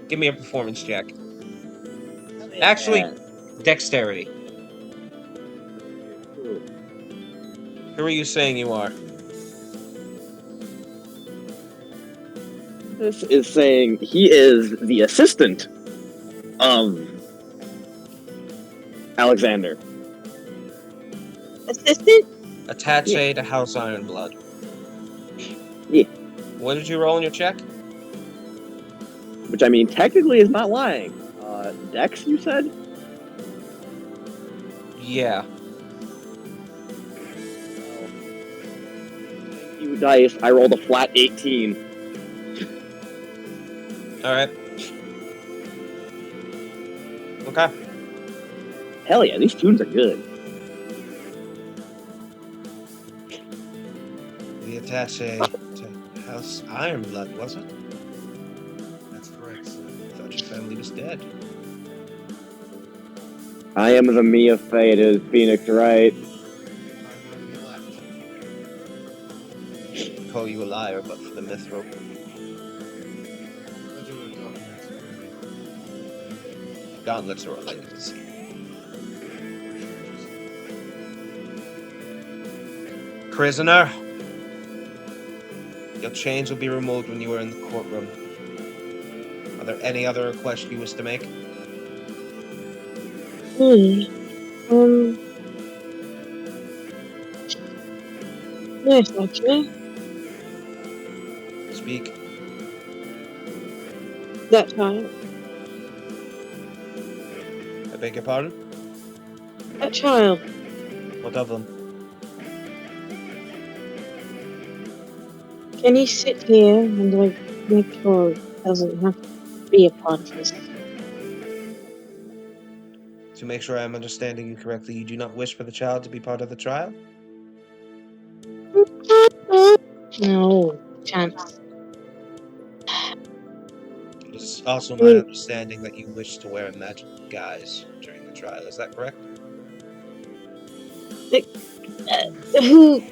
S1: Give me a performance check. Actually, dexterity. Who are you saying you are?
S3: This is saying he is the assistant of Aleksandr.
S6: Assistant?
S1: Attaché to House Ironblood.
S3: Yeah.
S1: What did you roll in your check?
S3: Which, I mean, technically is not lying. Dex, you said?
S1: Yeah.
S3: You dice, I rolled a flat 18.
S1: Alright. Okay.
S3: Hell yeah, these tunes are good.
S1: The attaché to House Ironblood, was it?
S5: That's correct, sir.
S1: I thought your family was dead.
S3: I am the me of fate, is Phoenix right?
S5: I'm going to be left.
S1: I'd call you a liar, but for the mithril. Gauntlets are all I need to see. Prisoner, your chains will be removed when you are in the courtroom. Are there any other requests you wish to make?
S6: Yes, actually.
S1: Speak.
S6: That child.
S1: I beg your pardon?
S6: That child.
S1: What of them?
S6: Can you sit here and make sure it doesn't have to be a part of this?
S1: To make sure I'm understanding you correctly, you do not wish for the child to be part of the trial?
S6: No chance.
S1: also my understanding that you wish to wear a magic guise during the trial. Is that correct?
S6: Who?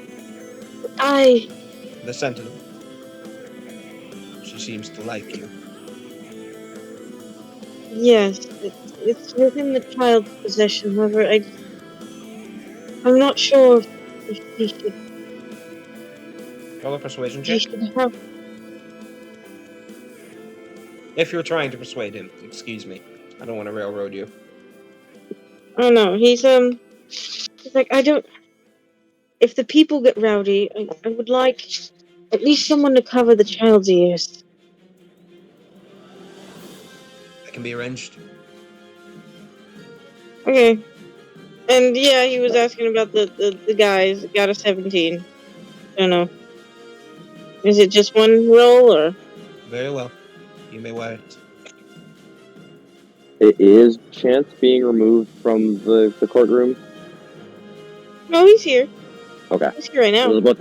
S1: The Sentinel. She seems to like you.
S6: Yes, it's within the child's possession. However, I'm not sure if he should.
S1: Roll a persuasion
S6: He
S1: check.
S6: should have.
S1: If you're trying to persuade him, excuse me. I don't want to railroad you.
S6: Oh no, he's like, I don't. If the people get rowdy, I would like at least someone to cover the child's ears.
S1: That can be arranged.
S6: Okay. And yeah, he was asking about the guys that got a 17. I don't know. Is it just one roll or?
S1: Very well. You may wear it.
S3: It is Chance being removed from the courtroom.
S6: No, he's here.
S3: Okay.
S6: He's here right
S3: I
S6: now.
S3: was about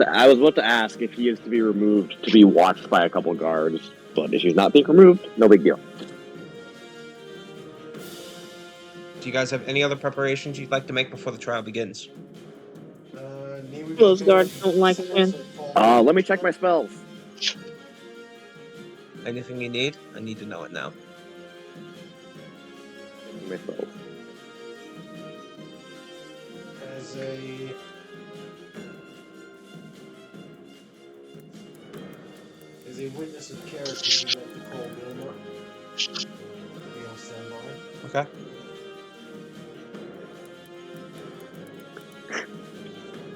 S3: to ask if he is to be removed to be watched by a couple guards, but if he's not being removed, no big deal.
S1: Do you guys have any other preparations you'd like to make before the trial begins?
S6: Those guards don't like him.
S3: Let me check my spells.
S1: Anything you need? I need to know it now.
S3: My spells.
S5: As a witness of character, you'd like to call Wilma. Be on standby.
S1: Okay.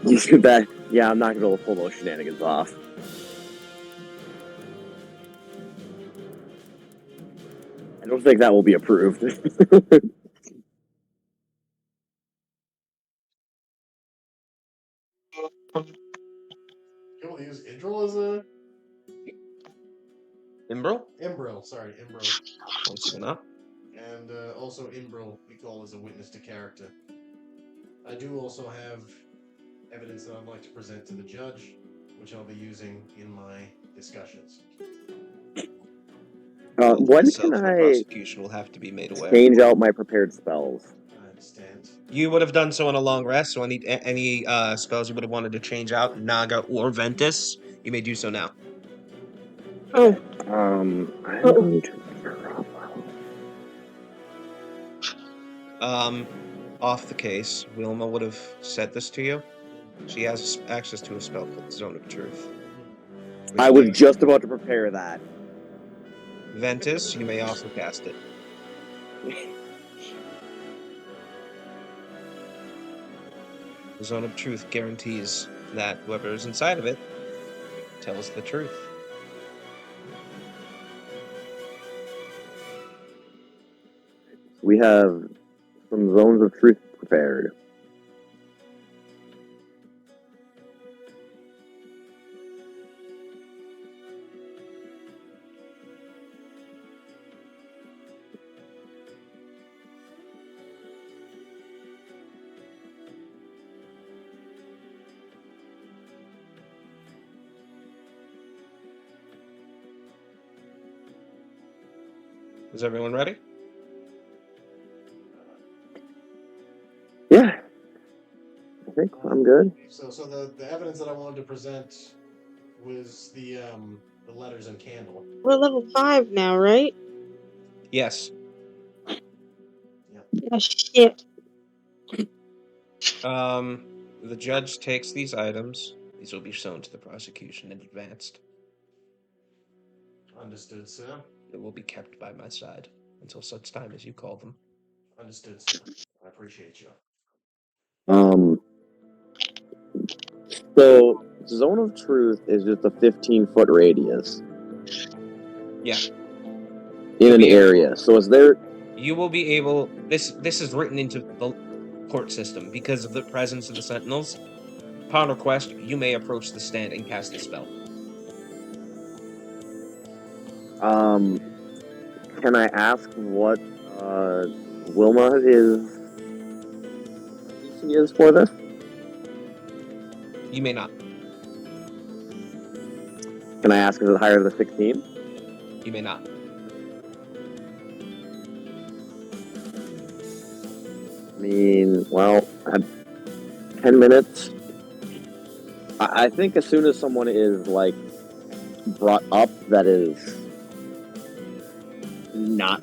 S3: You said that. Yeah, I'm not gonna be able to pull those shenanigans off. I don't think that will be approved.
S5: Can we use Idril as a...
S1: Imbril?
S5: Imbril, sorry, Imbril.
S1: Also not.
S5: And also Imbril we call as a witness to character. I do also have evidence that I'd like to present to the judge, which I'll be using in my discussions.
S3: When
S1: Myself
S3: can
S1: and the
S3: I
S1: prosecution will have to be made aware.
S3: change out my prepared spells?
S5: I understand.
S1: You would have done so in a long rest, so any spells you would have wanted to change out, Naga or Ventus, you may do so now.
S6: Oh.
S3: I'm going to...
S1: Off the case, Wilma would have said this to you. She has access to a spell called Zone of Truth.
S3: I was just about to prepare that.
S1: Ventus, you may also cast it. The Zone of Truth guarantees that whoever is inside of it tells the truth.
S3: We have some zones of truth prepared.
S1: Is everyone ready?
S3: Yeah. I think I'm good.
S5: So the evidence that I wanted to present was the letters and candle.
S6: We're level 5 now, right?
S1: Yes.
S6: Oh, shit.
S1: The judge takes these items. These will be shown to the prosecution in advance.
S5: Understood, sir.
S1: It will be kept by my side until such time as you call them.
S5: Understood, sir. I appreciate you.
S3: So, Zone of Truth is just a 15-foot radius.
S1: Yeah.
S3: In an area. So is there...
S1: You will be able... This is written into the court system. Because of the presence of the Sentinels, upon request, you may approach the stand and cast the spell.
S3: Can I ask what Wilma is for this?
S1: You may not.
S3: Can I ask, is it higher than 16?
S1: You may not.
S3: mean, well, 10 minutes. I think as soon as someone is like brought up that is not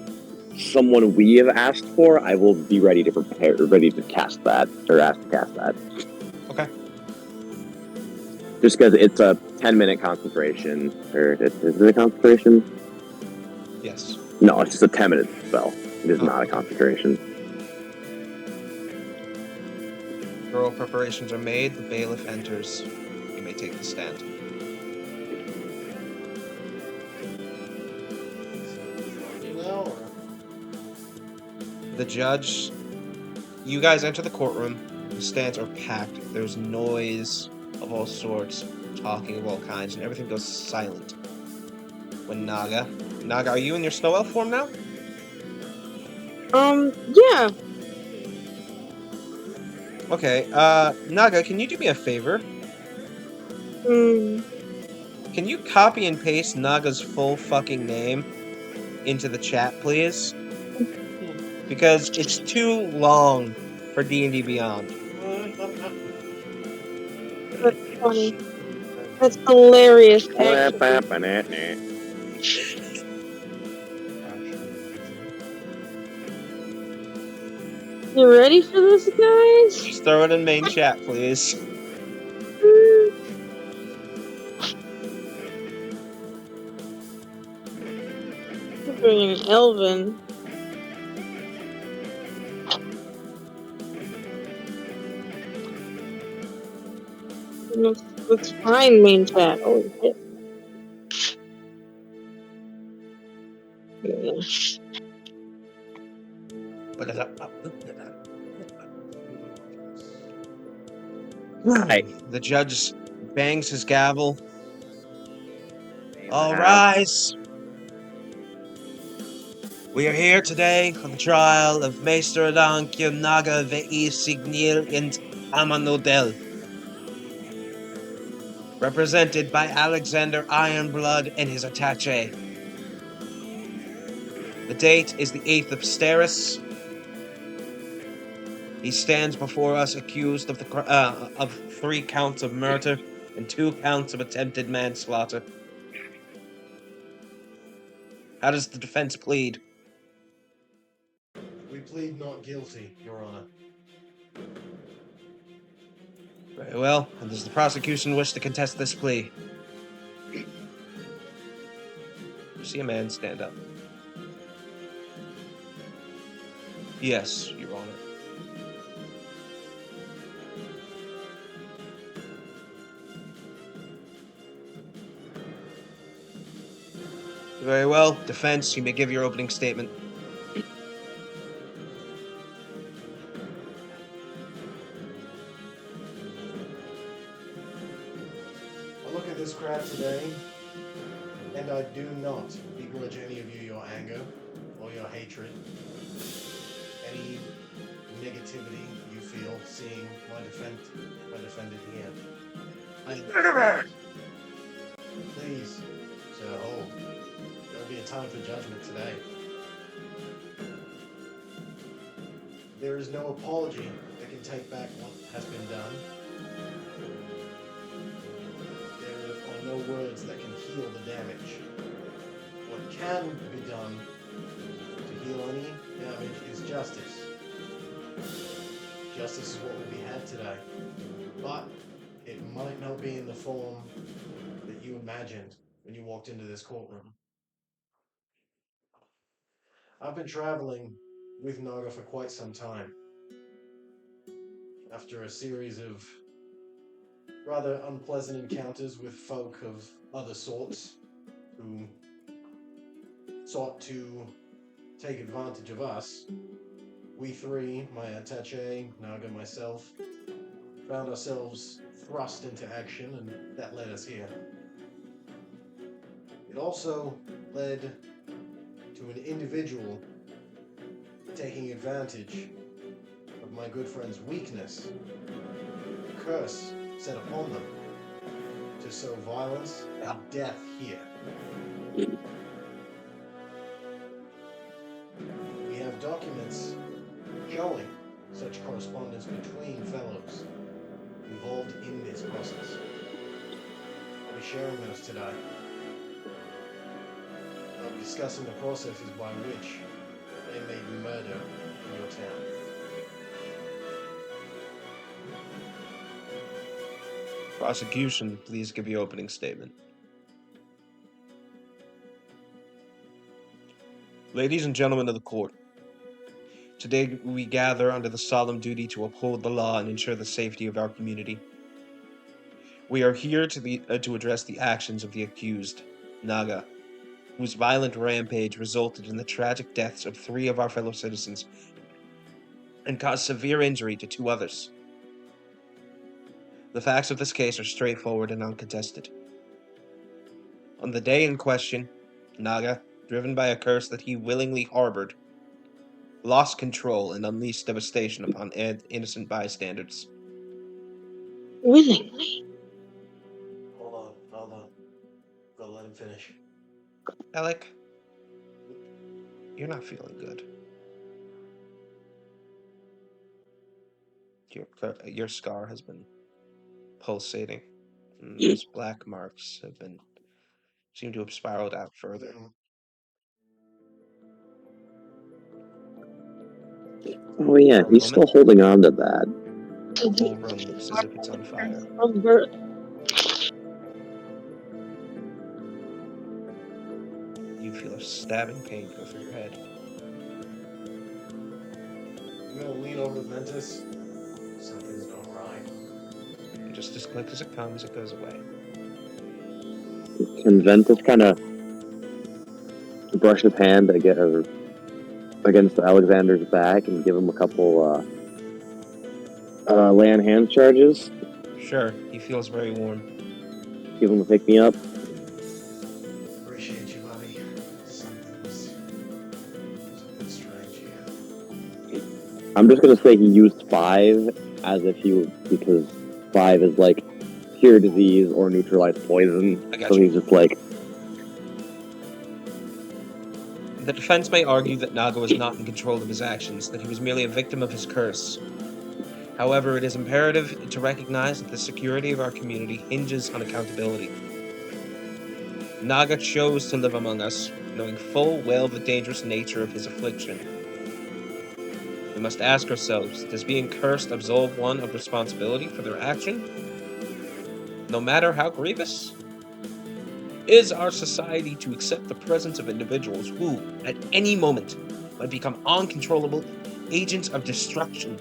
S3: someone we have asked for, I will be ready to prepare, ready to cast that, or ask to cast that.
S1: Okay.
S3: Just because it's a 10-minute concentration, or is it a concentration?
S1: Yes.
S3: No, it's just a 10-minute spell. It is
S1: Oh,
S3: not a
S1: okay.
S3: concentration.
S1: Thorough preparations are made. The bailiff enters. You may take the stand. The judge. You guys enter the courtroom. The stands are packed. There's noise of all sorts, talking of all kinds, and everything goes silent. When Naga, are you in your snow elf form now?
S6: Yeah.
S1: Okay. Naga, can you do me a favor?
S6: Mm,
S1: Can you copy and paste Naga's full fucking name into the chat, please? Because it's too long for D&D Beyond.
S6: that's funny. That's hilarious, actually. You ready for this, guys?
S1: Just throw it in main chat, please.
S6: Bringing Elvin. Let's find main chat. Oh shit. Yeah.
S3: Hi.
S1: The judge bangs his gavel.
S3: Name
S1: All
S3: I have.
S1: rise. We are here today for the trial of Meister Adankia Naga Vei Signil and Amanodel, represented by Aleksandr Ironblood and his attaché. The date is the 8th of Steris. He stands before us accused of 3 counts of murder and 2 counts of attempted manslaughter. How does the defense plead?
S5: We plead not guilty, Your Honor.
S1: Very well. And does the prosecution wish to contest this plea? You see a man stand up. Yes, Your Honor. Very well. Defense, you may give your opening statement.
S5: I look at this crowd today, and I do not begrudge any of you your anger or your hatred, any negativity you feel seeing my defendant here. Please, sir, hold. There'll be a time for judgment today. There is no apology that can take back what has been done. There are no words that can heal the damage. What can be done to heal any damage is justice. Justice is what will be had today. But it might not be in the form that you imagined when you walked into this courtroom. I've been traveling with Naga for quite some time. After a series of rather unpleasant encounters with folk of other sorts who sought to take advantage of us, we three, my attaché, Naga, myself, found ourselves thrust into action, and that led us here. It also led to an individual taking advantage of my good friend's weakness, a curse set upon them to sow violence and death here. We have documents showing such correspondence between fellows involved in this process. I'll be sharing those today. I'll be discussing the processes by which they made murder in your town.
S1: Prosecution, please give your opening statement. Ladies and gentlemen of the court, today we gather under the solemn duty to uphold the law and ensure the safety of our community. We are here to address the actions of the accused, Naga, whose violent rampage resulted in the tragic deaths of 3 of our fellow citizens and caused severe injury to 2 others. The facts of this case are straightforward and uncontested. On the day in question, Naga, driven by a curse that he willingly harbored, lost control and unleashed devastation upon innocent bystanders.
S6: Willingly.
S5: Hold on. Gotta let him finish.
S1: Alec, you're not feeling good. Your scar has been pulsating. And those black marks seem to have spiraled out further.
S3: Oh yeah,
S1: For a
S3: he's still
S1: moment,
S3: holding on to that.
S1: the whole room looks as if it's on fire.
S6: Of birth.
S1: You feel a stabbing pain go through your head.
S5: I'm gonna lean over to Metus. Something's not right.
S1: And just as quick as it comes, it goes away.
S3: Can Ventus kind of brush his hand against Aleksandr's back and give him a couple lay on hands charges?
S1: Sure, he feels very warm.
S3: Give him a pick me up.
S5: Appreciate you, buddy. Something's strange here.
S3: I'm just gonna say he used 5 because 5 is like cure disease or neutralize poison.
S1: I got
S3: So
S1: you.
S3: he's just like,
S1: The defense may argue that Naga was not in control of his actions, that he was merely a victim of his curse. However, it is imperative to recognize that the security of our community hinges on accountability. Naga chose to live among us, knowing full well the dangerous nature of his affliction. We must ask ourselves, does being cursed absolve one of responsibility for their action, no matter how grievous? Is our society to accept the presence of individuals who, at any moment, might become uncontrollable agents of destruction?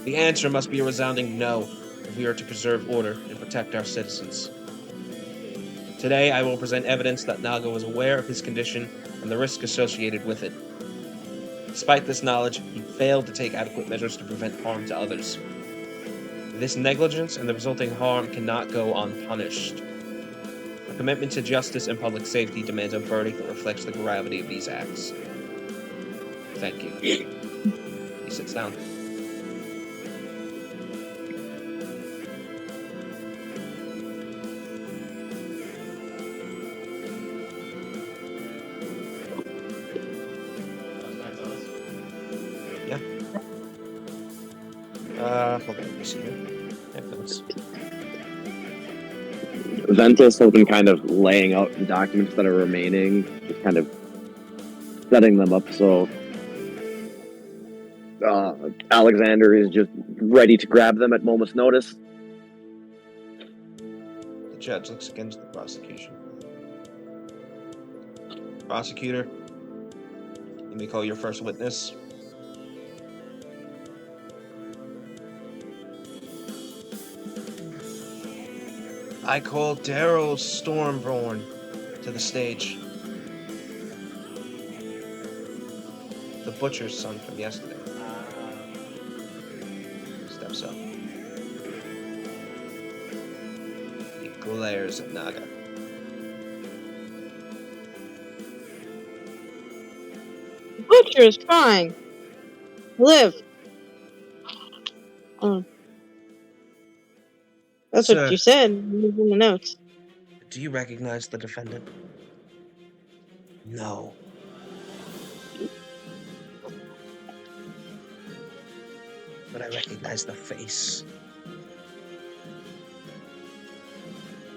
S1: The answer must be a resounding no if we are to preserve order and protect our citizens. Today, I will present evidence that Naga was aware of his condition and the risk associated with it. Despite this knowledge, he failed to take adequate measures to prevent harm to others. This negligence and the resulting harm cannot go unpunished. A commitment to justice and public safety demands a verdict that reflects the gravity of these acts. Thank you. He sits down. Yeah. Hold on, let me see here. Headphones.
S3: Ventus has been kind of laying out the documents that are remaining, just kind of setting them up so Aleksandr is just ready to grab them at moment's notice.
S1: The judge looks against the prosecution. Prosecutor, you may call your first witness. I call Daryl Stormborn to the stage. The butcher's son from yesterday. Steps up. He glares at Naga.
S6: The butcher is trying. Live. That's
S1: Sir,
S6: what you said in the notes.
S1: do you recognize the defendant? No. but I recognize the face.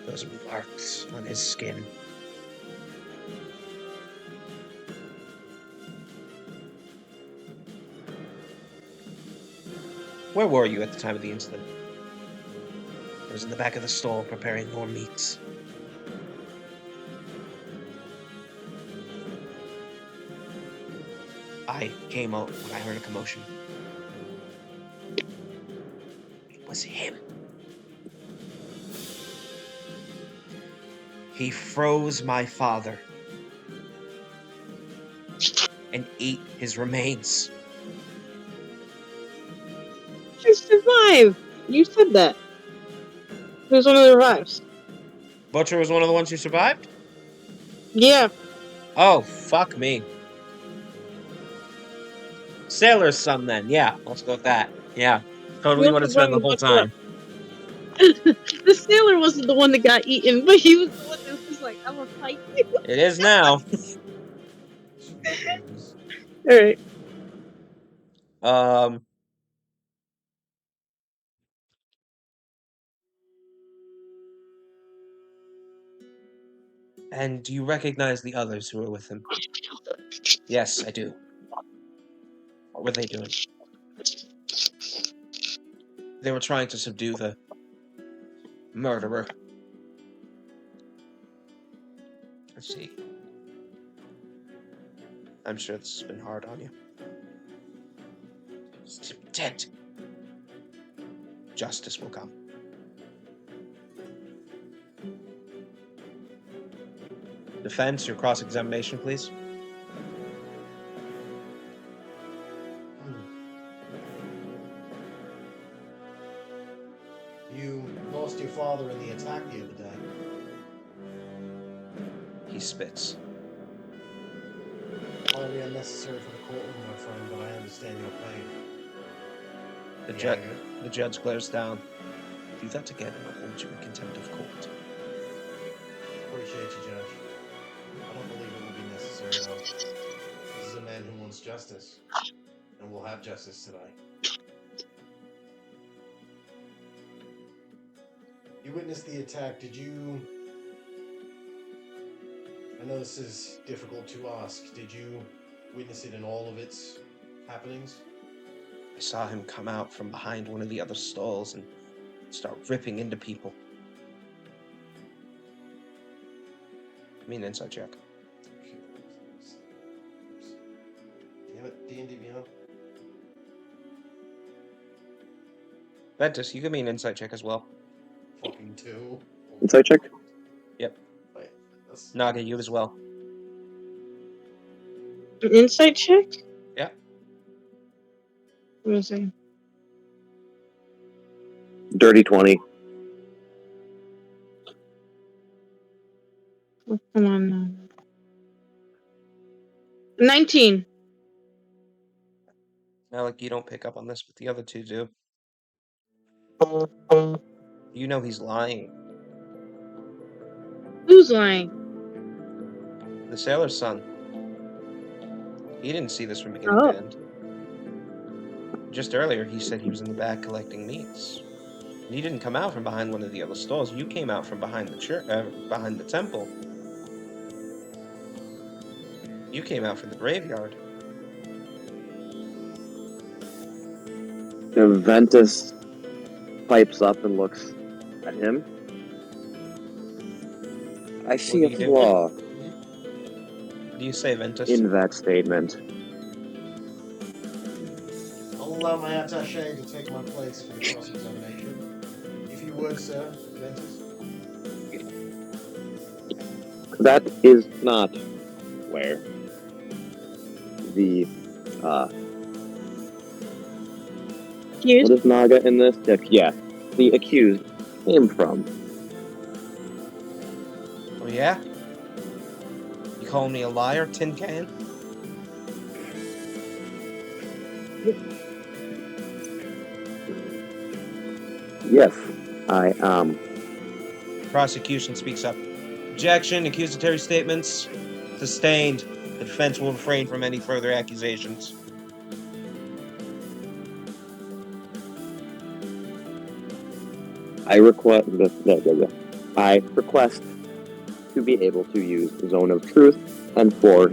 S1: Those marks on his skin. Where were you at the time of the incident? I was in the back of the stall preparing more meats. I came out when I heard a commotion. It was him. He froze my father and ate his remains.
S6: He survived. You said that. He was one of the revives.
S1: Butcher was one of the ones who survived?
S6: Yeah.
S1: Oh, fuck me. Sailor's son, then. Yeah, let's go with that. Yeah, totally
S6: He
S1: what
S6: also
S1: it's been
S6: brought
S1: the
S6: me
S1: whole
S6: Butcher up.
S1: time.
S6: The sailor wasn't the one that got eaten, but he was the one that was like, I'm gonna fight you.
S1: It is now.
S5: Sweet dreams.
S6: Alright.
S1: And do you recognize the others who were with him? Yes, I do. What were they doing? They were trying to subdue the murderer. Let's see. I'm sure this has been hard on you. He's dead. Justice will come. Defense, your cross-examination, please.
S5: You lost your father in the attack the other day.
S1: He spits.
S5: Highly unnecessary for the courtroom, my friend, but I understand your pain.
S1: The judge glares down. Do that again and I'll hold you in contempt of court.
S5: Appreciate you, Judge. I don't believe it will be necessary, though. This is a man who wants justice, and will have justice today. You witnessed the attack. Did you... I know this is difficult to ask. Did you witness it in all of its happenings?
S1: I saw him come out from behind one of the other stalls and start ripping into people. Give me an insight check.
S5: Damn it, D&D Beyond.
S1: Ventus, you give me an insight check as well.
S5: Fucking 2.
S3: Insight check?
S1: Yep.
S5: Wait, that's...
S1: Naga, you as well.
S6: An insight check?
S1: Yeah.
S6: What was I?
S3: Dirty 20.
S6: Oh, come on now. 19.
S1: Alec, you don't pick up on this, but the other two do. You know he's lying.
S6: Who's lying?
S1: The sailor's son. He didn't see this from beginning to end. Just earlier, he said he was in the back collecting meats. And you didn't come out from behind one of the other stalls. You came out from behind the church, behind the temple. You came out from the graveyard.
S3: Ventus pipes up and looks at him. I see
S1: What
S3: a
S1: do you do?
S3: flaw
S1: What do you say, Ventus?
S3: in that statement.
S5: I'll allow my attaché to take my place for the cross-examination. If you would, sir, Ventus.
S3: That is not where the
S6: Accused?
S3: what is Naga in this? Yeah, the accused came from.
S1: Oh yeah? You calling me a liar, Tin Can?
S3: Yes, I am.
S1: Prosecution speaks up. Objection, accusatory statements sustained. The defense will refrain from any further accusations.
S3: I request to be able to use Zone of Truth, and for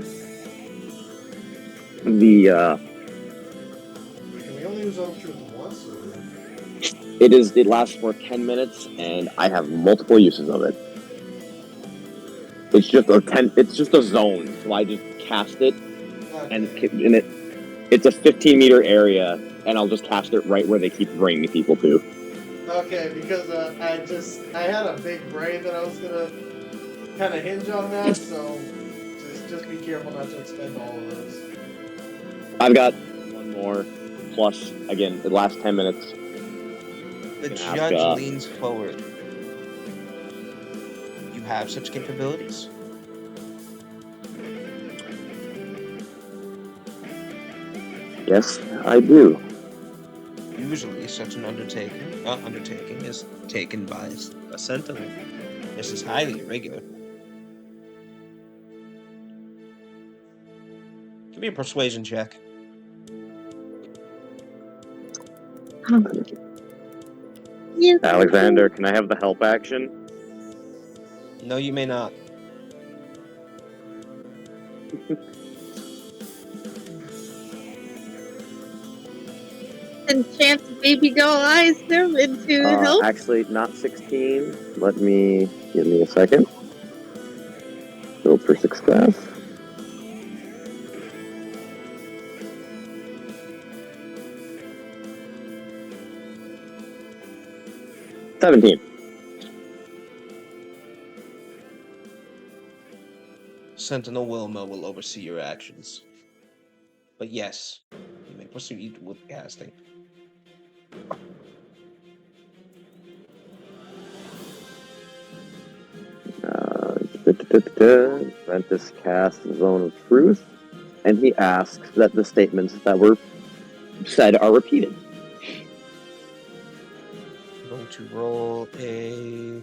S3: the
S5: Can we only use Zone of Truth once? Or?
S3: it lasts for 10 minutes, and I have multiple uses of it. It's just a zone, so I just cast it, and it's a 15-meter area, and I'll just cast it right where they keep bringing people to.
S5: Okay, because I had a big brain that I was gonna kind of hinge on that, so just be careful not to expend all of those.
S3: I've got one more, plus again the last 10 minutes.
S1: The judge leans forward. You have such capabilities?
S3: Yes, I do.
S1: Usually, such an undertaking is taken by a sentinel. This is highly irregular. Give me a persuasion check.
S6: Yes.
S3: Aleksandr, can I have the help action?
S1: No, you may not.
S6: Enchant baby doll eyes. They're into help.
S3: Actually, not 16. Give me a second. Go for success. $17.
S1: Sentinel Wilma will oversee your actions. But yes, you may proceed with casting.
S3: Ventus casts Zone of Truth, and he asks that the statements that were said are repeated.
S1: I'm going to roll a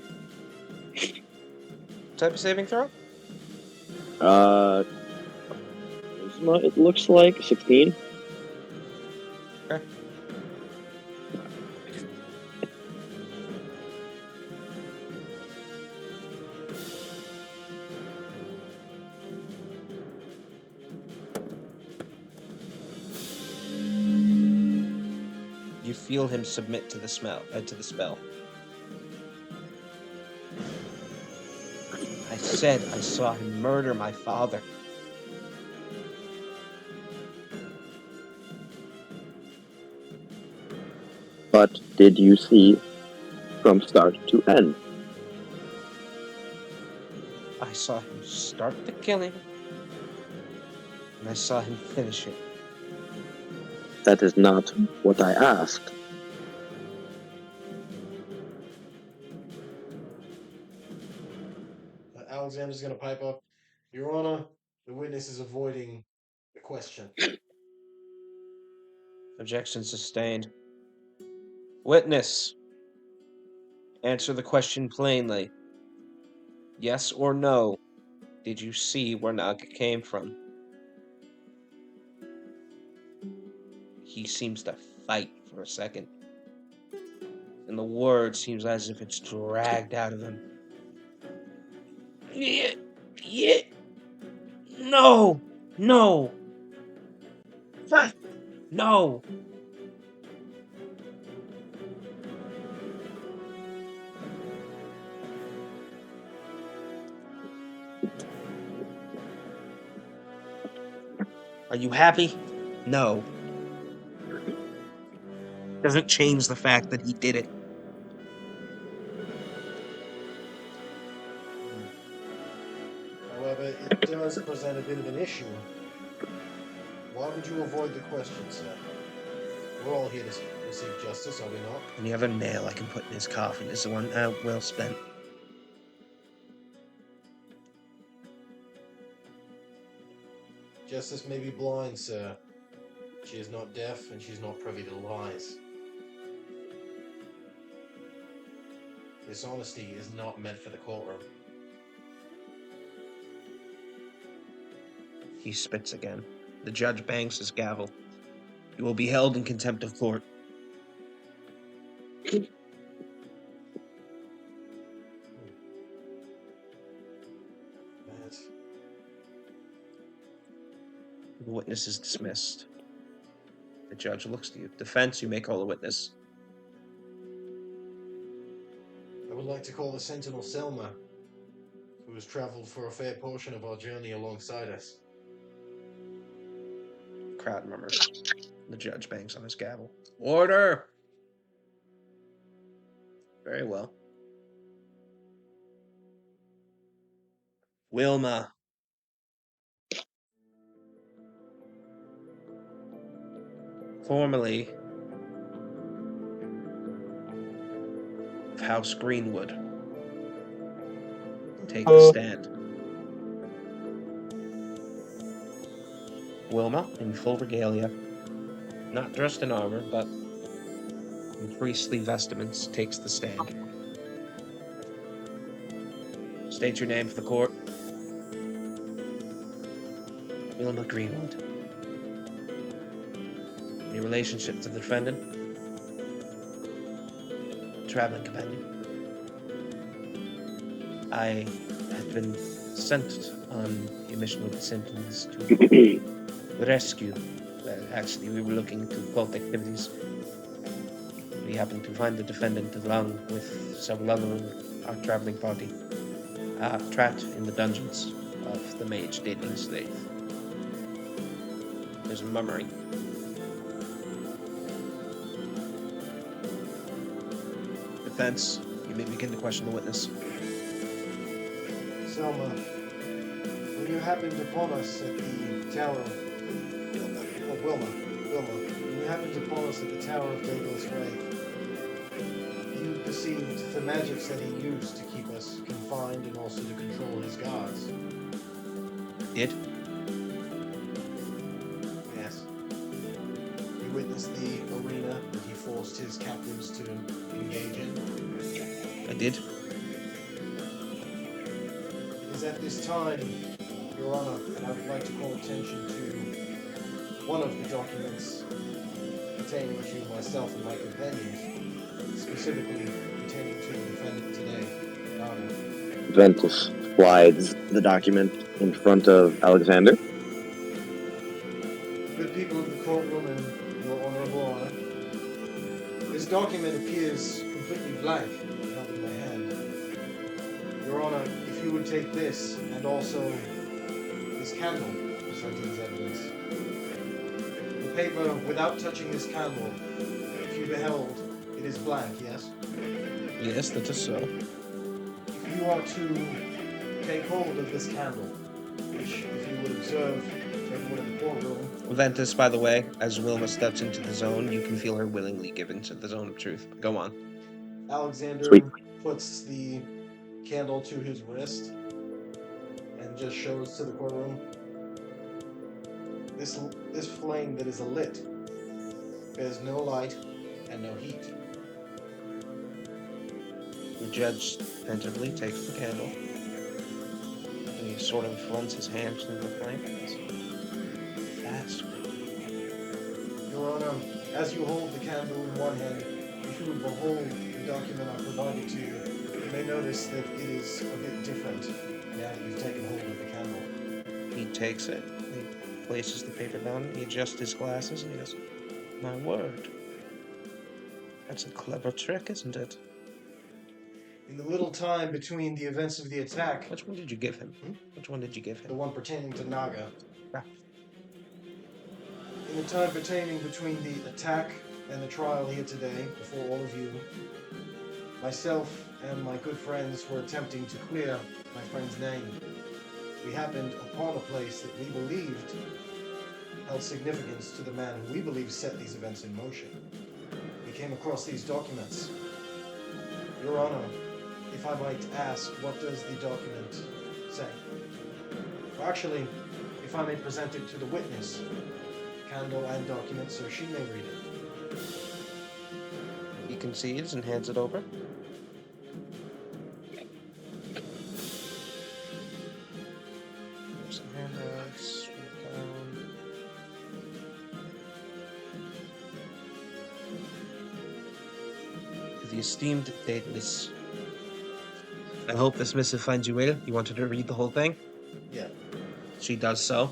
S1: type of saving throw.
S3: It looks like 16.
S1: Okay. You feel him submit to the spell. I said I saw him murder my father.
S3: But did you see from start to end?
S1: I saw him start the killing, and I saw him finish it.
S3: That is not what I asked.
S5: Alexander's gonna pipe up. Your Honor, the witness is avoiding the question.
S1: Objection sustained. Witness, answer the question plainly. Yes or no, did you see where Naga came from? He seems to fight for a second, and the word seems as if it's dragged out of him. Yeah, no, no, no. Are you happy? No. Doesn't change the fact that he did it.
S5: However, it does present a bit of an issue. Why would you avoid the question, sir? We're all here to receive justice, are we not?
S1: Any other nail I can put in his coffin is the one well spent.
S5: Justice may be blind, sir. She is not deaf, and she is not privy to lies. Dishonesty is not meant for the courtroom.
S1: He spits again. The judge bangs his gavel. You will be held in contempt of court. The witness is dismissed. The judge looks to you. Defense, you may call a witness.
S5: I would like to call the Sentinel Selma, who has traveled for a fair portion of our journey alongside us.
S1: The crowd murmurs. The judge bangs on his gavel. Order! Very well. Wilma. Formerly of House Greenwood. Take the stand. Wilma, in full regalia, not dressed in armor, but in priestly vestments, takes the stand. State your name for the court. Wilma Greenwood. Any relationship to the defendant? Traveling companion. I had been sent on a mission with the Sentinels to rescue. Well, actually, we were looking to cult activities. We happened to find the defendant along with several other of our traveling party, trapped in the dungeons of the mage dating slave. There's a murmuring. Defense, you may begin to question the witness.
S5: Selma, when you happened upon us at the Tower of... Wilma, when you happened upon us at the Tower of Daedalus Wraith, you perceived the magics that he used to keep us confined and also to control his guards.
S1: Did?
S5: Yes. You witnessed the arena that he forced his captives to engage in.
S1: I did.
S5: It is at this time, Your Honor, and I would like to call attention to one of the documents pertaining to myself and my companions, specifically pertaining to the defendant today, Naga.
S3: Ventus slides the document in front of Aleksandr.
S5: Good people of the courtroom and Your Honorable Honor, this document appears completely blank held in my hand. Your Honor, if you would take this and also this candle presented as evidence. The paper, without touching this candle, if you beheld, it is blank, yes?
S1: Yes, that is so.
S5: If you are to take hold of this candle, which, if you would observe everyone in the courtroom,
S1: Ventus, by the way, as Wilma steps into the zone, you can feel her willingly give into the zone of truth. Go on.
S5: Aleksandr
S3: Sweet.
S5: puts the candle to his wrist and just shows to the courtroom. This flame that is alit bears no light and no heat.
S1: The judge attentively takes the candle, and he sort of runs his hands through the flame. That's
S5: Your Honor, as you hold the candle in one hand, if you would behold the document I provided to you, you may notice that it is a bit different now that you've taken hold of the candle.
S1: He takes it, he places the paper down, he adjusts his glasses, and he goes, "My word. That's a clever trick, isn't it?"
S5: In the little time between the events of the attack,
S1: Which one did you give him? Which one did you give
S5: the
S1: him?
S5: one pertaining to Naga,
S1: Ah.
S5: in the time pertaining between the attack and the trial here today, before all of you, myself and my good friends were attempting to clear my friend's name. We happened upon a place that we believed held significance to the man who we believe set these events in motion. We came across these documents. Your Honor, if I might ask, what does the document say? Or actually, if I may present it to the witness, candle and document, so she may read it.
S1: He concedes and hands it over. There's some handouts. To the esteemed Daedalus, I hope this missive finds you well. You wanted to read the whole thing?
S5: Yeah.
S1: She does so.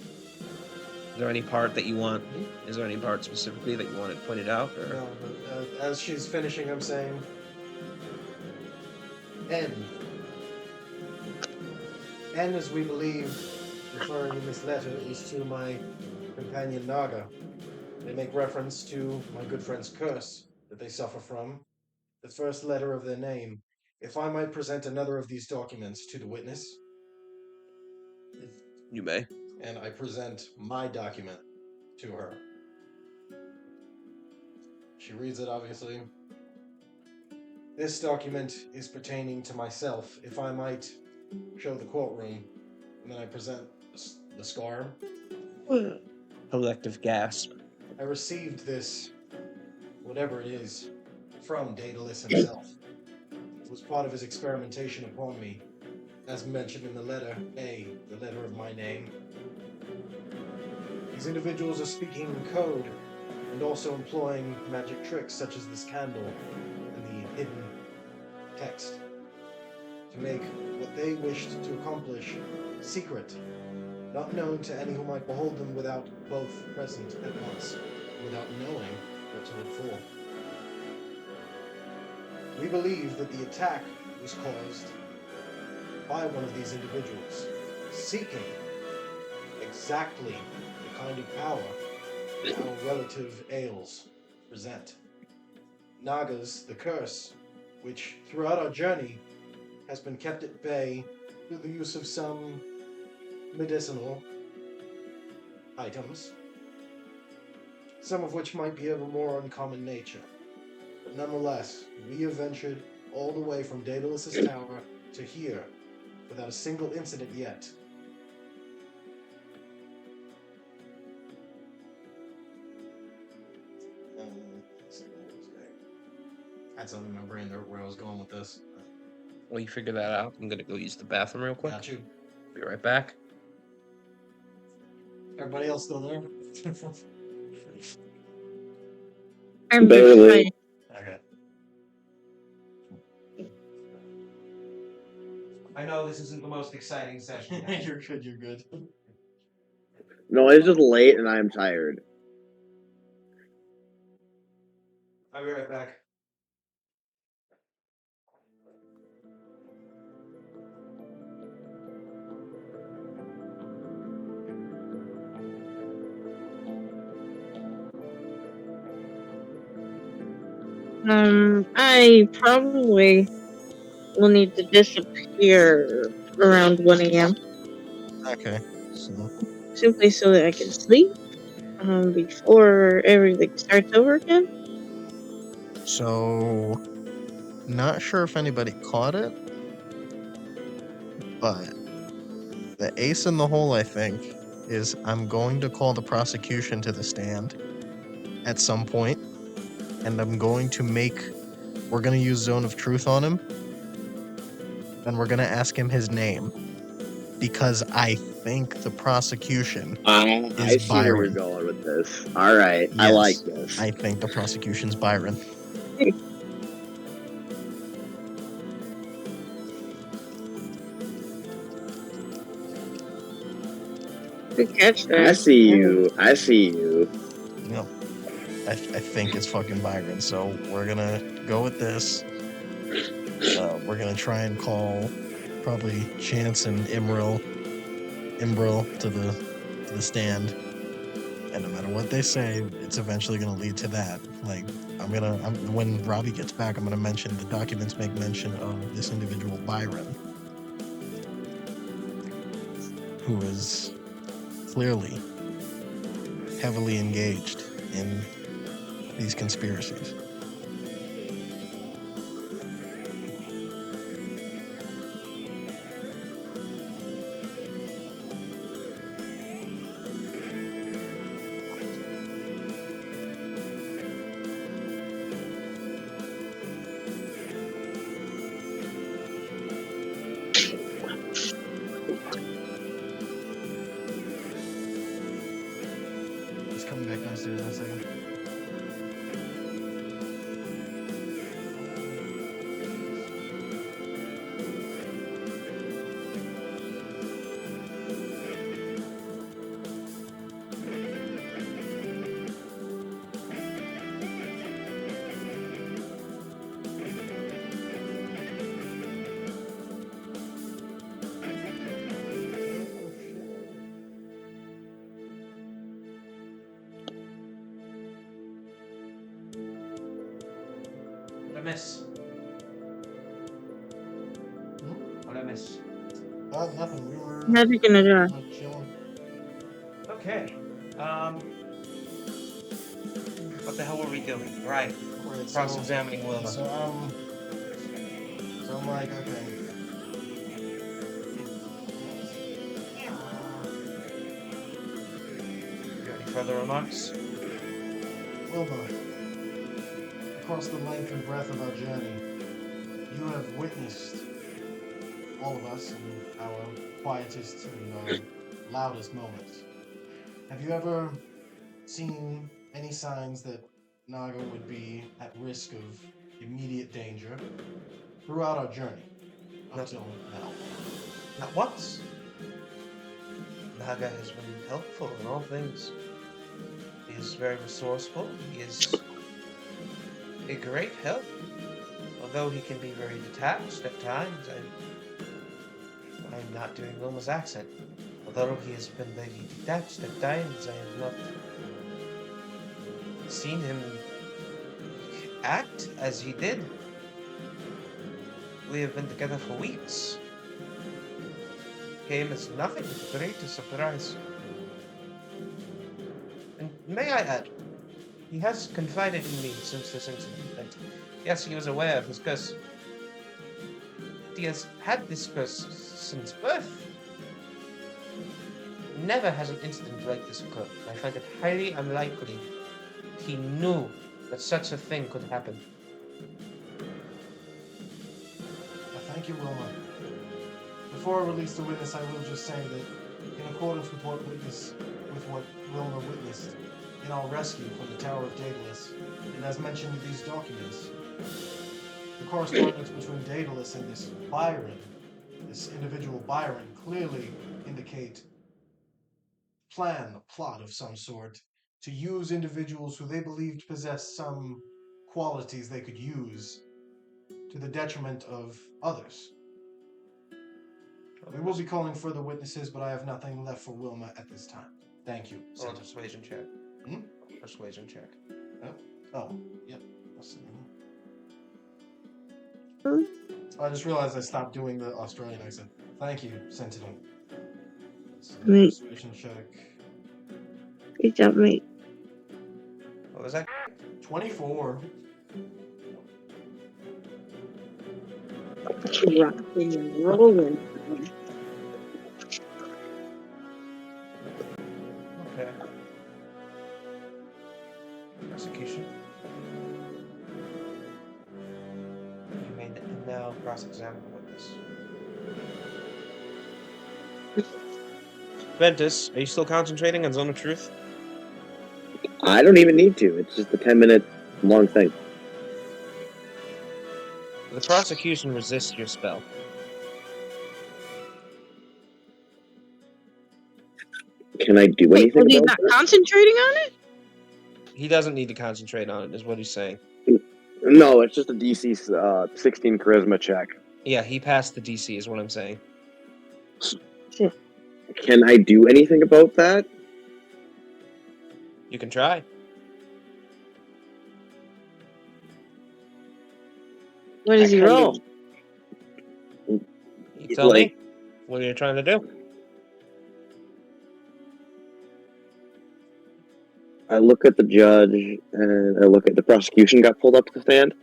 S1: Is there any part that you want? Is there any part specifically that you wanted pointed out? Or?
S5: No, but as she's finishing, I'm saying, N. N, as we believe, referring in this letter, is to my companion Naga. They make reference to my good friend's curse that they suffer from, the first letter of their name. If I might present another of these documents to the witness,
S1: You may.
S5: and I present my document to her. She reads it, obviously. This document is pertaining to myself. If I might show the courtroom, and then I present the scar.
S1: Collective gasp.
S5: I received this, whatever it is, from Daedalus himself. It was part of his experimentation upon me, as mentioned in the letter A, the letter of my name. These individuals are speaking in code and also employing magic tricks such as this candle and the hidden text to make what they wished to accomplish secret, not known to any who might behold them without both present at once, without knowing what to look for. We believe that the attack was caused by one of these individuals, seeking exactly the kind of power that our relative Ails present. Naga's the curse, which throughout our journey has been kept at bay through the use of some medicinal items, some of which might be of a more uncommon nature. But nonetheless, we have ventured all the way from Daedalus's tower to here without a single incident yet. I had something in my brain there where I was going with this.
S1: Well, you figure that out. I'm gonna go use the bathroom real quick.
S5: Got you.
S1: Be right back.
S5: Everybody else still there?
S6: I'm
S3: Barely.
S6: just
S5: Okay.
S1: I know this isn't the most exciting session.
S5: You're good, you're good.
S3: No, it's just late and I'm tired.
S5: I'll be right back.
S6: I probably will need to disappear around 1 a.m.
S5: Okay. So
S6: simply so that I can sleep before everything starts over again.
S5: So, not sure if anybody caught it, but the ace in the hole, I think, is I'm going to call the prosecution to the stand at some point, and we're going to use Zone of Truth on him, and we're going to ask him his name, because I think the prosecution
S3: I
S5: is
S3: see where you're
S5: Byron.
S3: going with this. All right, I
S5: Yes,
S3: like this.
S5: I think the prosecution's Byron.
S6: Good catch there.
S3: I see you. I see you.
S5: No, I think it's fucking Byron. So we're gonna go with this. We're gonna try and call probably Chance and Imbril to the stand, and no matter what they say, it's eventually gonna lead to that. Like when Robbie gets back, I'm gonna mention the documents make mention of this individual Byron, who is clearly heavily engaged in these conspiracies. Just coming back downstairs in a second.
S1: miss? What I miss?
S5: Nothing. We were
S6: Magic in a jar.
S5: chilling.
S1: Okay. What the hell were we doing? Right.
S5: Right,
S1: Cross-examining Wilma.
S5: So I'm like, okay.
S1: You got any further remarks?
S5: Wilma, across the length and breadth of our journey, you have witnessed all of us in our quietest and loudest moments. Have you ever seen any signs that Naga would be at risk of immediate danger throughout our journey up till now?
S1: Not once. Naga has been helpful in all things. He is very resourceful. He is a great help. Although he can be very detached at times, I'm not doing Wilma's accent. Although he has been very detached at times, I have not seen him act as he did. We have been together for weeks. Came as nothing great a surprise. And may I add, he has confided in me since this incident. And yes, he was aware of his curse. He has had this curse since birth. Never has an incident like this occurred. I find it highly unlikely he knew that such a thing could happen.
S5: Thank you, Wilma. Before I release the witness, I will just say that in accordance with what Wilma witnessed in our rescue from the Tower of Daedalus, and as mentioned in these documents, the correspondence between Daedalus and this Byron, this individual Byron, clearly indicate a plot of some sort to use individuals who they believed possessed some qualities they could use to the detriment of others. We will be calling further witnesses, but I have nothing left for Wilma at this time. Thank you.
S1: Or a persuasion check.
S5: Hmm?
S1: Persuasion check.
S5: Oh, yep. I just realized I stopped doing the Australian accent. Thank you, Sentinel.
S6: Mate.
S5: Persuasion check.
S6: Good job, mate.
S1: What was that?
S5: 24.
S6: Rocking and rolling.
S1: Okay. Prosecution. You may now cross-examine the witness. Ventus, are you still concentrating on Zone of Truth?
S3: I don't even need to. It's just a 10-minute long thing.
S1: The prosecution resists your spell.
S3: Can I do
S6: Wait,
S3: anything
S6: was he
S3: about
S6: not
S3: that?
S6: concentrating on it?
S1: He doesn't need to concentrate on it, is what he's saying.
S3: No, it's just a DC 16 charisma check.
S1: Yeah, he passed the DC, is what I'm saying.
S3: Can I do anything about that?
S1: You can try.
S6: What does he
S3: kind
S6: roll?
S1: You tell me. What are you trying to do?
S3: I look at the judge and I look at the prosecution got pulled up to the stand.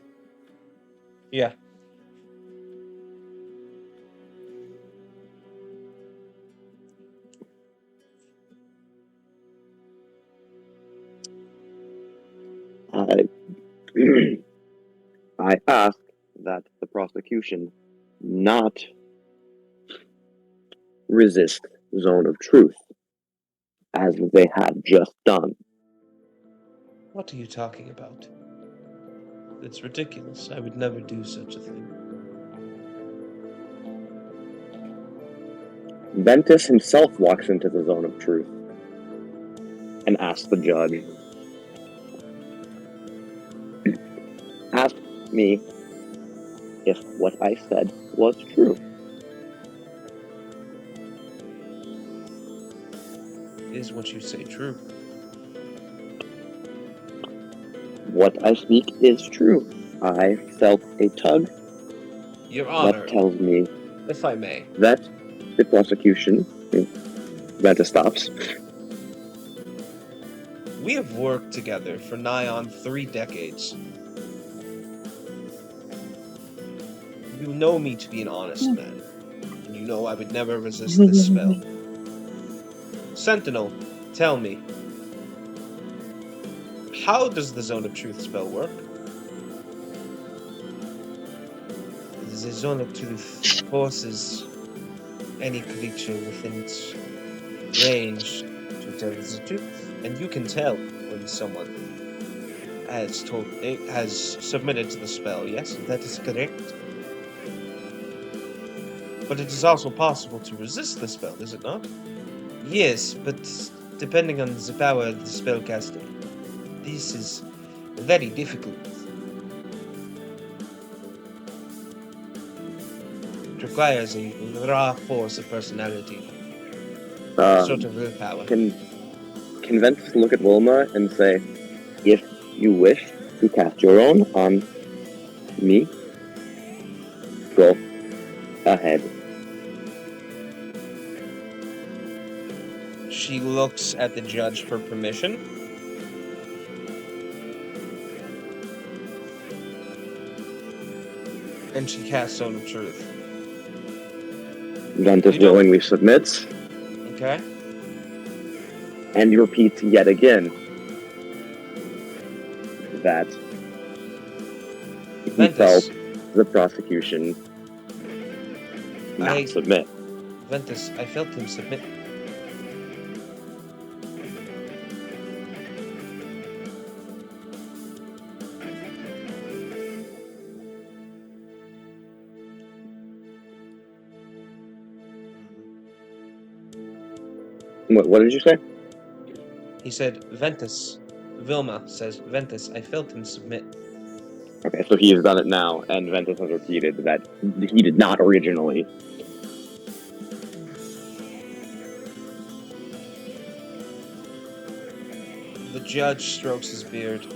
S1: Yeah.
S3: I ask that the prosecution not resist Zone of Truth, as they have just done.
S1: What are you talking about? It's ridiculous. I would never do such a thing.
S3: Ventus himself walks into the Zone of Truth and asks the judge, ask me if what I said was true.
S1: Is what you say true?
S3: What I speak is true. I felt a tug
S1: Your Honor,
S3: that tells me
S1: if I may,
S3: that the prosecution, Ventus stops.
S1: we have worked together for nigh on 3 decades. You know me to be an honest man, and you know I would never resist this spell. Sentinel, tell me, how does the Zone of Truth spell work? The Zone of Truth forces any creature within its range to tell the truth, and you can tell when someone has submitted to the spell. Yes, that is correct. But it is also possible to resist the spell, is it not? Yes, but depending on the power of the spellcaster, this is very difficult. It requires a raw force of personality, sort of willpower.
S3: Can Ventus look at Wilma and say, if you wish to cast your own on me, go ahead.
S1: She looks at the judge for permission. And she casts Zone of Truth.
S3: Ventus
S1: You don't-
S3: willingly submits
S1: Okay?
S3: and repeats yet again that he
S1: Ventus,
S3: felt the prosecution not submit.
S1: Ventus, I felt him submit.
S3: What did you say?
S1: He said, Ventus. Vilma says, Ventus, I felt him submit.
S3: Okay, so he has done it now, and Ventus has repeated that he did not originally.
S1: The judge strokes his beard.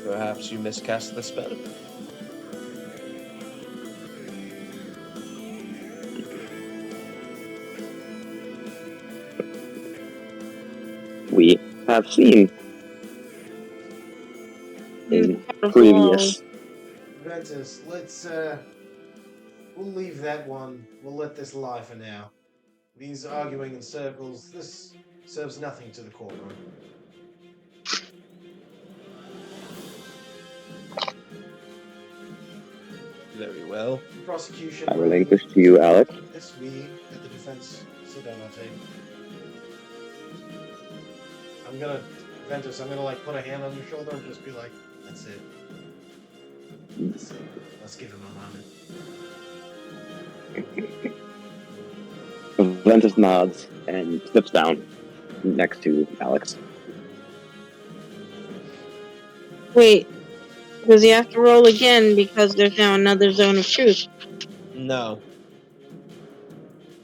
S1: Perhaps you miscast the spell.
S3: We have seen in previous.
S5: Ventus, let's we'll leave that one. We'll let this lie for now. These arguing in circles, this serves nothing to the courtroom.
S1: Very well.
S5: Prosecution.
S3: I relinquish to you, Alex.
S5: This we at the defense sit on our table. I'm gonna, Ventus, I'm gonna like put a hand on your shoulder and just be like, that's it. That's it. Let's give him a moment.
S3: Ventus nods and steps down next to Alex.
S6: Wait, does he have to roll again because there's now another Zone of Truth?
S1: No.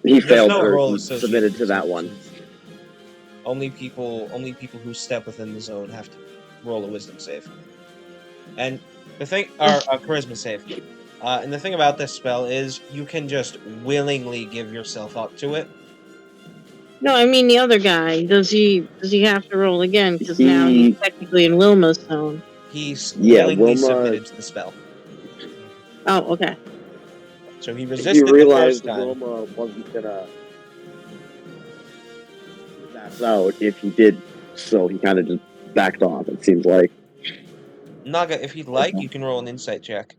S3: He
S1: There's
S3: failed
S1: no
S3: or
S1: role
S3: he
S1: associated
S3: submitted
S1: with
S3: to that
S1: Zone of
S3: one.
S1: Truth. Only people who step within the zone have to roll a wisdom save. And the thing, or a charisma save. And the thing about this spell is you can just willingly give yourself up to it.
S6: No, I mean the other guy. Does he have to roll again? Because now he's technically in Wilma's zone.
S1: He's
S3: Yeah,
S1: willingly
S3: Wilma-
S1: submitted to the spell.
S6: Oh, okay.
S1: So he
S3: He
S1: resisted the
S3: realized
S1: first time.
S3: Wilma wasn't gonna pass out if he did, so he kind of just backed off, it seems like.
S1: Naga, if you'd like, you can roll an insight check.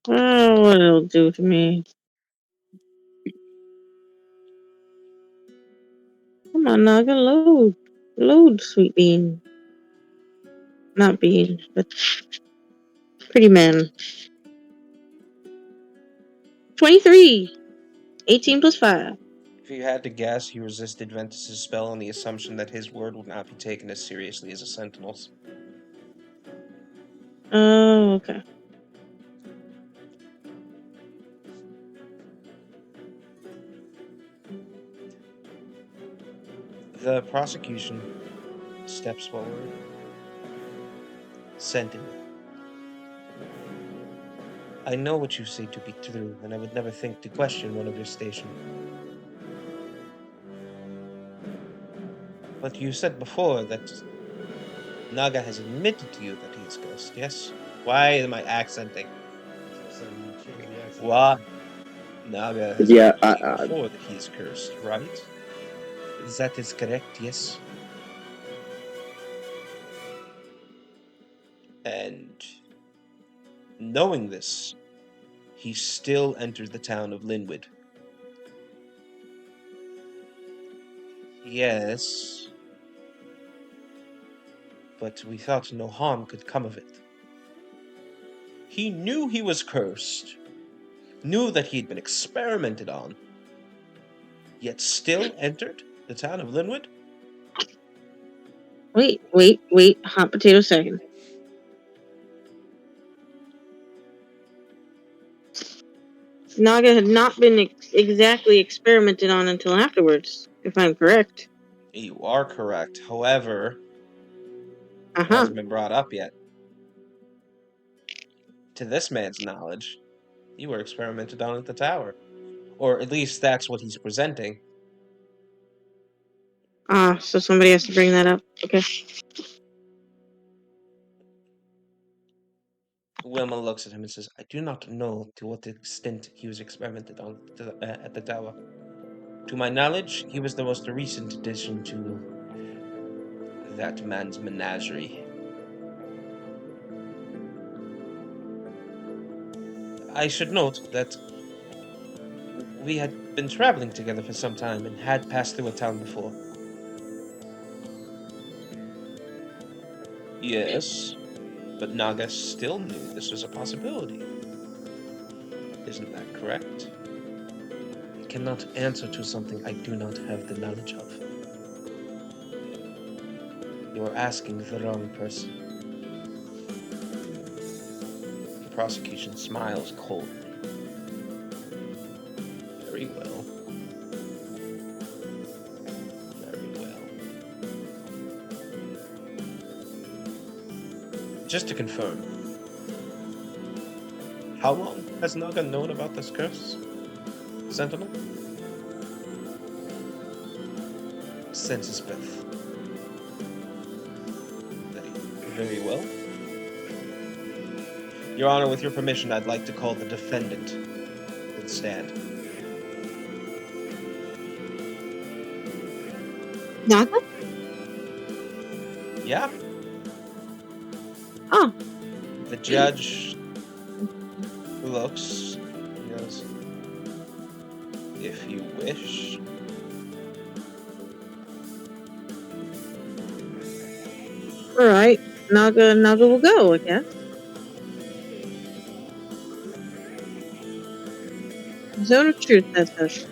S6: Oh, what it'll do to me. Come on, Naga, load. Load, sweet bean. Not bean, but pretty man. 23! 18 plus 5.
S1: If you had to guess, he resisted Ventus's spell on the assumption that his word would not be taken as seriously as a sentinel's.
S6: Oh, okay.
S1: The prosecution steps forward. Sentinel. I know what you say to be true, and I would never think to question one of your station. But you said before that Naga has admitted to you that he is cursed, yes? Why am I accenting?
S5: So you change the accent.
S1: Why? Naga has
S3: Yeah,
S1: admitted to you before that he is cursed, right? That is correct, yes? And knowing this, he still entered the town of Linwood. Yes, but we thought no harm could come of it. He knew he was cursed, knew that he had been experimented on, yet still entered the town of Linwood?
S6: Wait. Hot potato second. Naga had not been exactly experimented on until afterwards, if I'm correct.
S1: You are correct. However, it
S6: Uh-huh.
S1: hasn't been brought up yet. To this man's knowledge, you were experimented on at the tower. Or at least that's what he's presenting.
S6: So somebody has to bring that up. Okay.
S1: Wilma looks at him and says, I do not know to what extent he was experimented on at the tower. To my knowledge, he was the most recent addition to that man's menagerie. I should note that we had been traveling together for some time and had passed through a town before. Yes, but Naga still knew this was a possibility. Isn't that correct? I cannot answer to something I do not have the knowledge of. You are asking the wrong person. The prosecution smiles coldly. Very well. Very well. Just to confirm, how long has Naga known about this curse? Sentinel? Since his birth. Very well. Your Honor, with your permission, I'd like to call the defendant to the stand.
S6: Naga?
S1: Yeah?
S6: Oh.
S1: The judge looks, goes, if you wish.
S6: Alright. Naga will go, I guess. Zone of truth, that says.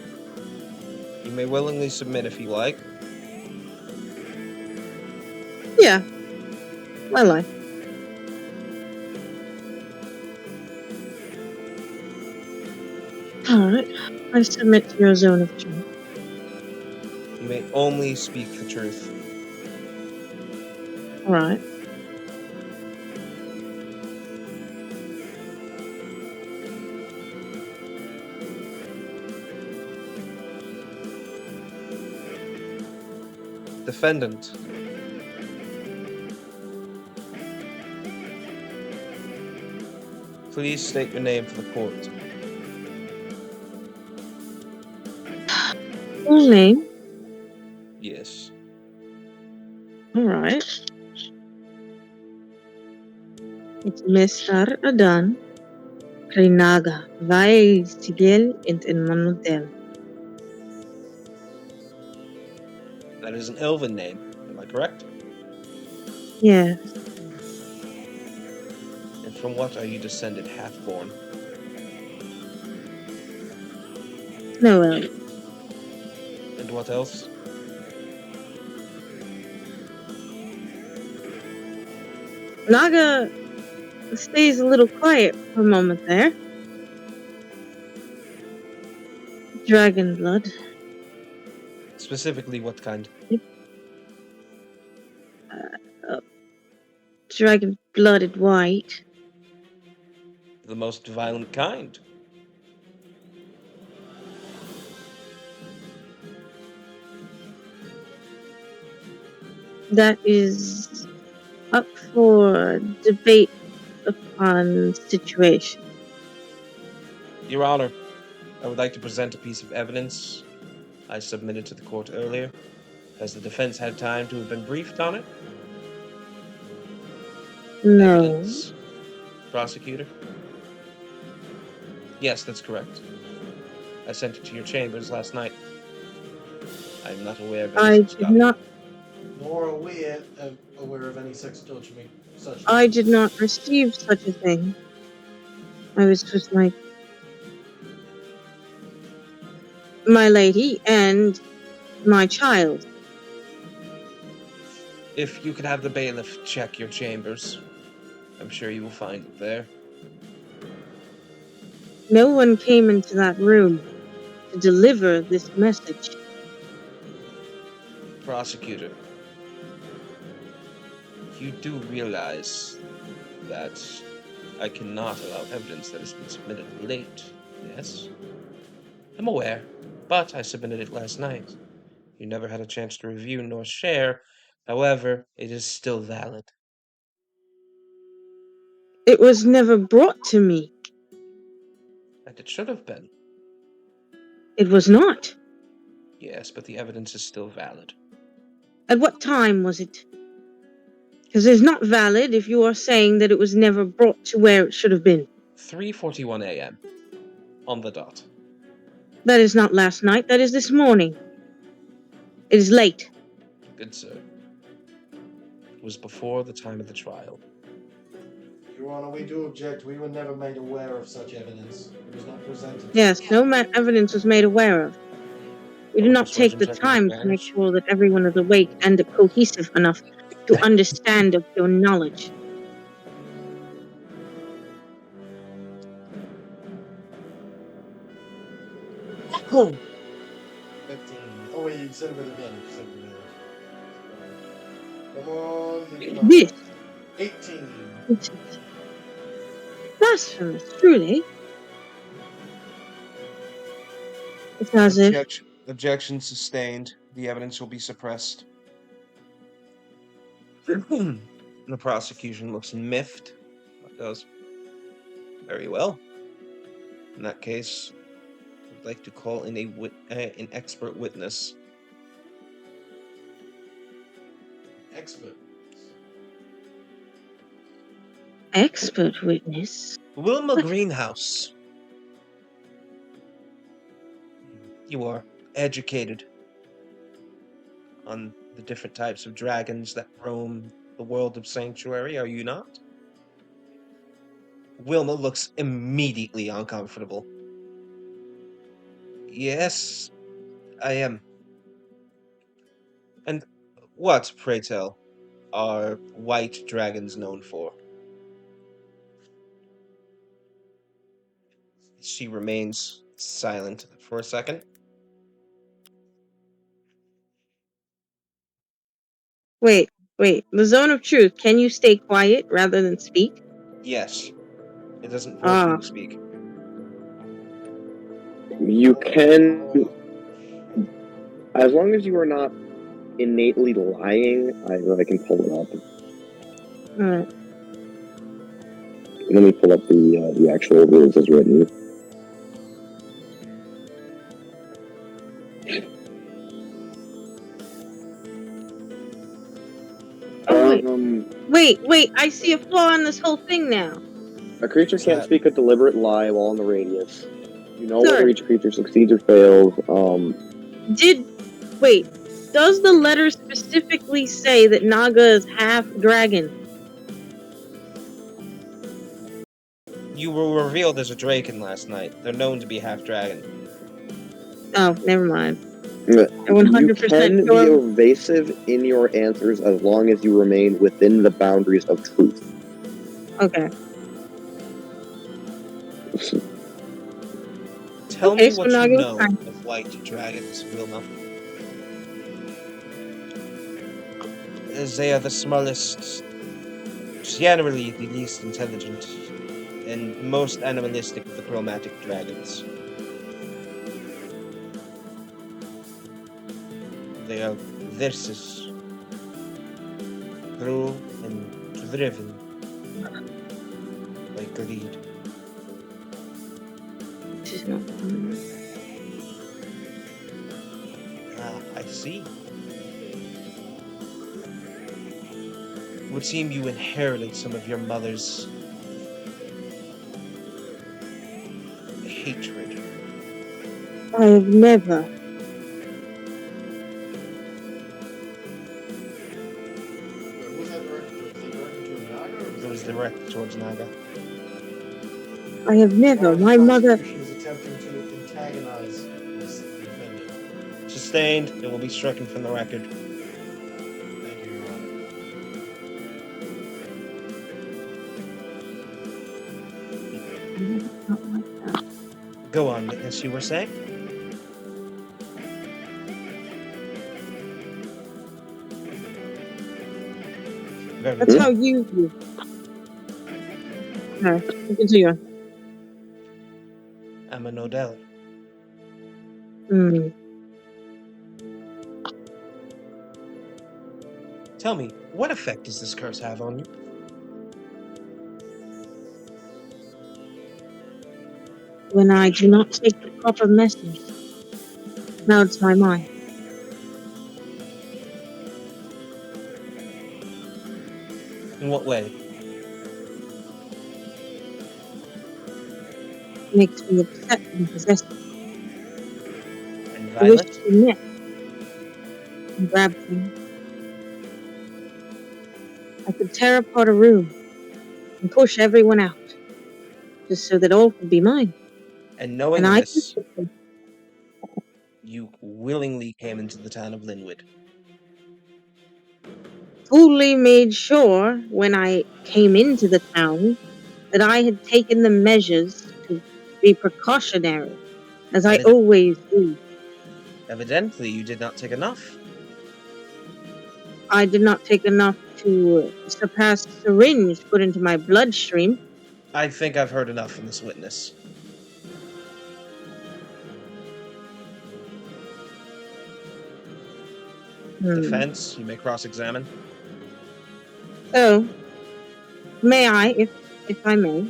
S1: You may willingly submit if you like.
S6: Yeah. My life. Alright. I submit to your zone of truth.
S1: You may only speak the truth.
S6: Alright.
S1: Defendant. Please state your name for the court.
S6: Full name?
S1: Yes.
S6: Alright. It's Mr. Adan Naga vai sigel in Manudel.
S1: That is an elven name. Am I correct?
S6: Yes.
S1: And from what are you descended, half-born?
S6: No,
S1: And what else?
S6: Naga stays a little quiet for a moment there. Dragon blood.
S1: Specifically, what kind?
S6: Dragon blooded white.
S1: The most violent kind.
S6: That is up for debate upon situation.
S1: Your Honor, I would like to present a piece of evidence I submitted to the court earlier. Has the defense had time to have been briefed on it?
S6: No.
S1: Evidence, prosecutor? Yes, that's correct. I sent it to your chambers last night. I am not aware of any
S6: I
S1: such
S6: did
S1: document.
S6: not.
S5: Nor are we aware of any such document.
S6: I did not receive such a thing. I was with my lady and my child.
S1: If you could have the bailiff check your chambers, I'm sure you will find it there.
S6: No one came into that room to deliver this message.
S1: Prosecutor, you do realize that I cannot allow evidence that has been submitted late, yes? I'm aware, but I submitted it last night. You never had a chance to review nor share. However, it is still valid.
S6: It was never brought to me.
S1: And it should have been.
S6: It was not.
S1: Yes, but the evidence is still valid.
S6: At what time was it? Because it's not valid if you are saying that it was never brought to where it should have been.
S1: 3:41 a.m. on the dot.
S6: That is not last night, that is this morning. It is late.
S1: Good sir. It was before the time of the trial.
S5: Your Honor, we do object. We were never made aware of such evidence. It was not presented.
S6: Yes, no evidence was made aware of. We did not take the time to make sure that everyone is awake and cohesive enough to understand of your knowledge.
S5: Oh. 15. Oh wait, you said it with advantage. Come on.
S6: This
S5: 18.
S6: is blasphemous, truly. It's as if
S1: Objection sustained. The evidence will be suppressed. The prosecution looks miffed. It does. Very well. In that case, I'd like to call in an expert witness.
S6: expert witness.
S1: Wilma Greenhouse. You are educated on the different types of dragons that roam the world of Sanctuary, are you not? Wilma looks immediately uncomfortable. Yes, I am. And what, pray tell, are white dragons known for? She remains silent for a second.
S6: Wait. The zone of truth. Can you stay quiet rather than speak?
S1: Yes. It doesn't force me to speak.
S3: You can, as long as you are not innately lying, I can pull it up.
S6: Alright.
S3: Let me pull up the actual rules as written.
S6: Wait, I see a flaw in this whole thing now.
S3: A creature can't speak a deliberate lie while in the radius. You know
S6: Sorry.
S3: whether each creature succeeds or fails.
S6: Does the letter specifically say that Naga is half dragon?
S1: You were revealed as a Draken last night. They're known to be half dragon.
S6: Oh, never mind.
S3: 100% you can be evasive in your answers as long as you remain within the boundaries of truth.
S6: Okay.
S1: Tell me what you know of white dragons, Wilma. They are the smallest generally the least intelligent and most animalistic of the chromatic dragons. They are vicious, cruel, and driven by greed.
S6: This is not fun.
S1: Ah, I see. It would seem you inherited some of your mother's hatred.
S6: I have never.
S5: Was that directed to a Naga, or was
S1: It was
S5: that
S1: directed towards Naga.
S6: I have never. My mother.
S5: prosecution is attempting to antagonize this defendant?
S1: Sustained. It will be stricken from the record.
S5: Thank you, Your Honor.
S6: Not like that.
S1: Go on, witness, you were saying? Very
S6: That's
S1: well.
S6: how you do. No, continue on.
S1: I'm an Odell.
S6: Hmm.
S1: Tell me, what effect does this curse have on you?
S6: When I do not take the proper message, clouds my mind.
S1: In what way?
S6: Makes me upset and possessive.
S1: And
S6: I wish
S1: violent?
S6: to nip and grab things. I could tear apart a room and push everyone out, just so that all could be mine.
S1: And
S6: And
S1: knowing
S6: I
S1: this, you willingly came into the town of Linwood.
S6: fully made sure when I came into the town that I had taken the measures to be precautionary, as I
S1: Evid-
S6: always do.
S1: Evidently, you did not take enough.
S6: I did not take enough to surpass syringe put into my bloodstream.
S1: I think I've heard enough from this witness. Defense, you may cross-examine.
S6: So, may I, if I may?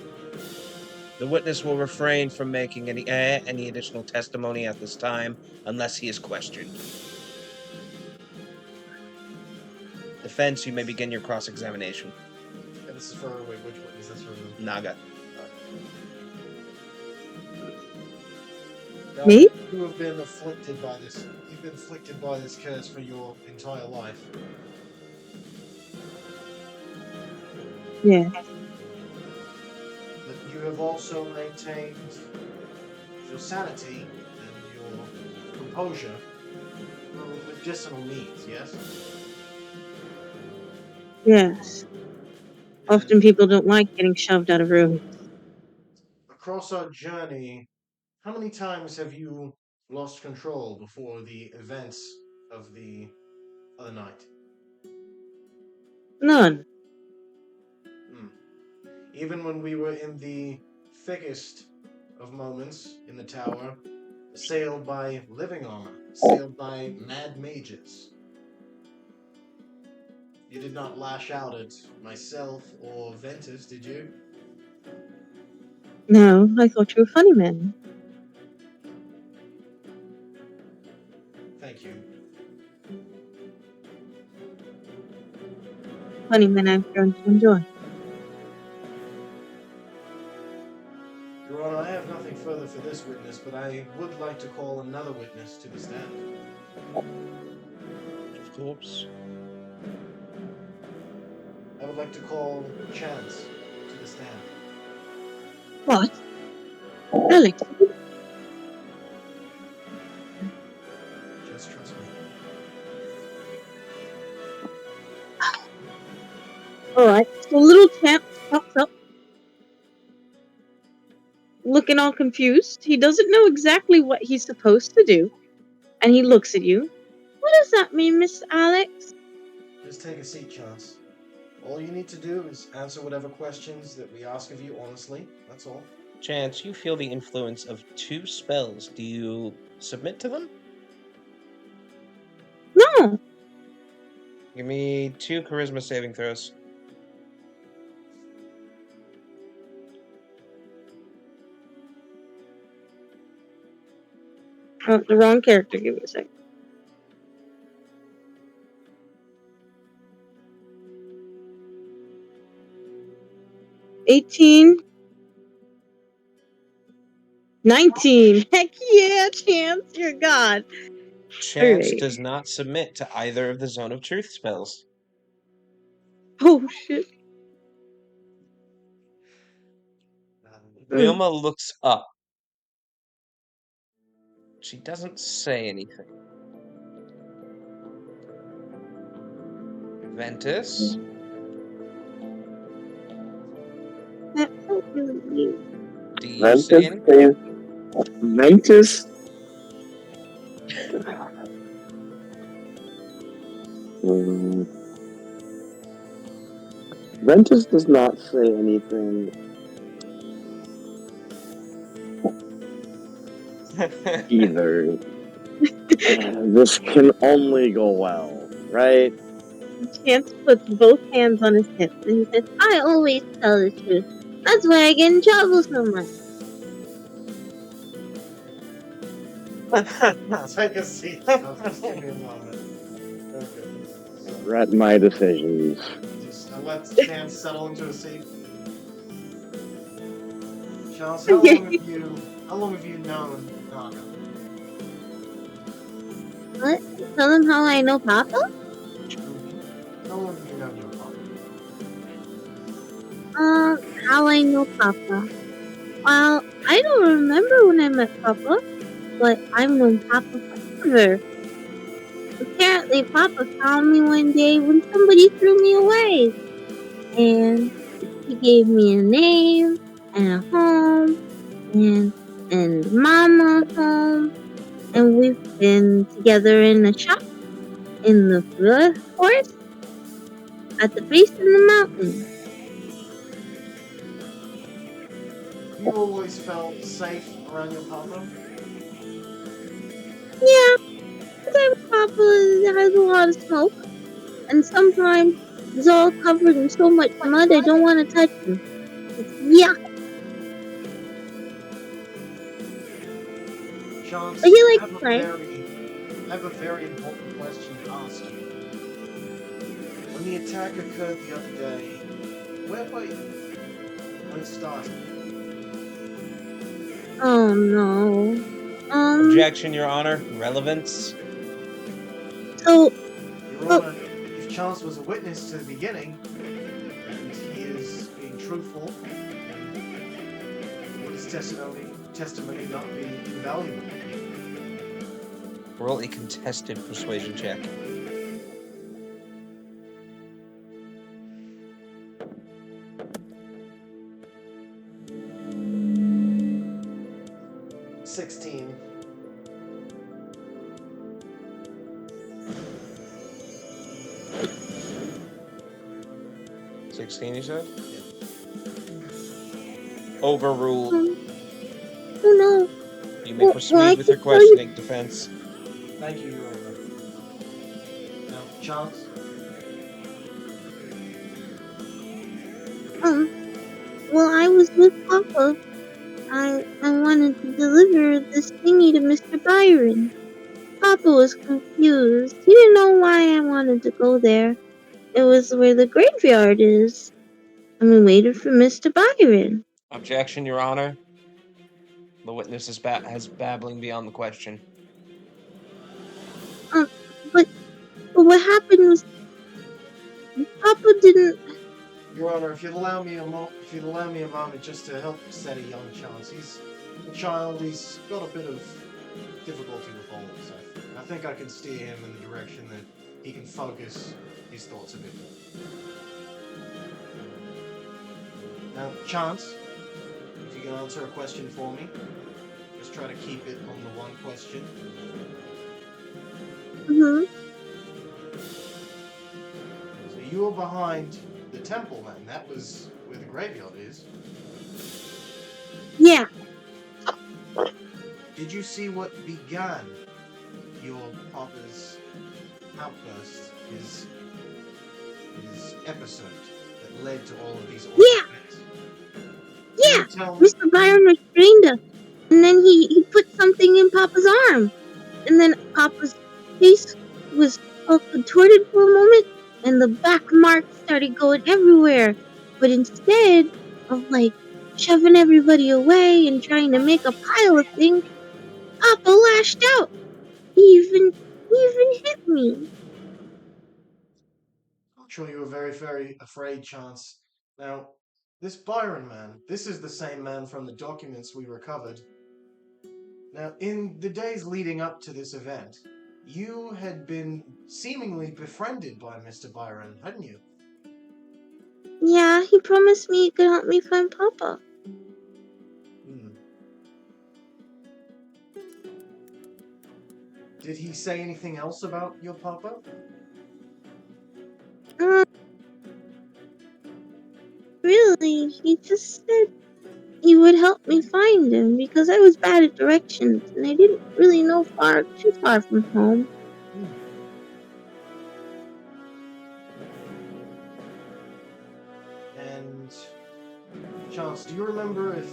S1: The witness will refrain from making any additional testimony at this time unless he is questioned. Defense, you may begin your cross-examination.
S5: And this is for, wait, which one? Is this for the...
S1: Naga.
S5: Now,
S6: Me?
S5: you have been afflicted by this. You've been afflicted by this curse for your entire life.
S6: Yeah.
S5: But you have also maintained your sanity and your composure for medicinal needs, yes?
S6: Yes.
S5: And
S6: Often people don't like getting shoved out of rooms.
S5: across our journey, how many times have you lost control before the events of the other night?
S6: None.
S5: Even when we were in the thickest of moments in the tower, assailed by living armor, assailed by mad mages, you did not lash out at myself or Ventus, did you?
S6: No, I thought you were funny men.
S5: Thank you.
S6: Funny men I've grown to enjoy.
S5: Your Honor, I have nothing further for this witness, but I would like to call another witness to the stand.
S1: Of course.
S5: I would like to call Chance to the stand.
S6: What? Alex,
S5: Just trust me.
S6: alright. So little chap pops up, looking all confused. He doesn't know exactly what he's supposed to do. And he looks at you. What does that mean, Miss Alex?
S5: Just take a seat, Chance. All you need to do is answer whatever questions that we ask of you honestly. That's all.
S1: Chance, you feel the influence of 2 spells. Do you submit to them?
S6: No.
S1: Give me 2 charisma saving throws.
S6: Oh, the wrong character. Give me a second. 18. 19. Heck yeah, Chance. You're God.
S1: Chance
S6: Alright.
S1: does not submit to either of the Zone of Truth spells.
S6: Oh, shit.
S1: Vilma looks up. She doesn't say anything. Ventus?
S6: That felt really weird.
S1: Do you say anything?
S3: Ventus. Ventus does not say anything either. This can only go well, right?
S6: Chance puts both hands on his hips and he says, I always tell the truth. That's why I get in trouble so much.
S5: Take a seat. Just give me a moment. Okay.
S3: Regret my decisions.
S5: Just let Chance settle into a seat. Chance, how long have you known Naga?
S6: What? Tell him how I know Papa?
S5: How long have you known your father?
S6: How I know Papa? Well, I don't remember when I met Papa, but I've known Papa forever. Apparently, Papa found me one day when somebody threw me away. And he gave me a name and a home and Mama home. And we've been together in a shop in the forest at the base of the mountain.
S5: You always felt safe around your papa?
S6: Yeah, sometimes Papa has a lot of smoke, and sometimes he's all covered in so much mud I don't want to touch him. It's yuck.
S5: Chance,
S6: But he
S5: I
S6: likes playing.
S5: have a very important question to ask you. When the attack occurred the other day, where were you? When it started?
S6: Oh no.
S1: Objection, Your Honor. Relevance.
S6: So,
S5: Your Honor, if Chance was a witness to the beginning, and he is being truthful, would his testimony not be invaluable?
S1: Roll a contested persuasion check.
S5: $16.
S1: 16, you said? Yeah. Overruled.
S6: oh no.
S1: You may proceed
S6: I
S1: with your
S6: can tell you-
S1: questioning, defense.
S5: Thank you, Your Honor. Now, Chance?
S6: Well, I was with Papa. I wanted to deliver this thingy to Mr. Byron. Papa was confused. He didn't know why I wanted to go there. It was where the graveyard is. And we waited for Mr. Byron.
S1: Objection, Your Honor. The witness is has babbling beyond the question.
S6: But what happened was Papa didn't.
S5: Your Honor, if you'd allow me a moment just to help steady young Chance. He's a child. He's got a bit of difficulty with all this. I think I can steer him in the direction that he can focus his thoughts a bit more. Now, Chance, if you can answer a question for me, just try to keep it on the one question.
S6: Mm-hmm.
S5: So you were behind the temple, then. That was where the graveyard is.
S6: Yeah,
S5: Did you see what began your papa's outburst, his episode that led to all of these awful
S6: yeah,
S5: events? Can
S6: yeah.
S5: you tell me?
S6: Mr. Byron restrained us, and then he put something in Papa's arm, and then Papa's face was all contorted for a moment, and the back marks started going everywhere. But instead of like shoving everybody away and trying to make a pile of things, Papa lashed out. He even hit me.
S5: I'm sure you were very, very afraid, Chance. Now, this Byron man, this is the same man from the documents we recovered. Now, in the days leading up to this event, you had been seemingly befriended by Mr. Byron, hadn't you?
S6: Yeah, he promised me he could help me find Papa.
S5: Hmm. Did he say anything else about your papa?
S6: Really, he just said he would help me find him because I was bad at directions and I didn't really know too far from home.
S5: Hmm. And Chance, do you remember if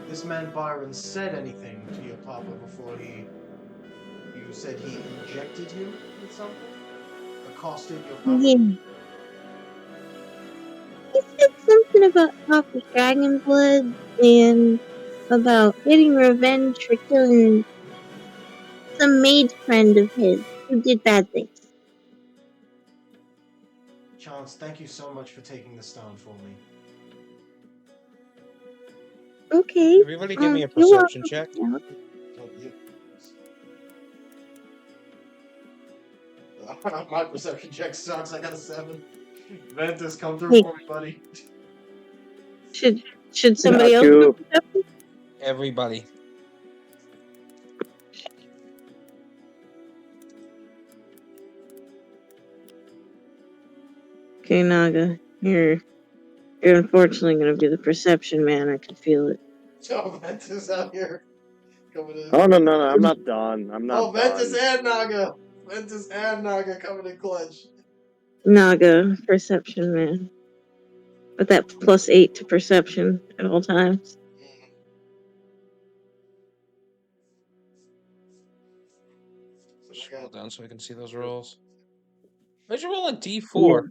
S5: this man Byron said anything to your papa before you said he injected you with something? Accosted your papa?
S6: Yeah. He said something about Papa's dragon blood and about getting revenge for killing some maid friend of his who did bad things.
S5: Chance, thank you so much for taking the stone for me.
S6: Okay.
S1: Everybody give me a
S6: You're
S1: perception
S6: welcome.
S1: check.
S6: Yeah.
S5: So, my perception check sucks. I got a 7. Ventus, come through
S6: Hey,
S5: for me, buddy.
S6: should somebody
S3: Got
S6: else do
S3: you.
S6: perception?
S1: Everybody.
S6: Okay, Naga, you're unfortunately gonna be the perception man. I can feel it.
S5: Oh, Ventus out here coming in.
S3: Oh, no, I'm not done. I'm not
S5: Ventus
S3: done.
S5: and Naga. Ventus and Naga coming in clutch.
S6: Naga, perception man. With that +8 to perception at all times.
S1: Scroll down so I can see those rolls. Why'd you roll a D4?
S6: Yeah.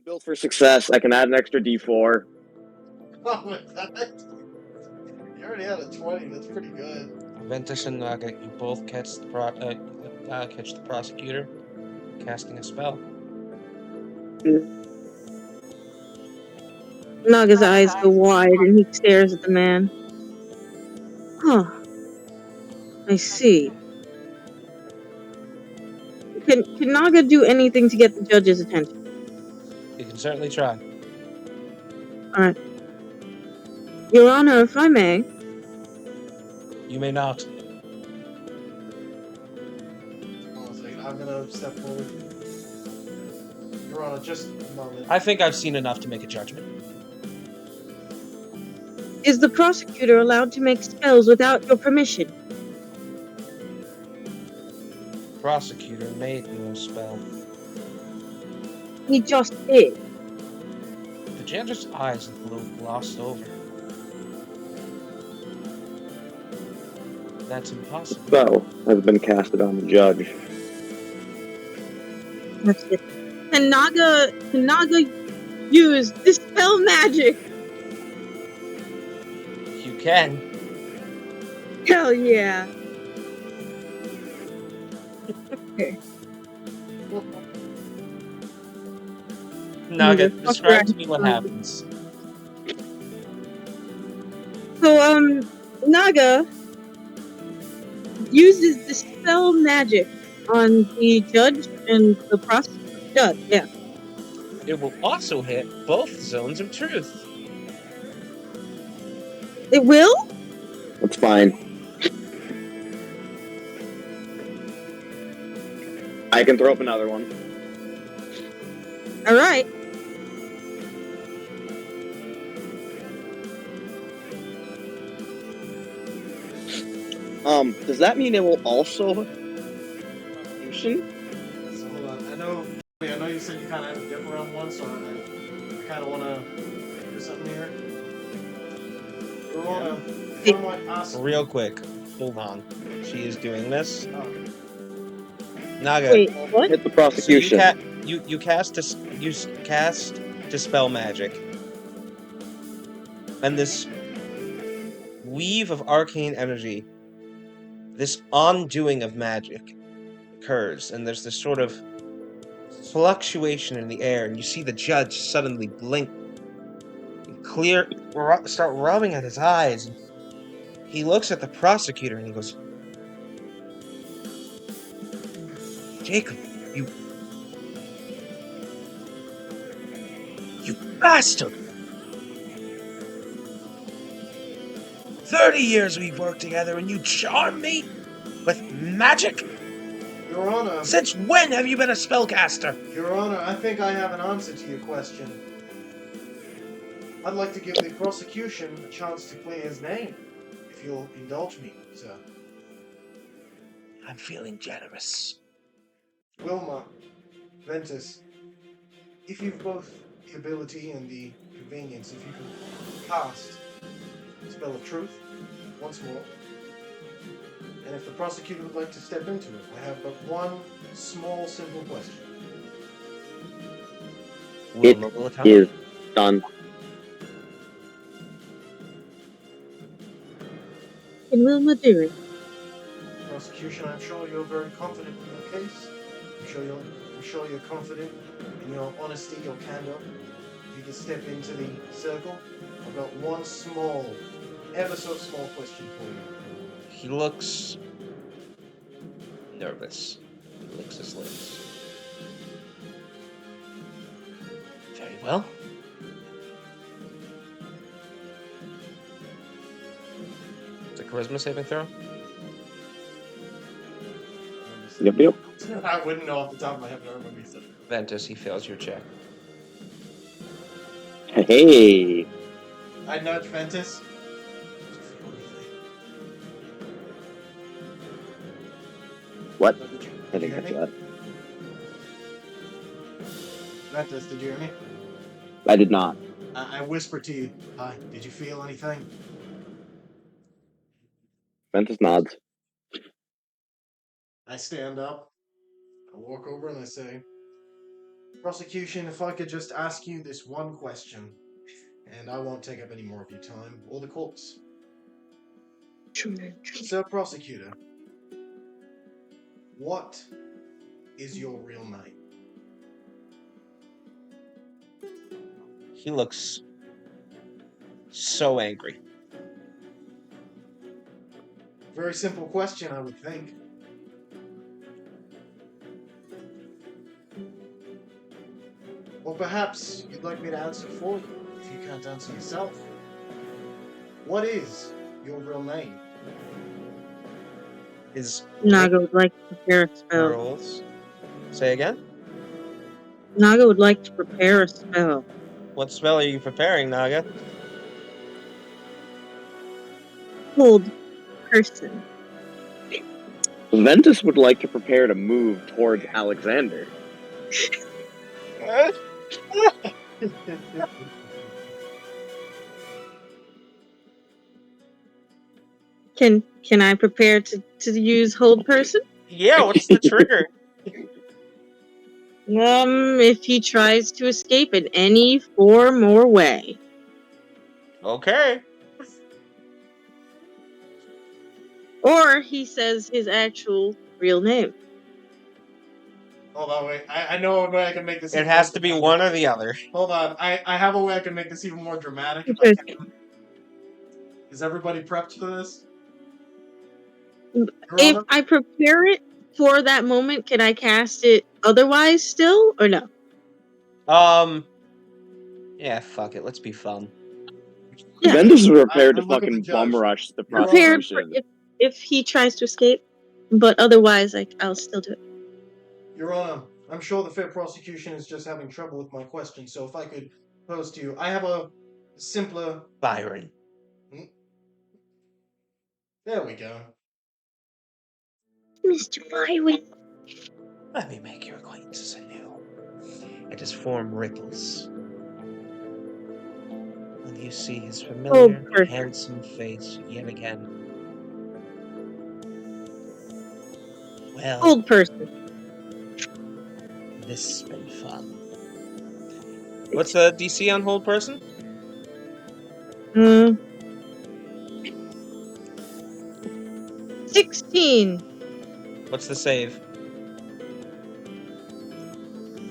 S3: Built for success. I can add an extra D4.
S5: Oh my god. You already had a 20. That's pretty good.
S1: Ventus and Naga, you both catch the prosecutor casting a spell.
S6: Naga's eyes go wide and he stares at the man. Huh. I see. Can Naga do anything to get the judge's attention?
S1: You can certainly try.
S6: Alright. Your Honor, if I may.
S1: You may not.
S5: Hold on a second. I'm gonna step forward. Your Honor, just a moment.
S1: I think I've seen enough to make a judgment.
S6: Is the prosecutor allowed to make spells without your permission?
S1: Prosecutor made no spell.
S6: He just did.
S1: The judge's eyes glossed over. That's impossible.
S3: Spell has been casted on the judge.
S6: That's it. Can Naga use dispel magic?
S1: You can.
S6: Hell yeah.
S1: Naga,
S6: Motherfucker.
S1: describe to me what happens.
S6: So, Naga uses dispel magic on the judge and the prosecutor. Judge, yeah.
S1: It will also hit both zones of truth.
S6: It will?
S3: That's fine. I can throw up another one.
S6: Alright.
S3: Does that mean it will also prosecution?
S5: So hold on. I know you said you kind of had a dip around one, so I kind of want to do something here. If I might ask.
S1: Real quick, hold on. She is doing this.
S5: Oh,
S1: Naga,
S6: Wait, what?
S3: Hit the
S1: so
S3: prosecution.
S1: you cast dispel magic, and this weave of arcane energy, this undoing of magic, occurs, and there's this sort of fluctuation in the air, and you see the judge suddenly blink, and start rubbing at his eyes. And he looks at the prosecutor and he goes, "Jacob, you bastard! 30 years we've worked together and you charm me with magic?
S5: Your Honor.
S1: Since when have you been a spellcaster?"
S5: Your Honor, I think I have an answer to your question. I'd like to give the prosecution a chance to clear his name, if you'll indulge me, sir.
S1: I'm feeling generous.
S5: Wilma, Ventus, if you've both the ability and the convenience, if you can cast Spell of Truth once more, and if the prosecutor would like to step into it, I have but one small, simple question.
S3: It is done.
S6: Can Wilma do it?
S5: Prosecution, I'm sure you're very confident in your case. I'm sure you're confident in your honesty, your candor. If you could step into the circle, I've got one small, ever so small question for you.
S1: He looks nervous. He licks his lips. Very well. It's a charisma saving throw?
S3: Yep.
S5: I wouldn't know off the top of my head, but I remember you said it.
S1: Ventus, he fails your check.
S3: Hey.
S5: I nudge Ventus.
S3: What?
S5: Did you
S3: I didn't
S5: hear
S3: catch
S5: me?
S3: that.
S5: Ventus, did you hear me?
S3: I did not.
S5: I whispered to you, hi, did you feel anything?
S3: Ventus nods.
S5: I stand up, I walk over and I say, prosecution, if I could just ask you this one question, and I won't take up any more of your time, or the court's. Sir Prosecutor, what is your real name?
S1: He looks so angry.
S5: Very simple question, I would think. Or perhaps you'd like me to answer for you, if you can't answer yourself. What is your real name?
S1: Is
S6: Naga would like to prepare a spell.
S1: rolls. Say again?
S6: Naga would like to prepare a spell.
S1: What spell are you preparing, Naga?
S6: Hold person.
S3: Ventus would like to prepare to move towards Aleksandr.
S6: Can I prepare to use hold person?
S1: Yeah, what's the trigger?
S6: If he tries to escape in any form or way.
S1: Okay.
S6: Or he says his actual real name.
S5: Hold on, wait. I know a way I can make this.
S1: It has to be one or the other.
S5: Hold on. I have a way I can make this even more dramatic. If I can. Is everybody prepped for this?
S6: If I prepare it for that moment, can I cast it otherwise still, or no?
S1: Yeah, fuck it. Let's be fun.
S6: Yeah.
S3: Ventus is prepared to
S5: I'm looking
S3: fucking
S5: at the
S3: bum
S5: judge.
S3: rush the
S6: Prepared for
S3: prosecution.
S6: if he tries to escape, but otherwise, I'll still do it.
S5: Your Honor, I'm sure the fair prosecution is just having trouble with my question, so if I could pose to you, I have a simpler.
S1: Byron.
S5: There we go.
S6: Mr. Byron.
S1: Let me make your acquaintances anew. And his form ripples. And you see his familiar,
S6: berserk.
S1: handsome face yet again. Well,
S6: Old person.
S1: this has been fun. What's the DC on hold person?
S6: 16.
S1: What's the save?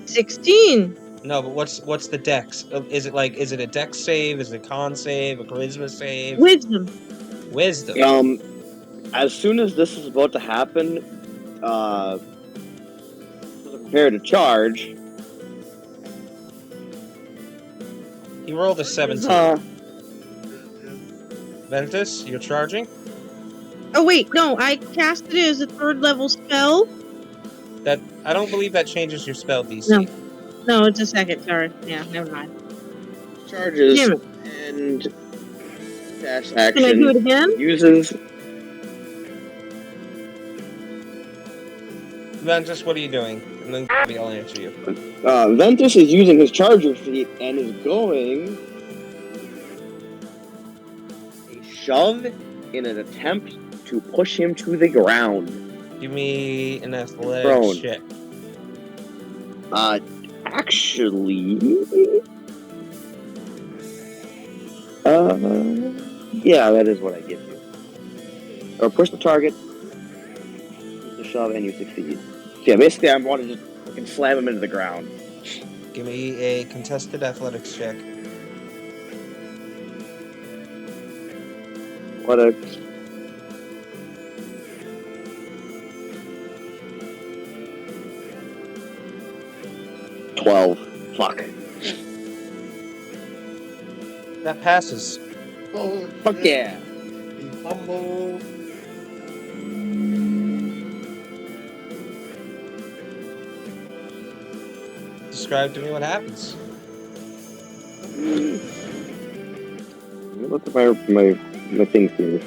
S6: 16.
S1: No, but what's the dex? Is it a dex save? Is it a con save? A charisma save?
S6: Wisdom.
S1: Wisdom.
S3: As soon as this is about to happen, prepare to charge.
S1: He rolled a 17. Ventus, you're charging?
S6: Oh wait, no, I casted it as a 3rd level spell.
S1: That I don't believe that changes your spell DC.
S6: No, it's a 2nd. Sorry. Yeah, never mind.
S3: Charges
S6: Damn it.
S3: and dash action.
S6: Can I do it again?
S3: Uses.
S1: Ventus, what are you doing? And then I'll answer you.
S3: Ventus is using his charger feat and is going a shove in an attempt to push him to the ground.
S1: Give me an athletics
S3: Prone.
S1: check.
S3: Actually, yeah, that is what I give you. Or push the target, use the shove, and you succeed. So yeah, basically, I want to just fucking slam him into the ground.
S1: Give me a contested athletics check.
S3: What a 12. Fuck.
S1: That passes.
S5: Oh,
S3: Fuck yeah.
S5: He fumbled.
S1: Describe to me what happens.
S3: Look at my things here.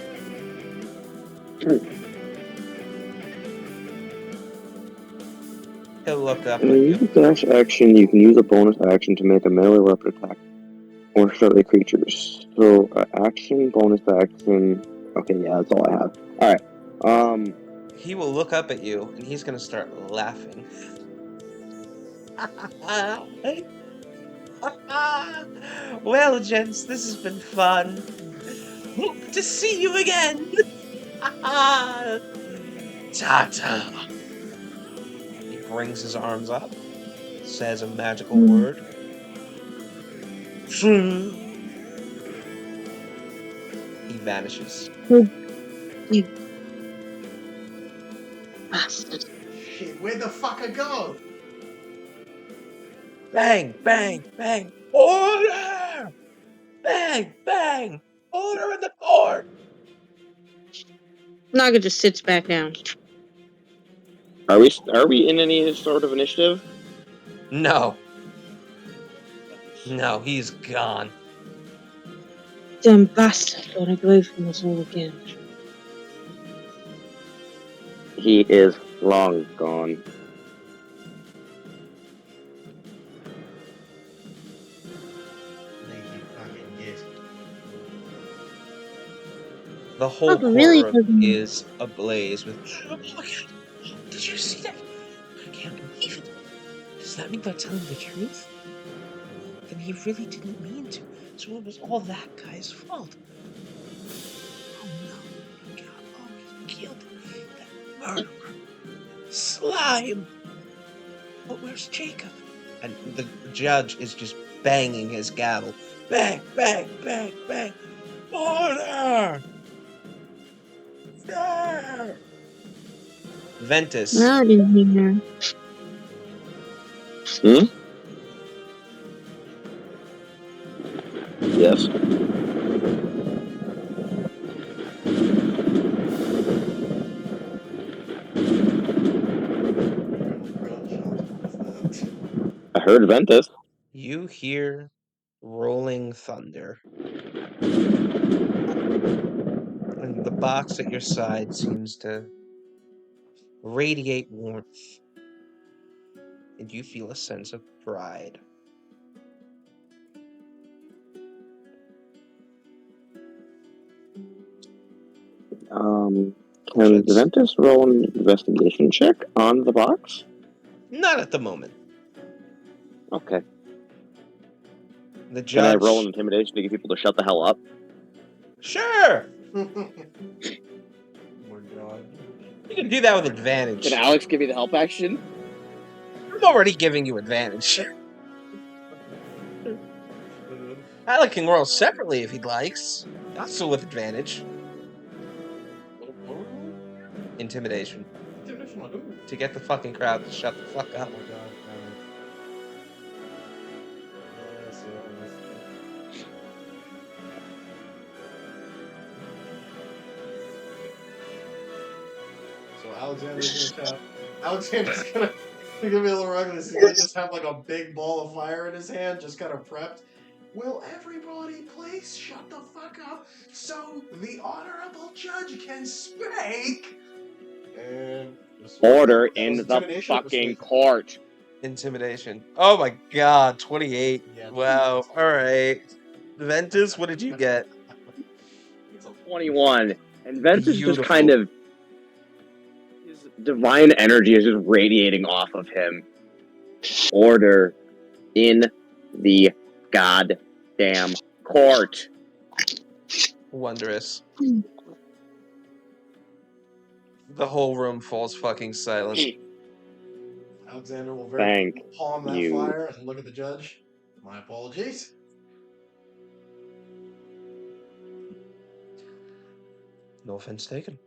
S1: He'll look up
S3: When
S1: at
S3: you
S1: you.
S3: use a dash action, you can use a bonus action to make a melee weapon attack or friendly creatures. So, action, bonus action. Okay, yeah, that's all I have. Alright.
S1: He will look up at you and he's gonna start laughing. Well, gents, this has been fun. Hope to see you again. Ta-ta. He brings his arms up, says a magical word. He vanishes.
S6: Bastard.
S5: Shit, where the fuck I go?
S1: Bang, bang, bang. Order! Bang, bang. Order in the court.
S6: Naga just sits back down.
S3: Are we in any sort of initiative?
S1: No. No, he's gone.
S6: Damn bastard got away from us all again.
S3: He is long gone.
S5: Lazy fucking git.
S1: The whole
S6: Papa really
S1: courtroom
S6: doesn't-
S1: is ablaze with. Oh, did you see that? I can't believe it. Does that mean they're telling the truth? Then he really didn't mean to. So it was all that guy's fault. Oh no! God, oh, he killed that murderer. Slime. But where's Jacob? And the judge is just banging his gavel. Bang, bang, bang, bang. Order! Order! Ventus.
S6: Not in here.
S3: Yes. I heard Ventus.
S1: You hear rolling thunder. And the box at your side seems to radiate warmth, and you feel a sense of pride.
S3: Can
S1: Judge?
S3: Ventus roll an investigation check on the box?
S1: Not at the moment.
S3: Okay.
S1: The
S3: Can I
S1: judge.
S3: roll an intimidation to get people to shut the hell up?
S1: Sure.
S5: Oh my god.
S1: You can do that with advantage.
S3: Can Alex give me the help action?
S1: I'm already giving you advantage. Alec can roll separately if he likes. Also with advantage. Intimidation.
S5: Intimidation on who?
S1: To get the fucking crowd to shut the fuck
S5: Oh
S1: up.
S5: my god. Yes, yes. So Alexander's gonna shout. Alexander's gonna be a little reckless. He's gonna just have like a big ball of fire in his hand, just kind of prepped. Will everybody please shut the fuck up so the honorable judge can speak? And
S3: Order
S5: that
S3: in
S5: was
S3: the
S5: intimidation or
S3: fucking
S5: persuasion?
S3: court.
S1: Intimidation. Oh my god, 28.
S5: Yeah.
S1: Wow. Alright. Ventus, what did you get?
S5: It's a
S3: 21. And Ventus just
S1: Beautiful.
S3: kind of... His divine energy is just radiating off of him. Order in the goddamn court.
S1: Wondrous. The whole room falls fucking silent.
S5: Alexander will
S3: Thank
S5: palm that
S3: you.
S5: fire and look at the judge. My apologies.
S1: No offense taken.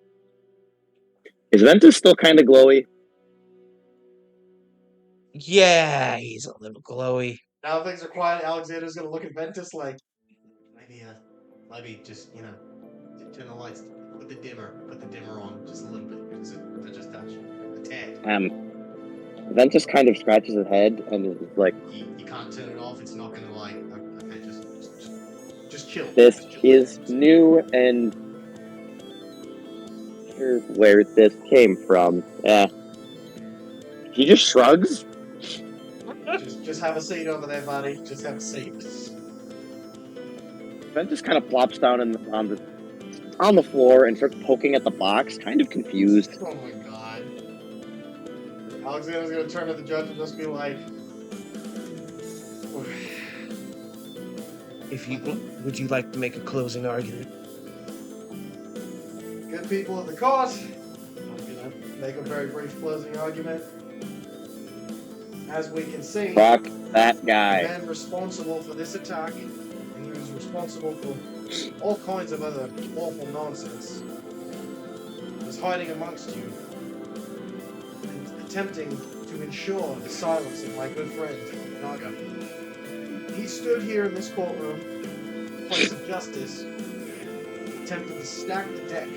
S3: Is Ventus still kind of glowy?
S1: Yeah, he's a little glowy.
S5: Now things are quiet. Alexander's gonna look at Ventus like, maybe just turn the lights, put the dimmer on just a little bit, just touch a tad.
S3: Ventus kind of scratches his head and is like,
S5: You can't turn it off. It's not gonna okay, just chill.
S3: this
S5: Just chill.
S3: is new and sure where this came from. He just shrugs.
S5: Just have a seat over there, buddy. Just have a seat.
S3: Ventus kind of plops down on the floor and starts poking at the box, kind of confused.
S5: Oh my god. Alexander's gonna turn to the judge and just be like,
S1: Would you like to make a closing argument?
S5: good people of the court, I'm gonna make a very brief closing argument. As we can see,
S3: Fuck that
S5: the
S3: guy.
S5: man responsible for this attack, and he was responsible for all kinds of other awful nonsense, was hiding amongst you and attempting to ensure the silence of my good friend, Naga. He stood here in this courtroom, place of justice, attempting to stack the deck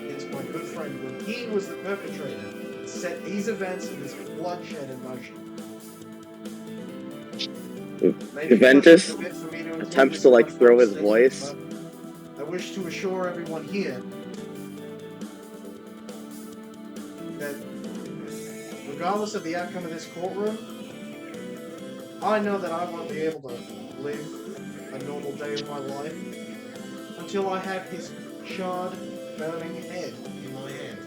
S5: against my good friend when he was the perpetrator and set these events and this bloodshed in motion. Maybe
S3: Ventus
S5: it was a bit for me to include
S3: attempts
S5: this
S3: to
S5: in
S3: like
S5: my
S3: throw his
S5: statement,
S3: voice.
S5: but I wish to assure everyone here that regardless of the outcome of this courtroom, I know that I won't be able to live a normal day of my life until I have his charred, burning head in my hand.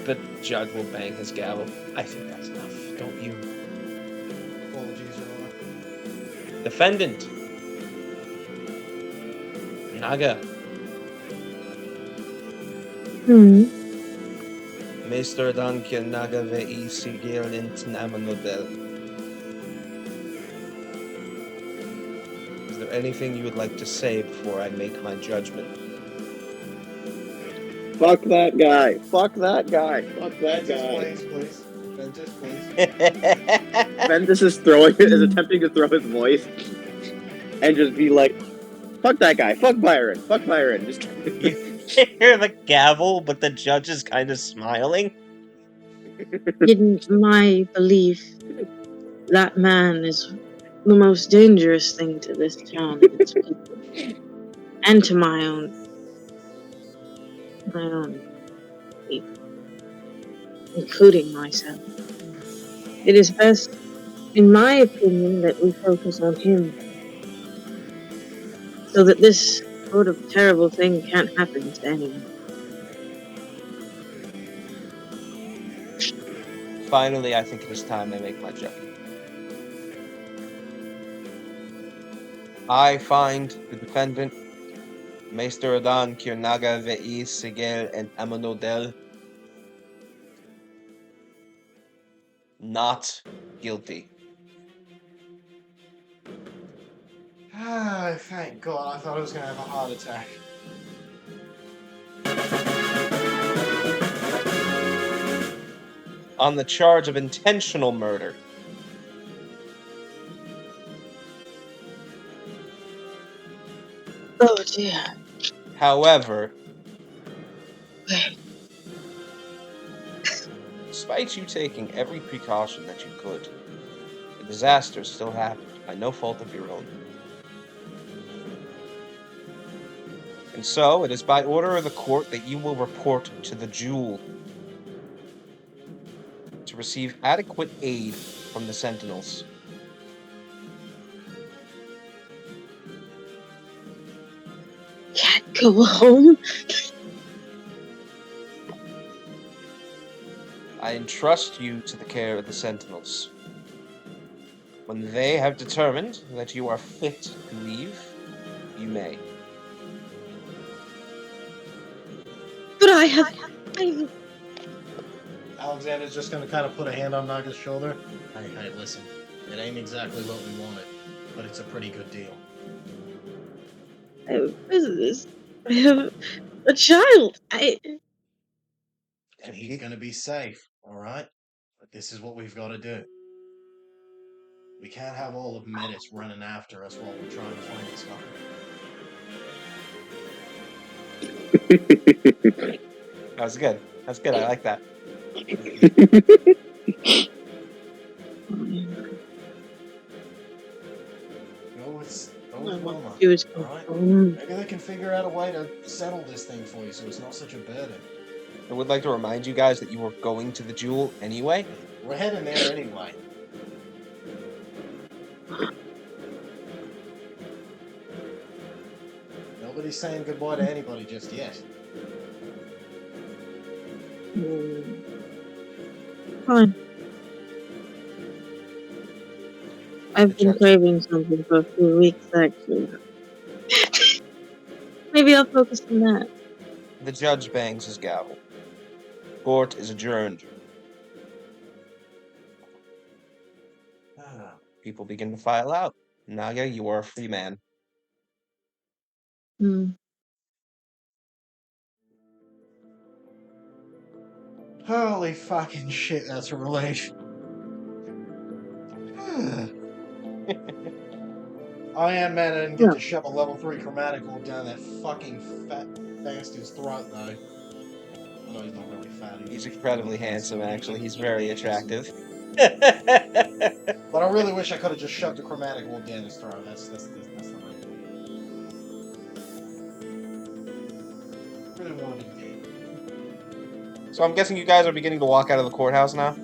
S1: The judge will bang his gavel. I think that's enough, don't you?
S5: Apologies, Your Honor.
S1: Defendant. Naga. Mr. Duncan Naga vei sigil int namanodel. Is there anything you would like to say before I make my judgment?
S3: Fuck that guy. Fuck that guy. Fuck that guy.
S5: Please. Ventus, please.
S3: Ventus is attempting to throw his voice and just be like, fuck that guy. Fuck Byron. Fuck Byron. Just
S1: You hear the gavel, but the judge is kind of smiling.
S6: In my belief, that man is the most dangerous thing to this town and its people, and to my own people. including myself. It is best, in my opinion, that we focus on him, so that this sort of terrible thing can't happen to anyone.
S1: Finally, I think it is time I make my judgment. I find the defendant, Meister Adan, Naga, Vei, Sigel, and Amonodel, not guilty.
S5: Ah, thank God. I thought I was going to have a heart attack.
S1: On the charge of intentional murder.
S6: Oh dear.
S1: However, despite you taking every precaution that you could, the disaster still happened by no fault of your own. And so, it is by order of the court that you will report to the Jewel to receive adequate aid from the Sentinels.
S6: Can't go home.
S1: I entrust you to the care of the Sentinels. When they have determined that you are fit to leave, you may.
S6: But I
S5: Alexander's just going to kind of put a hand on Naga's shoulder. Hey, listen. It ain't exactly what we wanted, but it's a pretty good deal.
S6: I have a business. I have a child.
S5: And he's going to be safe, alright? But this is what we've got to do. We can't have all of Metus running after us while we're trying to find this fucker.
S1: That was good. That's good. I like that.
S5: Go with Wilma. Alright? Maybe they can figure out a way to settle this thing for you so it's not such a burden.
S1: I would like to remind you guys that you were going to the Jewel anyway.
S5: We're heading there anyway. Nobody's saying goodbye to anybody just yet.
S6: Fine. I've been craving something for a few weeks, actually. Maybe I'll focus on that.
S1: The judge bangs his gavel. Court is adjourned. People begin to file out. Naga, you are a free man.
S5: Holy fucking shit, that's a relief. I am mad I didn't get to shove a level 3 chromatic orb down that fucking fat bastard's throat, though. Although he's not really fat.
S1: He's incredibly handsome, actually. He's very attractive.
S5: But I really wish I could have just shoved a chromatic orb down his throat. That's the main thing. Really wanted to get.
S1: So I'm guessing you guys are beginning to walk out of the courthouse now?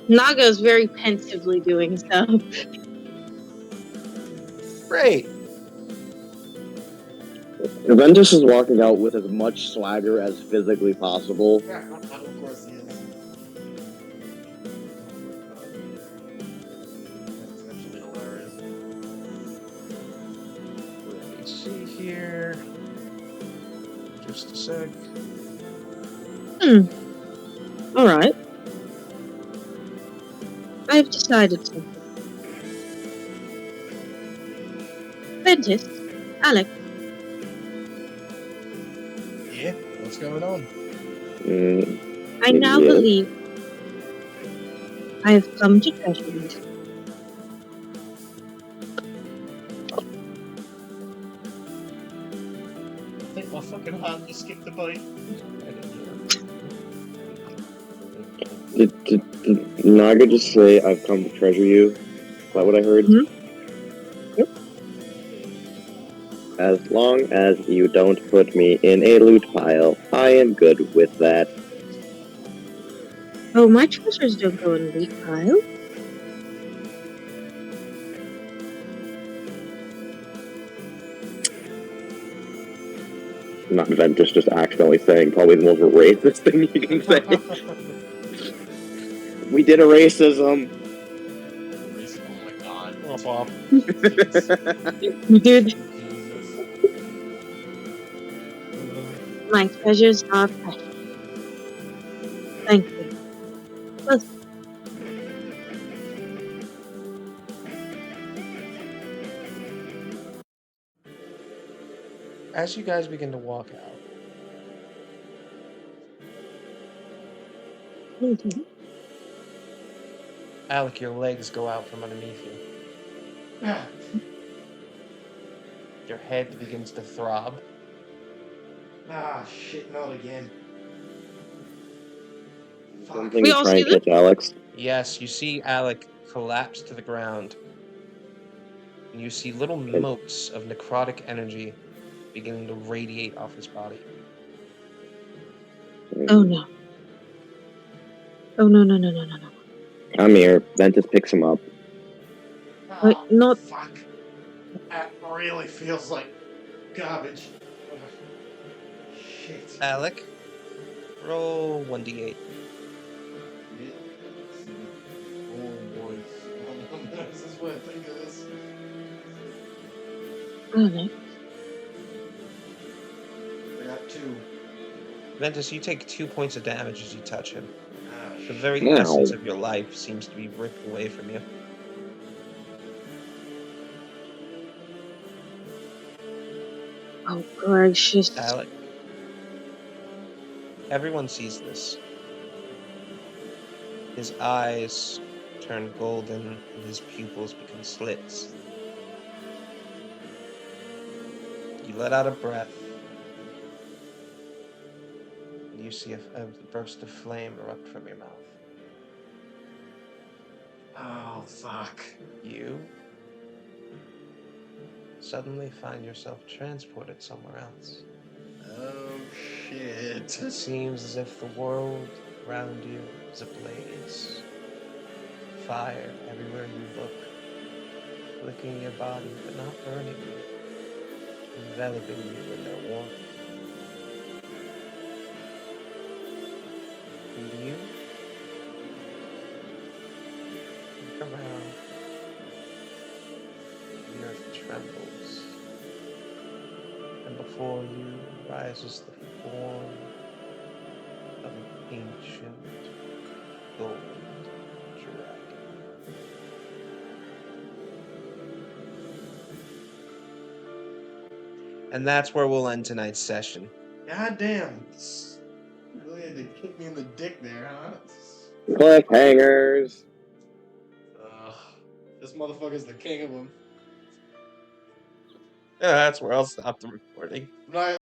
S6: Naga is very pensively doing stuff.
S1: Great.
S3: Juventus is walking out with as much swagger as physically possible.
S5: Yeah, of course he is. That's actually hilarious.
S1: Let me see here. Just a sec.
S6: Alright. I've decided something. Ventus, Alex.
S5: Yeah, what's going on?
S6: I now believe I have come to treasure you.
S5: I think my fucking heart just skipped a beat.
S3: Did Naga just say, I've come to treasure you? Is that what I heard?
S6: Yep.
S3: As long as you don't put me in a loot pile, I am good with that.
S6: Oh, my treasures don't go in a loot pile.
S3: Not Ventus just accidentally saying probably the most racist thing you can say. We did a racism.
S5: Oh my god. Oh, Bob.
S6: You did.
S5: Jesus.
S6: My treasures are precious. Thank you.
S1: As you guys begin to walk out,
S6: Mhm.
S1: Alec, your legs go out from underneath you.
S5: Ah,
S1: Your head begins to throb.
S5: shit, not again. Fuck.
S3: Something
S6: We
S3: to
S6: all
S3: try
S6: see
S3: and
S6: this?
S3: catch Alex.
S1: Yes, you see Alec collapse to the ground. And you see little
S3: Okay.
S1: motes of necrotic energy beginning to radiate off his body.
S6: Oh no. Oh no, no, no, no, no, no.
S3: Come here. Ventus picks him up.
S6: Wait, not.
S5: Fuck. That really feels like garbage. Ugh. Shit.
S1: Alec, roll 1d8.
S5: Shit. Oh boy. This is what I think of this.
S6: Oh no.
S5: I got 2.
S1: Ventus, you take 2 points of damage as you touch him. The
S5: Shit.
S1: very
S3: Ow.
S1: essence of your life seems to be ripped away from you.
S6: Oh gracious.
S1: Alec, everyone sees this. His eyes turn golden and his pupils become slits. You let out a breath, and you see a burst of flame erupt from your mouth.
S5: Oh, fuck.
S1: You suddenly find yourself transported somewhere else.
S5: Oh, shit.
S1: It seems as if the world around you is ablaze. Fire everywhere you look, licking your body but not burning you, enveloping you in their warmth. And you look around, the earth trembles, and before you rises the form of an ancient gold dragon. And that's where we'll end tonight's session.
S5: God damn. You really had to kick me in the dick there, huh?
S3: Cliffhangers.
S5: Ugh. This motherfucker's the king of them.
S1: Yeah, that's where I'll stop the recording.
S5: Not